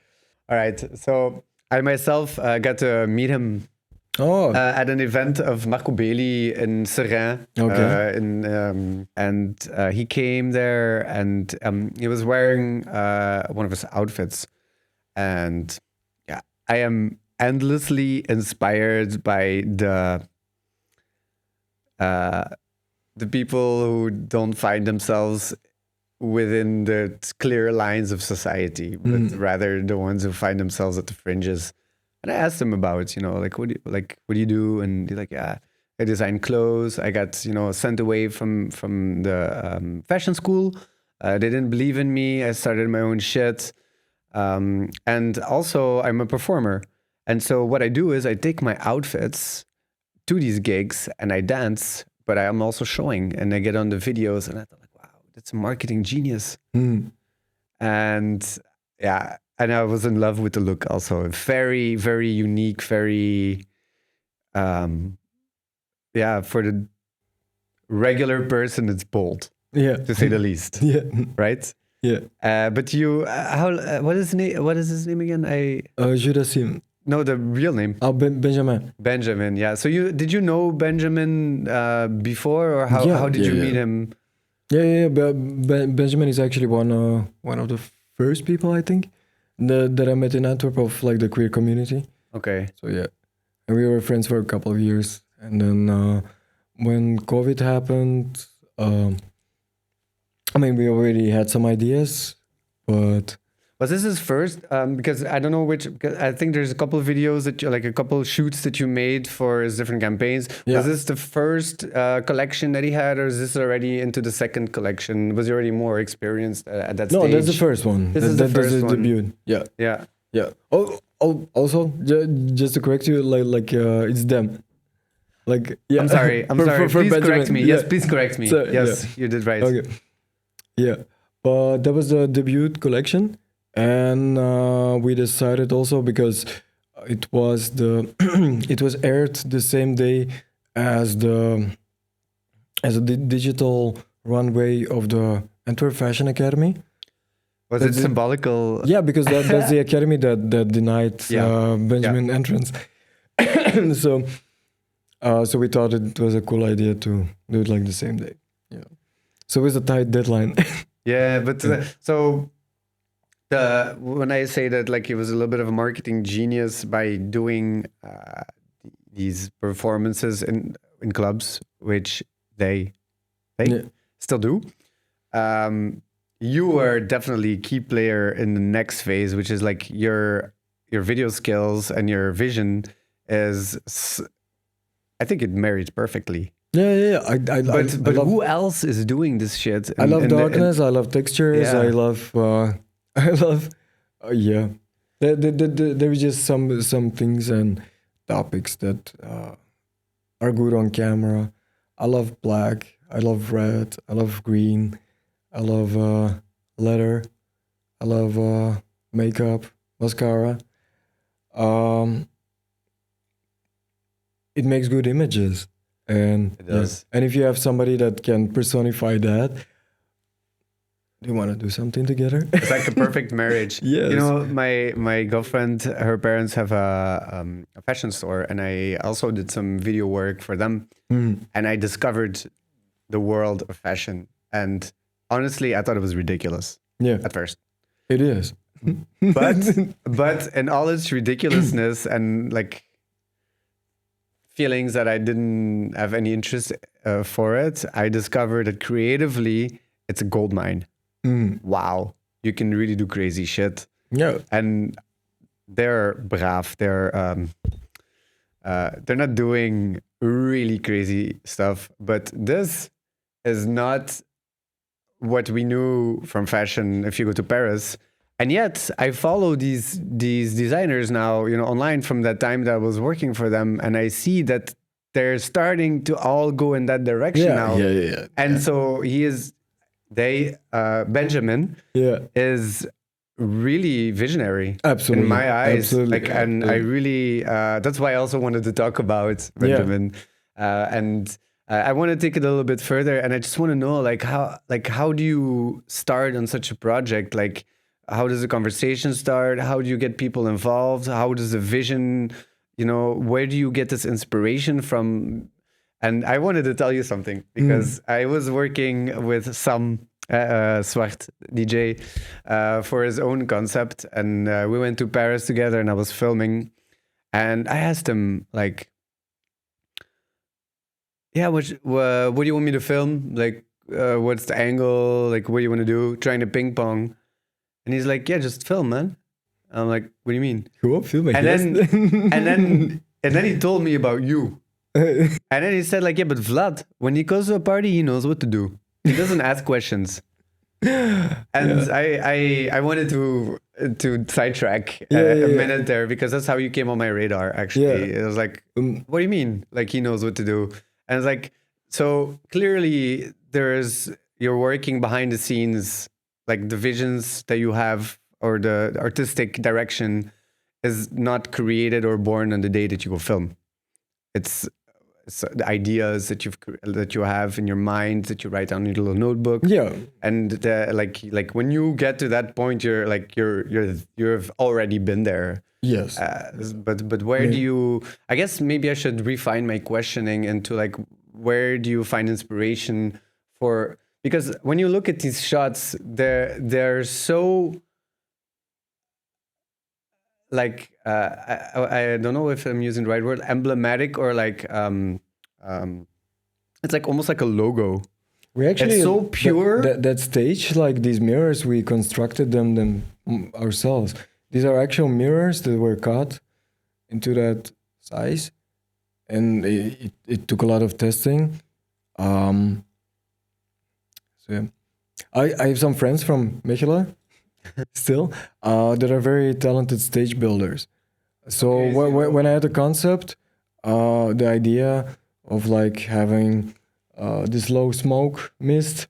All right. So I myself got to meet him. At an event of Marco Belli in Seraing. Okay. And he came there, and he was wearing one of his outfits. And yeah, I am endlessly inspired by the people who don't find themselves within the clear lines of society, but rather the ones who find themselves at the fringes. And I asked him about, like, what do you do? And he's like, yeah, I design clothes. I got, sent away from the fashion school. They didn't believe in me. I started my own shit. And also I'm a performer. And so what I do is I take my outfits to these gigs and I dance, but I am also showing, and I get on the videos, and I thought, like, wow, that's a marketing genius. And yeah. And I was in love with the look also. Very, very unique, very, for the regular person, it's bold. Yeah. To say the least. Yeah. Right? Yeah. But you, what is his name again? Judassime. No, the real name. Oh, Benjamin. Benjamin, yeah. So did you know Benjamin before, or how did you meet him? Yeah. Benjamin is actually one of the first people, I think, that I met in Antwerp of like the queer community. Okay. So yeah, and we were friends for a couple of years, and then when COVID happened, we already had some ideas, but was this his first? Because I don't know which. Because I think there's a couple of videos a couple of shoots that you made for his different campaigns. Yeah. Was this the first collection that he had, or is this already into the second collection? Was he already more experienced at that stage? No, that's the first one. This is the first one. Debut. Yeah. Yeah. Yeah. Oh, also, just to correct you, like it's them. Like, yeah. I'm sorry. Please Benjamin. Correct me. Yeah. Yes, please correct me. So, yes, you did right. Okay. Yeah, but that was the debut collection. And we decided also because it was it was aired the same day as the digital runway of the Antwerp Fashion Academy. Was it symbolical? Yeah, because that's the academy that denied Benjamin entrance. So we thought it was a cool idea to do it like the same day. Yeah. So it's a tight deadline. Yeah, but so when I say that, like, he was a little bit of a marketing genius by doing these performances in clubs, which they still do. You were definitely a key player in the next phase, which is like your video skills and your vision is. I think it married perfectly. Yeah. But who else is doing this shit? I love darkness. I love textures. Yeah. I love. Yeah. There is just some things and topics that are good on camera. I love black. I love red. I love green. I love leather. I love makeup, mascara. It makes good images. And it does. And if you have somebody that can personify that, do you want to do something together? It's like a perfect marriage. Yes. You know, my girlfriend, her parents have a fashion store, and I also did some video work for them. And I discovered the world of fashion. And honestly, I thought it was ridiculous. Yeah. At first. It is. But in all its ridiculousness and like feelings that I didn't have any interest for it, I discovered that creatively it's a gold mine. Wow, you can really do crazy shit. Yeah, and they're brav. They're not doing really crazy stuff, but this is not what we knew from fashion if you go to Paris. And yet I follow these designers now, you know, online from that time that I was working for them, and I see that they're starting to all go in that direction now. Yeah. And so Benjamin is really visionary. Absolutely. In my eyes. Absolutely. I really that's why I also wanted to talk about Benjamin. And I want to take it a little bit further, and I just want to know how do you start on such a project? Like, how does the conversation start? How do you get people involved? How does the vision, you know, where do you get this inspiration from? And I wanted to tell you something, because I was working with some Zwart DJ for his own concept, and we went to Paris together, and I was filming, and I asked him, like, yeah, what do you want me to film? Like, what's the angle? Like, what do you want to do? Trying to ping pong. And he's like, yeah, just film, man. I'm like, what do you mean? Cool, filming. And then he told me about you. And then he said, like, yeah, but Vlad, when he goes to a party, he knows what to do. He doesn't ask questions. And I wanted to sidetrack a minute there, because that's how you came on my radar, actually. It was like, what do you mean? Like, he knows what to do. And it's like, so clearly you're working behind the scenes, like the visions that you have or the artistic direction is not created or born on the day that you go film. It's the ideas that you have in your mind that you write down in your little notebook. Yeah. And like when you get to that point, you've already been there. Yes. But where do you? I guess maybe I should refine my questioning into like, where do you find inspiration for? Because when you look at these shots, they're so like I don't know if I'm using the right word, emblematic, or like it's like almost like a logo. We actually, it's so pure. That stage, like these mirrors, we constructed them ourselves. These are actual mirrors that were cut into that size, and it took a lot of testing. So yeah. I have some friends from Mechelen still that are very talented stage builders. So when I had the concept, the idea of like having this low smoke mist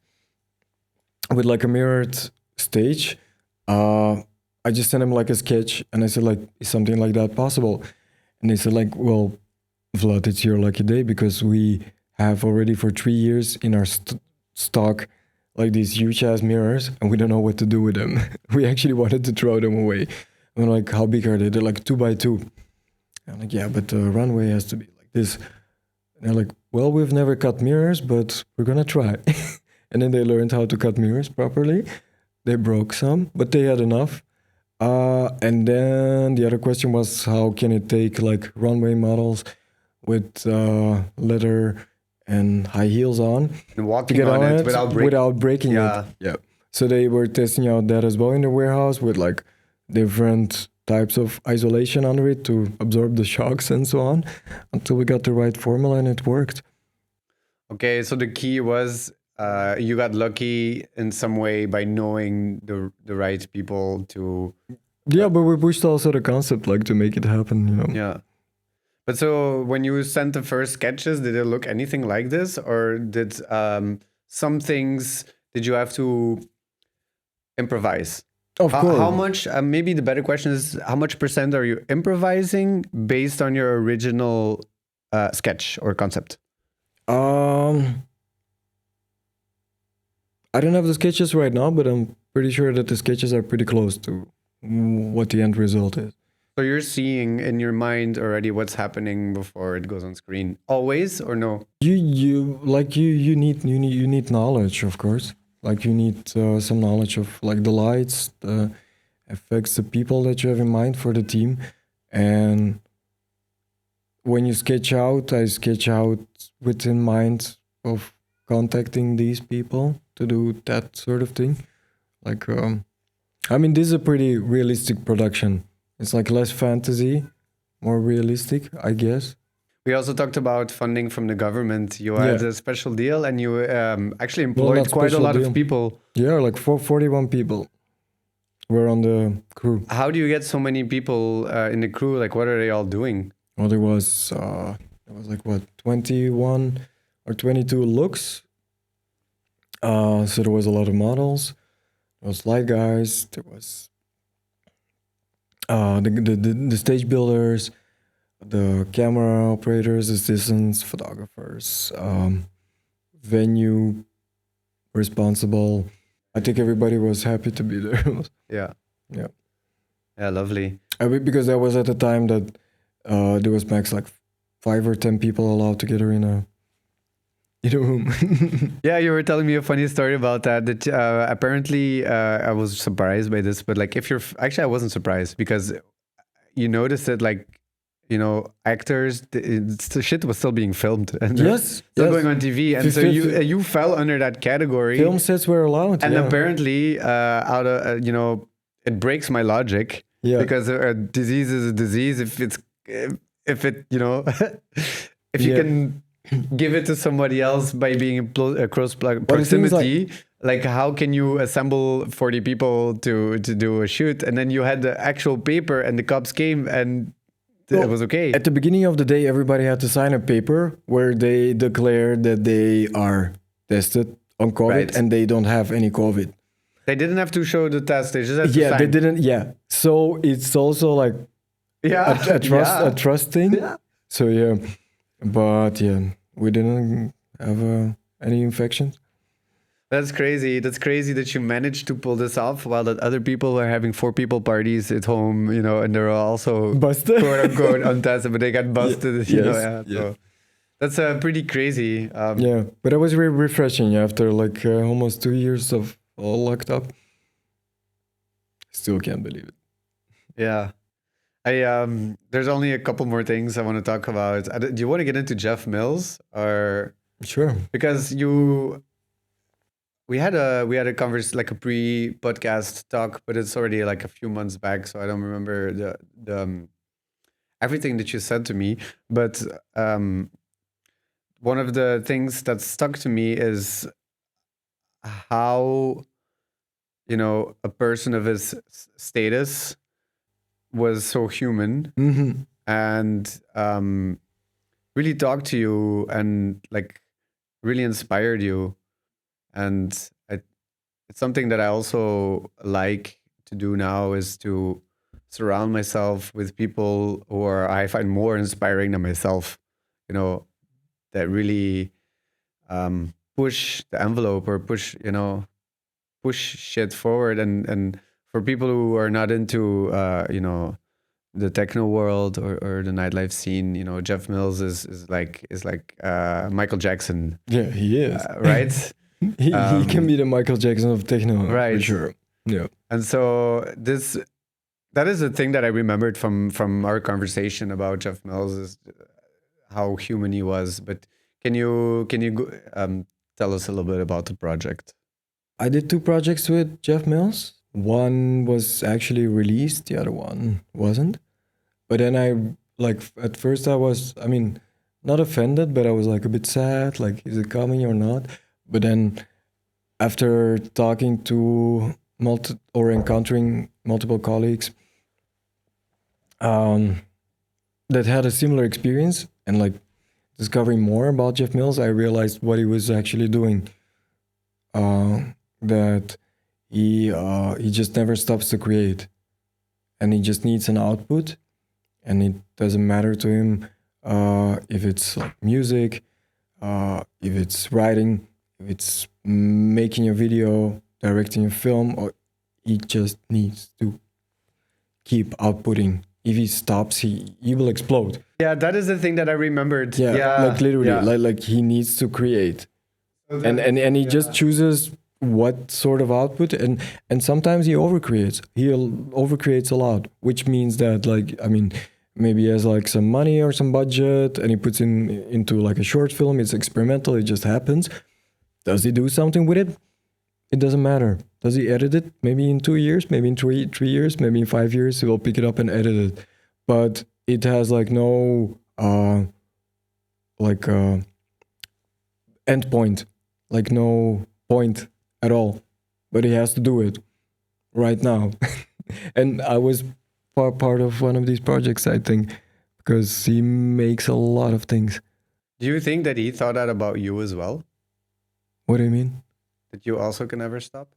with like a mirrored stage, I just sent him like a sketch, and I said like, is something like that possible? And they said like, well, Vlad, it's your lucky day because we have already for 3 years in our stock like these huge ass mirrors, and we don't know what to do with them. We actually wanted to throw them away. And we're like, how big are they? They're like 2x2. I'm like, yeah, but the runway has to be like this. And they're like, well, we've never cut mirrors, but we're gonna try. And then they learned how to cut mirrors properly. They broke some, but they had enough. And then the other question was, how can it take like runway models with leather and high heels on And to walking get on on it without breaking Yeah. it? Yeah. So they were testing out that as well in the warehouse with like different types of isolation under it to absorb the shocks and so on until we got the right formula and it worked. Okay, so the key was you got lucky in some way by knowing the right people to Yeah, but we pushed also the concept like to make it happen, you know. yeah. But so when you sent the first sketches, did it look anything like this, or did some things did you have to improvise? Of course. How much? Maybe the better question is how much percent are you improvising based on your original sketch or concept? I don't have the sketches right now, but I'm pretty sure that the sketches are pretty close to what the end result is. So you're seeing in your mind already what's happening before it goes on screen, always or no? You need knowledge, of course. Like you need some knowledge of like the lights, the effects, the people that you have in mind for the team, and when you sketch out, I sketch out within mind of contacting these people to do that sort of thing. Like, I mean, this is a pretty realistic production. It's like less fantasy, more realistic, I guess. We also talked about funding from the government. You had a special deal and you actually employed not quite a special lot deal. of people. Yeah, like 41 people were on the crew. How do you get so many people in the crew? Like, what are they all doing? Well, there was like what 21 or 22 looks. So there was a lot of models. There was light guys. There was the stage builders, the camera operators, assistants, photographers, venue responsible. I think everybody was happy to be there. Yeah. Yeah. Yeah, lovely. Because that was at the time that there was max like 5 or 10 people allowed together in a room. Yeah, you were telling me a funny story about that. That apparently I was surprised by this, but like if you're actually I wasn't surprised because you noticed that like actors the shit was still being filmed and still going on TV, and so you fell under that category. Film sets were allowed, and apparently out of it breaks my logic because a disease is a disease if it if you can give it to somebody else by being in close proximity. Like how can you assemble 40 people to do a shoot, and then you had the actual paper and the cops came and it was okay. At the beginning of the day, everybody had to sign a paper where they declare that they are tested on COVID and they don't have any COVID. They didn't have to show the test. They just had to sign. They didn't. Yeah. So it's also like a trust thing. Yeah. So but we didn't have any infections. That's crazy. That's crazy that you managed to pull this off while that other people were having 4 people parties at home, and they're also busted, quote unquote, untested, but they got busted. So that's pretty crazy. But it was very refreshing after like almost 2 years of all locked up. Still can't believe it. Yeah. There's only a couple more things I want to talk about. Do you want to get into Jeff Mills or? Sure. Because we had a conversation, like a pre-podcast talk, but it's already like a few months back, so I don't remember the everything that you said to me. But one of the things that stuck to me is how a person of his status was so human and really talked to you and like really inspired you. And it's something that I also like to do now is to surround myself with people who I find more inspiring than myself, you know, that really push the envelope or push shit forward. And for people who are not into, the techno world or the nightlife scene, Jeff Mills is like Michael Jackson. Yeah, he is. Right? He can be the Michael Jackson of techno, right? For sure. Yeah. And so that is the thing that I remembered from our conversation about Jeff Mills, is how human he was. But can you tell us a little bit about the project? I did 2 projects with Jeff Mills. One was actually released, the other one wasn't. But then at first I was, not offended, but I was like a bit sad, like, is it coming or not? But then after talking to encountering multiple colleagues that had a similar experience and like discovering more about Jeff Mills, I realized what he was actually doing. That he just never stops to create, and he just needs an output, and it doesn't matter to him if it's like music, if it's writing, if it's making a video, directing a film, or he just needs to keep outputting. If he stops, he will explode. Yeah, that is the thing that I remembered. Yeah. Like literally, like he needs to create, and he just chooses what sort of output, and sometimes he overcreates. He'll overcreates a lot, which means that maybe he has like some money or some budget, and he puts into like a short film. It's experimental. It just happens. Does he do something with it? It doesn't matter. Does he edit it? Maybe in 2 years, maybe in 3 years, maybe in 5 years, he will pick it up and edit it. But it has like no end point, like no point at all. But he has to do it right now. And I was part of one of these projects, I think, because he makes a lot of things. Do you think that he thought that about you as well? What do you mean? That you also can never stop?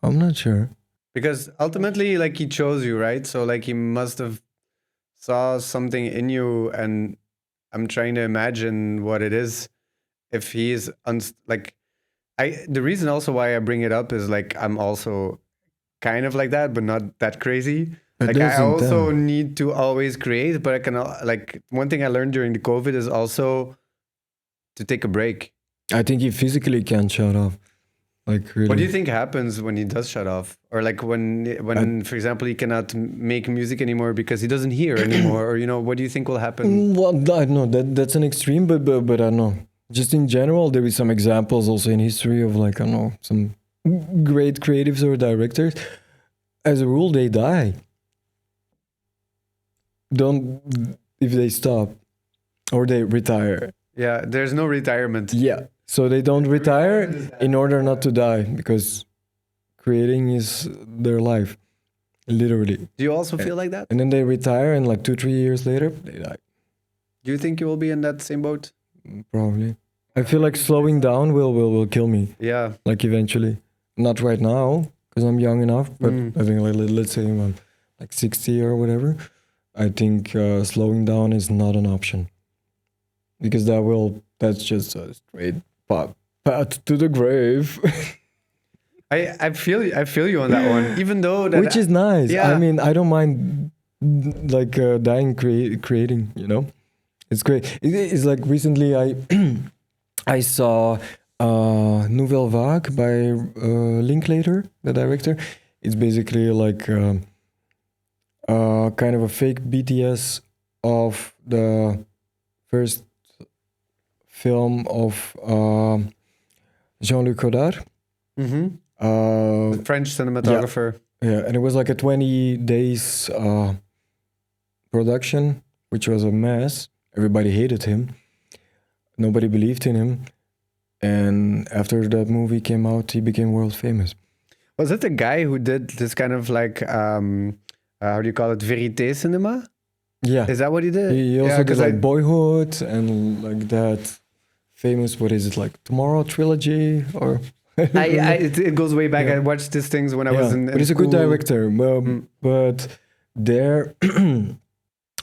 I'm not sure. Because ultimately, like, he chose you, right? So like he must have saw something in you, and I'm trying to imagine what it is if he is the reason also why I bring it up is like I'm also kind of like that, but not that crazy. Like I also need to always create, but I can one thing I learned during the COVID is also to take a break. I think he physically can't shut off. Like really. What do you think happens when he does shut off? Or like when for example, he cannot make music anymore because he doesn't hear anymore? Or, what do you think will happen? Well, I don't know. That's an extreme, but I don't know. Just in general, there is some examples also in history of like, I don't know, some great creatives or directors. As a rule, they die. If they stop or they retire. Yeah, there's no retirement. Yeah. So they don't retire in order not to die, because creating is their life, literally. Do you also feel like that? And then they retire, and like 2-3 years later, they die. Do you think you will be in that same boat? Probably. I feel like slowing down will kill me. Yeah. Like eventually. Not right now, because I'm young enough, but I think like, let's say I'm like 60 or whatever. I think slowing down is not an option. Because that's just a straight path to the grave. I feel you on that one, even though that, which is nice. Yeah. I mean, I don't mind like dying creating. It's great. It's like recently I saw Nouvelle Vague by Linklater, the director. It's basically like kind of a fake BTS of the first film of Jean-Luc Godard. Mm-hmm. The French cinematographer. Yeah, and it was like a 20 days production, which was a mess. Everybody hated him. Nobody believed in him. And after that movie came out, he became world famous. Was it the guy who did this kind of like, how do you call it, vérité cinema? Yeah. Is that what he did? He also did like Boyhood and like that famous, what is it, like Tomorrow trilogy or It goes way back. Yeah. I watched these things when I was in but he's a good school. director. But there,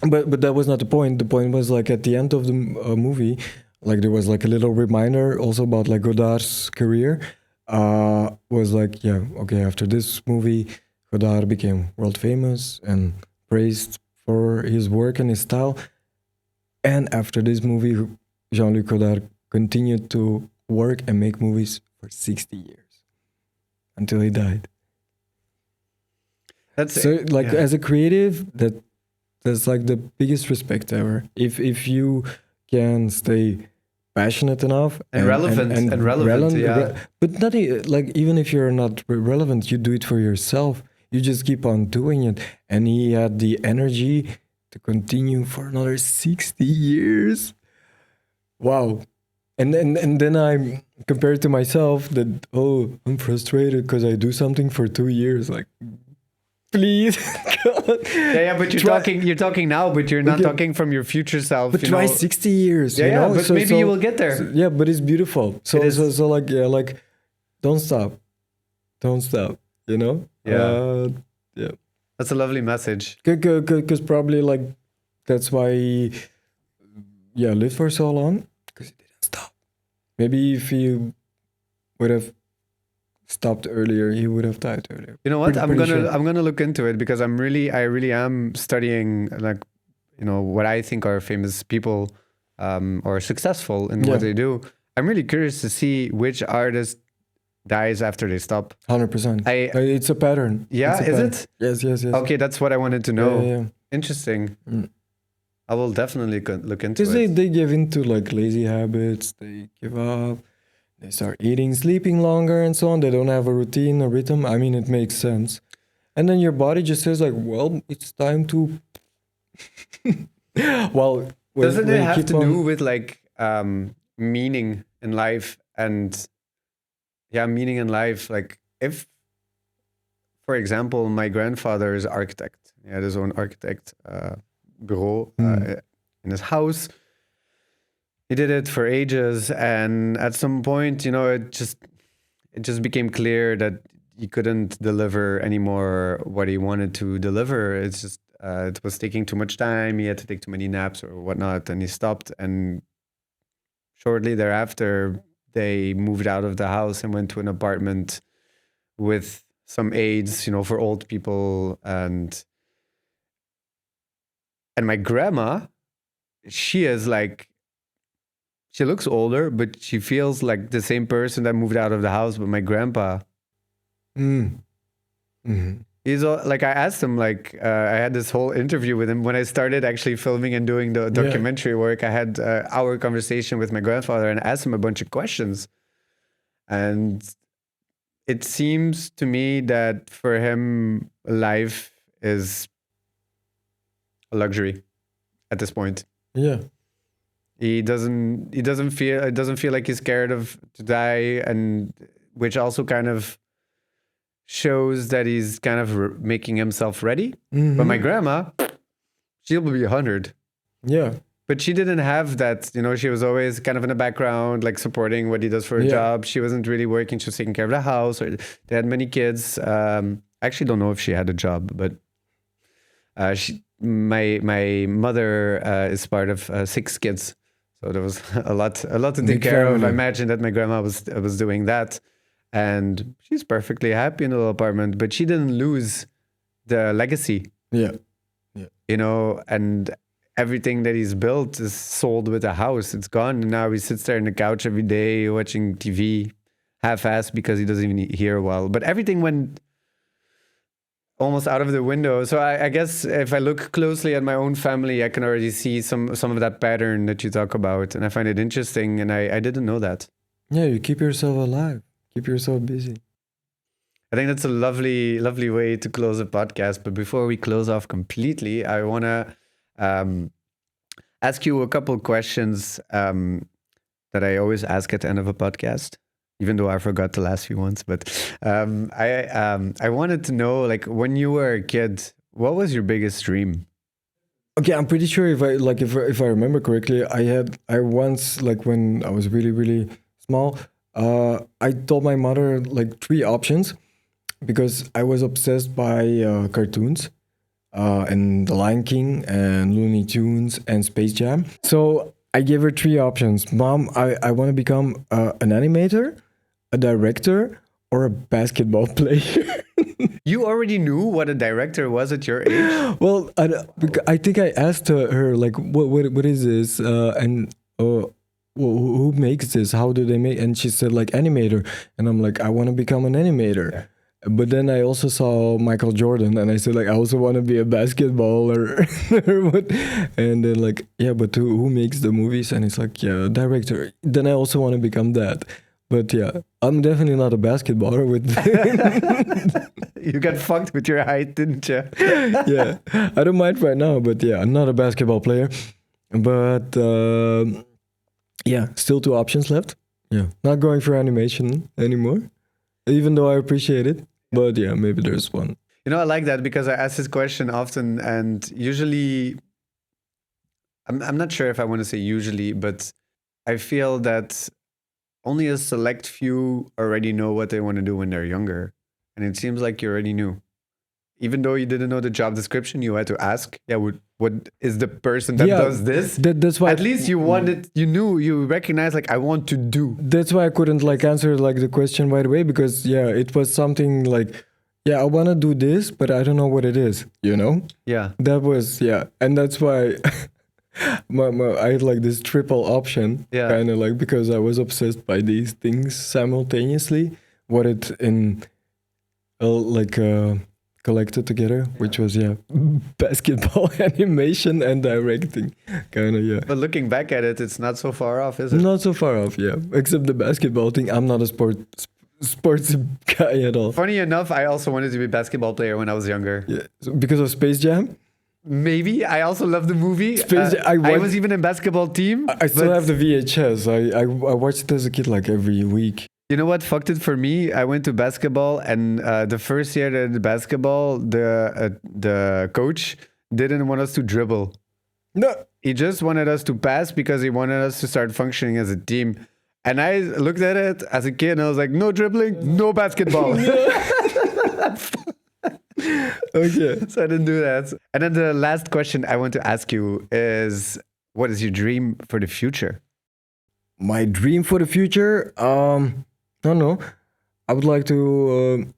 but that was not the point. The point was like at the end of the movie, like there was like a little reminder also about like Godard's career. Was like, yeah, okay, after this movie, Godard became world famous and praised for his work and his style. And after this movie, Jean-Luc Godard continued to work and make movies for 60 years until he died. That's So like as a creative, that's like the biggest respect ever. If you can stay passionate enough and relevant, but not like even if you're not relevant, you do it for yourself. You just keep on doing it. And he had the energy to continue for another 60 years. Wow. And then I compare it to myself that, I'm frustrated because I do something for 2 years. Like, please. But you're talking now, but you're not talking from your future self. But try 60 years. you know? But maybe you will get there. But it's beautiful. So like, don't stop. Don't stop. You know? Yeah. Yeah. That's a lovely message. Because probably like that's why he lived for so long, because he didn't stop. Maybe if he would have stopped earlier, he would have died earlier. You know what? I'm sure. gonna look into it, because I really am studying, like, you know, what I think are famous people or successful in what they do. I'm really curious to see which artist dies after they stop. 100%. It's a pattern. Yeah, is it? Yes. Okay, that's what I wanted to know. Yeah. Interesting. Mm. I will definitely look into Because it. they give into like lazy habits, they give up, they start eating, sleeping longer and so on. They don't have a routine, a rhythm. I mean, it makes sense. And then your body just says like, well, it's time to... well, doesn't it have to do with like meaning in life? And meaning in life. Like if, for example, my grandfather is architect. He had his own architect bureau in his house. He did it for ages, and at some point, you know, it just became clear that he couldn't deliver anymore what he wanted to deliver. It's just it was taking too much time. He had to take too many naps or whatnot, and he stopped. And shortly thereafter, they moved out of the house and went to an apartment with some aides, you know, for old people. And my grandma, she is like, she looks older, but she feels like the same person that moved out of the house. But my grandpa, he's like, I asked him, like, I had this whole interview with him when I started actually filming and doing the documentary work. I had our conversation with my grandfather and asked him a bunch of questions. And it seems to me that for him, life is a luxury at this point. Yeah. He doesn't feel like he's scared to die, and which also kind of shows that he's kind of making himself ready. But my grandma, she'll be 100. Yeah. But she didn't have that, you know, she was always kind of in the background, like supporting what he does for a job. She wasn't really working. She was taking care of the house. Or they had many kids. I actually don't know if she had a job, but my mother is part of 6 kids. So there was a lot to take care of. I imagine that my grandma was doing that. And she's perfectly happy in the little apartment, but she didn't lose the legacy. Yeah. You know, and everything that he's built is sold with the house. It's gone. And now he sits there on the couch every day watching TV, half-assed, because he doesn't even hear well. But everything went almost out of the window. So I guess if I look closely at my own family, I can already see some of that pattern that you talk about. And I find it interesting. And I didn't know that. Yeah, you keep yourself alive. Keep yourself busy. I think that's a lovely, lovely way to close a podcast. But before we close off completely, I want to ask you a couple questions that I always ask at the end of a podcast, even though I forgot the last few ones. But I wanted to know, like, when you were a kid, what was your biggest dream? Okay, I'm pretty sure if I remember correctly, I once, like when I was really, really small, I told my mother like 3 options because I was obsessed by cartoons and The Lion King and Looney Tunes and Space Jam. So I gave her 3 options. Mom, I want to become an animator, a director, or a basketball player. You already knew what a director was at your age? Well, I think I asked her like, what is this? And who makes this? How do they make? And she said like animator. And I'm like, I want to become an animator. Yeah. But then I also saw Michael Jordan, and I said like, I also want to be a basketballer. Or what? And then like, yeah, but who makes the movies? And it's like, yeah, director. Then I also want to become that. But yeah, I'm definitely not a basketballer with. You got fucked with your height, didn't you? Yeah, I don't mind right now, but yeah, I'm not a basketball player. But yeah, still 2 options left. Yeah, not going for animation anymore, even though I appreciate it. But yeah, maybe there's one. You know, I like that because I ask this question often, and usually, I'm not sure if I want to say usually, but I feel that only a select few already know what they want to do when they're younger. And it seems like you already knew. Even though you didn't know the job description, you had to ask, yeah, what is the person that does this? That's why. At least you wanted, you knew, you recognized, like, I want to do. That's why I couldn't like answer like the question right away, because yeah, it was something like, yeah, I want to do this, but I don't know what it is, you know? Yeah. That was, yeah. And that's why I had like this triple option, Yeah. kind of like, because I was obsessed by these things simultaneously. What it in collected together, which was basketball, animation, and directing, kind of, yeah. But looking back at it, it's not so far off, is it? Not so far off, yeah. Except the basketball thing. I'm not a sports guy at all. Funny enough, I also wanted to be a basketball player when I was younger. Yeah, so because of Space Jam. Maybe. I also love the movie. I was even in basketball team. I still have the VHS. I watched it as a kid like every week. You know what fucked it for me? I went to basketball, and the first year that I did basketball, the coach didn't want us to dribble. No. He just wanted us to pass because he wanted us to start functioning as a team. And I looked at it as a kid and I was like, no dribbling, no basketball. Okay. So I didn't do that. And then the last question I want to ask you is, what is your dream for the future? My dream for the future? I don't know. I would like to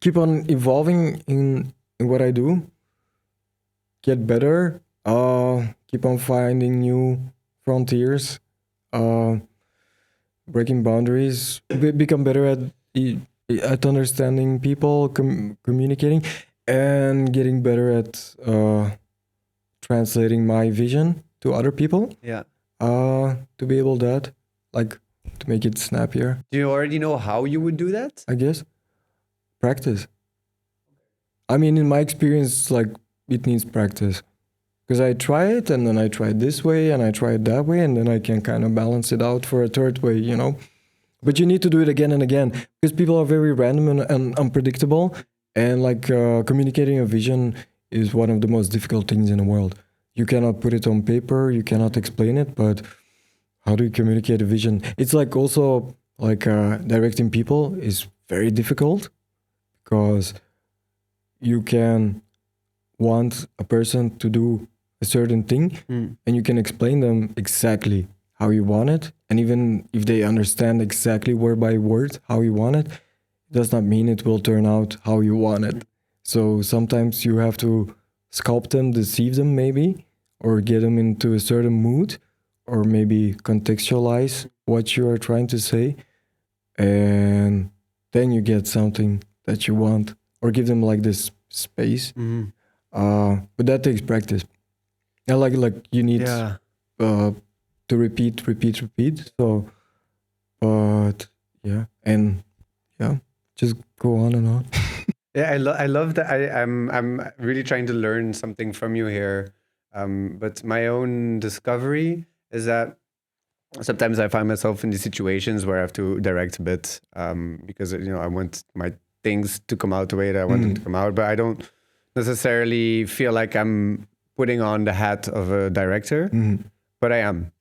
keep on evolving in what I do. Get better. Keep on finding new frontiers. Breaking boundaries. Become better at understanding people, communicating, and getting better at translating my vision to other people. Yeah. To be able to make it snappier. Do you already know how you would do that? I guess. Practice. I mean, in my experience, like, it needs practice. Because I try it, and then I try it this way, and I try it that way, and then I can kind of balance it out for a third way, you know? But you need to do it again and again, because people are very random and unpredictable, and like communicating a vision is one of the most difficult things in the world. You cannot put it on paper, you cannot explain it, but how do you communicate a vision? It's like also like directing people is very difficult, because you can want a person to do a certain thing, and you can explain them exactly how you want it, and even if they understand exactly word by word how you want it, it does not mean it will turn out how you want it. So sometimes you have to sculpt them, deceive them maybe, or get them into a certain mood, or maybe contextualize what you are trying to say, and then you get something that you want, or give them like this space. But that takes practice. I like you need to repeat. So, but yeah, and yeah, just go on and on. Yeah, I love that. I'm really trying to learn something from you here. But my own discovery is that sometimes I find myself in these situations where I have to direct a bit, because I want my things to come out the way that I want them to come out, but I don't necessarily feel like I'm putting on the hat of a director, but I am.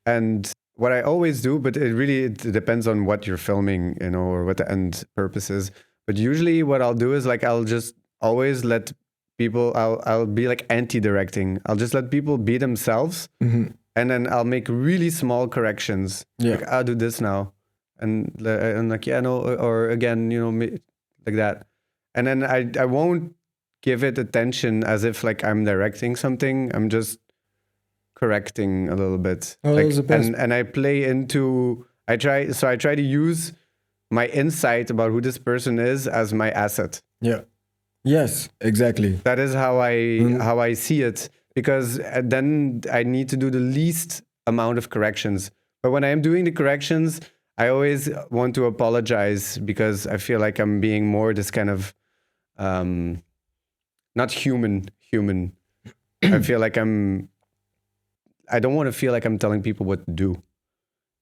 And what I always do, but it depends on what you're filming, you know, or what the end purpose is. But usually what I'll do is like, I'll just always let people, I'll be like anti-directing. I'll just let people be themselves. Mm-hmm. And then I'll make really small corrections. Yeah. Like, I'll do this now. And like, yeah, no, or again, you know, like that. And then I won't give it attention as if like I'm directing something. I'm just correcting a little bit. Oh, like, that's the best. And I play into, I try to use my insight about who this person is as my asset. Yeah. Yes, exactly. That is how I see it, because then I need to do the least amount of corrections. But when I am doing the corrections, I always want to apologize because I feel like I'm being more this kind of not human. I feel like I don't want to feel like I'm telling people what to do.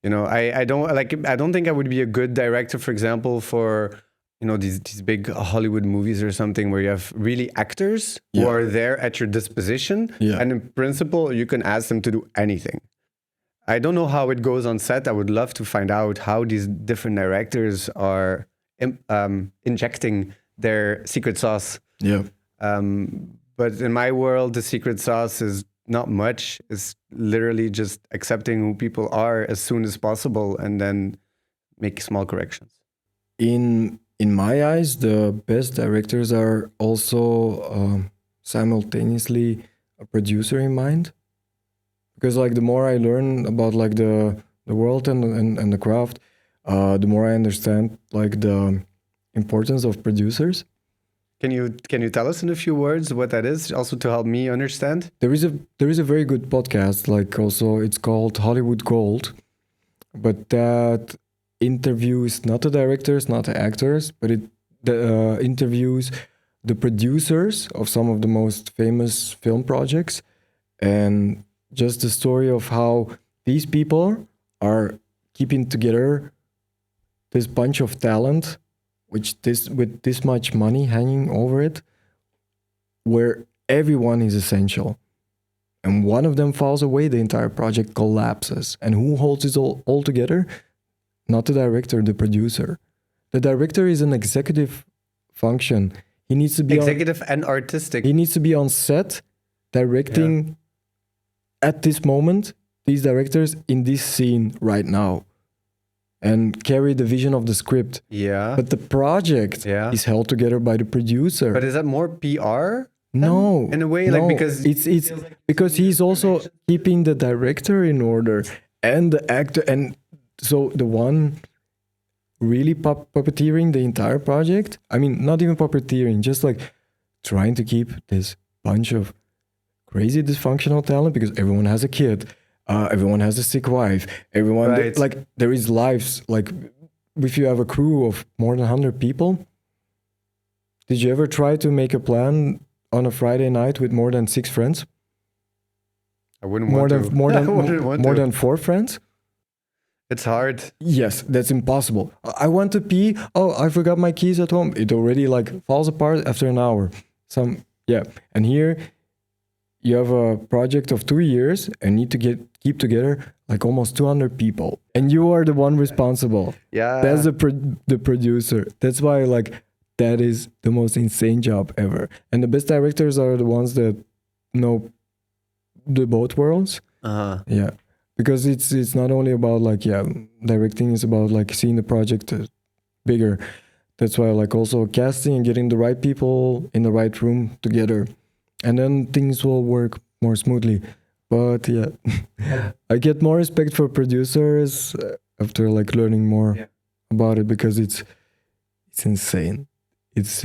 You know, I don't think I would be a good director, for example, for, you know, these big Hollywood movies or something where you have really actors who are there at your disposition. Yeah. And in principle, you can ask them to do anything. I don't know how it goes on set. I would love to find out how these different directors are injecting their secret sauce. Yeah. But in my world, the secret sauce is not much. It's literally just accepting who people are as soon as possible and then make small corrections. In my eyes, the best directors are also simultaneously a producer in mind. Because like the more I learn about like the world and the craft, the more I understand like the importance of producers. Can you tell us in a few words what that is, also to help me understand? There is a very good podcast, like also it's called Hollywood Gold, but that interviews not the directors, not the actors, but it interviews the producers of some of the most famous film projects, and just the story of how these people are keeping together this bunch of talent, with this much money hanging over it, where everyone is essential. And one of them falls away, the entire project collapses. And who holds it all together? Not the director, the producer. The director is an executive function. He needs to be executive and artistic. He needs to be on set, directing at this moment, these directors in this scene right now, and carry the vision of the script. Yeah. But the project is held together by the producer. But is that more PR? No. In a way, no. like, because it's because he's also keeping the director in order and the actor, and so the one really puppeteering the entire project. I mean, not even puppeteering, just like trying to keep this bunch of crazy dysfunctional talent, because everyone has a kid, everyone has a sick wife, everyone like there is lives. Like if you have a crew of more than 100 people, did you ever try to make a plan on a Friday night with more than 6 friends? I wouldn't want to. More than 4 friends? It's hard. Yes, that's impossible. I want to pee. Oh, I forgot my keys at home. It already like falls apart after an hour. And here you have a project of 2 years and need to keep together like almost 200 people, and you are the one responsible. Yeah, that's the producer. That's why like that is the most insane job ever. And the best directors are the ones that know the both worlds. Yeah. Because it's not only about like, directing is about like seeing the project bigger. That's why like also casting and getting the right people in the right room together. And then things will work more smoothly. But I get more respect for producers after like learning more about it, because it's insane. It's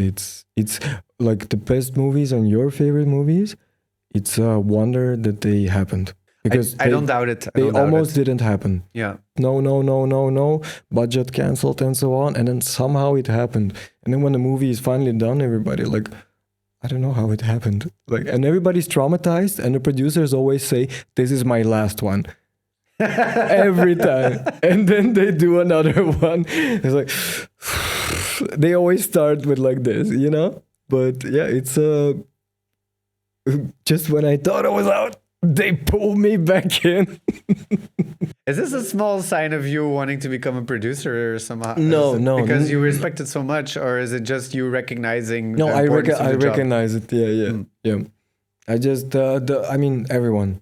like the best movies and your favorite movies. It's a wonder that they happened. Because I don't doubt it. They almost didn't happen. Yeah. No. Budget canceled and so on. And then somehow it happened. And then when the movie is finally done, everybody like, I don't know how it happened. Like, and everybody's traumatized. And the producers always say, "This is my last one." Every time. And then they do another one. It's like, they always start with like this, you know? But it's just when I thought I was out, they pull me back in. Is this a small sign of you wanting to become a producer or somehow? No, because you respect it so much, or is it just you recognizing? No, the I importance of the job? recognize it. Yeah. I just I mean everyone,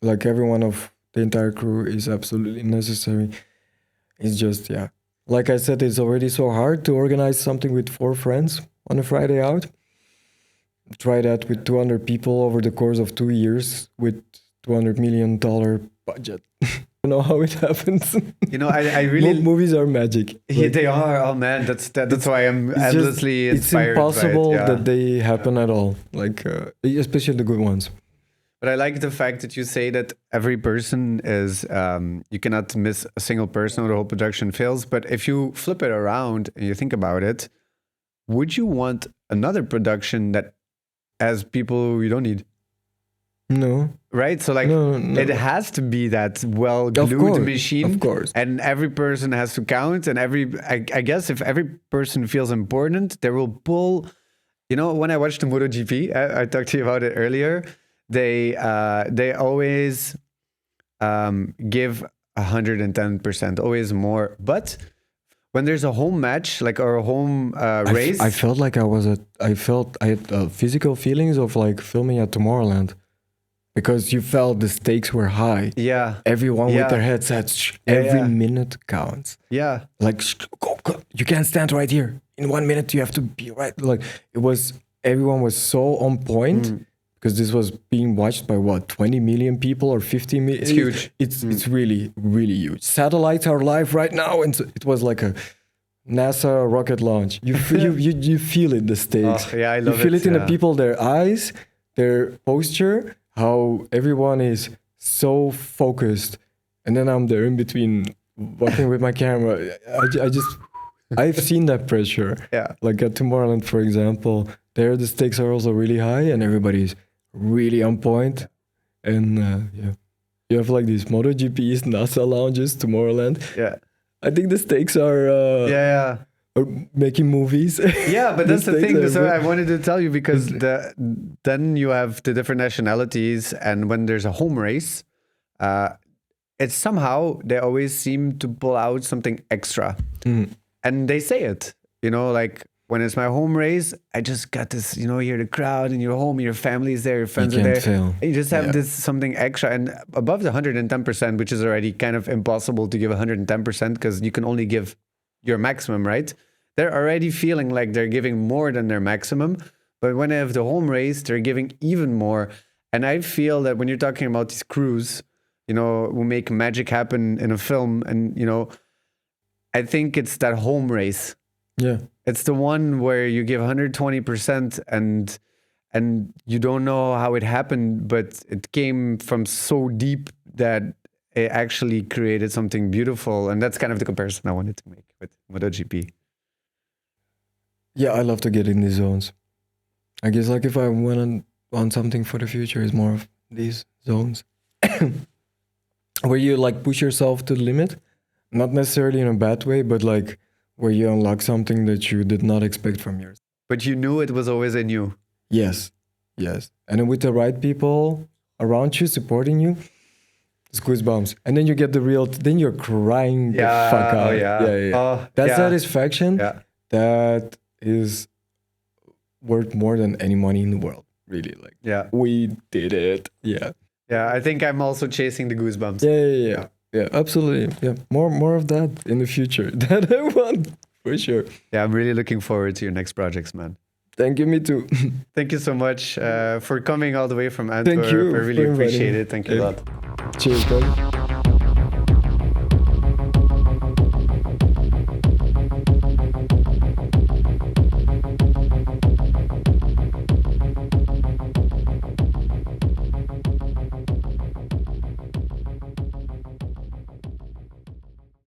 like everyone of the entire crew is absolutely necessary. It's just like I said, it's already so hard to organize something with 4 friends on a Friday out. Try that with 200 people over the course of 2 years with $200 million budget. You know how it happens. You know, I really movies are magic. Yeah, they are. Oh man, that's why I'm endlessly inspired. It's impossible by it. that they happen at all. Like especially the good ones. But I like the fact that you say that every person is, you cannot miss a single person or the whole production fails. But if you flip it around and you think about it, would you want another production that has people you don't need? No. Right? So like no. it has to be that well-glued machine. Of course. And every person has to count. And I guess if every person feels important, they will pull. You know, when I watched the MotoGP, I talked to you about it earlier. They always give 110%, always more. But when there's a home match, like or a home race, I felt like I had physical feelings of like filming at Tomorrowland, because you felt the stakes were high. Yeah, everyone with their headsets. Every minute counts. Yeah, like go. You can't stand right here. In 1 minute, you have to be right. Like everyone was so on point. Because this was being watched by 20 million people or 50 million. It's huge. It's really, really huge. Satellites are live right now, and so it was like a NASA rocket launch. You feel it, the stakes. Oh, yeah, I love it. You feel it in the people, their eyes, their posture, how everyone is so focused. And then I'm there in between, walking with my camera. I've seen that pressure. Yeah. Like at Tomorrowland, for example, there the stakes are also really high, and everybody's really on point. And you have like these MotoGPs, NASA lounges, Tomorrowland. Yeah, I think the stakes are are making movies. Yeah, but that's the thing. So I wanted to tell you, because then you have the different nationalities, and when there's a home race, it's somehow they always seem to pull out something extra, and they say it. You know, like, when it's my home race, I just got this, you know, you're the crowd and you're home, your family is there, your friends are there. Fail. You just have this something extra. And above the 110%, which is already kind of impossible to give 110% because you can only give your maximum, right? They're already feeling like they're giving more than their maximum. But when they have the home race, they're giving even more. And I feel that when you're talking about these crews, you know, who make magic happen in a film, and, you know, I think it's that home race. Yeah. It's the one where you give 120% and you don't know how it happened, but it came from so deep that it actually created something beautiful. And that's kind of the comparison I wanted to make with MotoGP. Yeah, I love to get in these zones. I guess like if I went on something for the future, is more of these zones where you like push yourself to the limit, not necessarily in a bad way, but like where you unlock something that you did not expect from yours. But you knew it was always in you. Yes. And then with the right people around you, supporting you, it's goosebumps. And then you get then you're crying the fuck out. Oh, that satisfaction, that is worth more than any money in the world. Really, like, we did it. Yeah, I think I'm also chasing the goosebumps. Yeah, absolutely. Yeah, more of that in the future. That I want, for sure. Yeah, I'm really looking forward to your next projects, man. Thank you, me too. Thank you so much for coming all the way from Antwerp. Thank you. I really appreciate it. Thank you a lot. Cheers, buddy.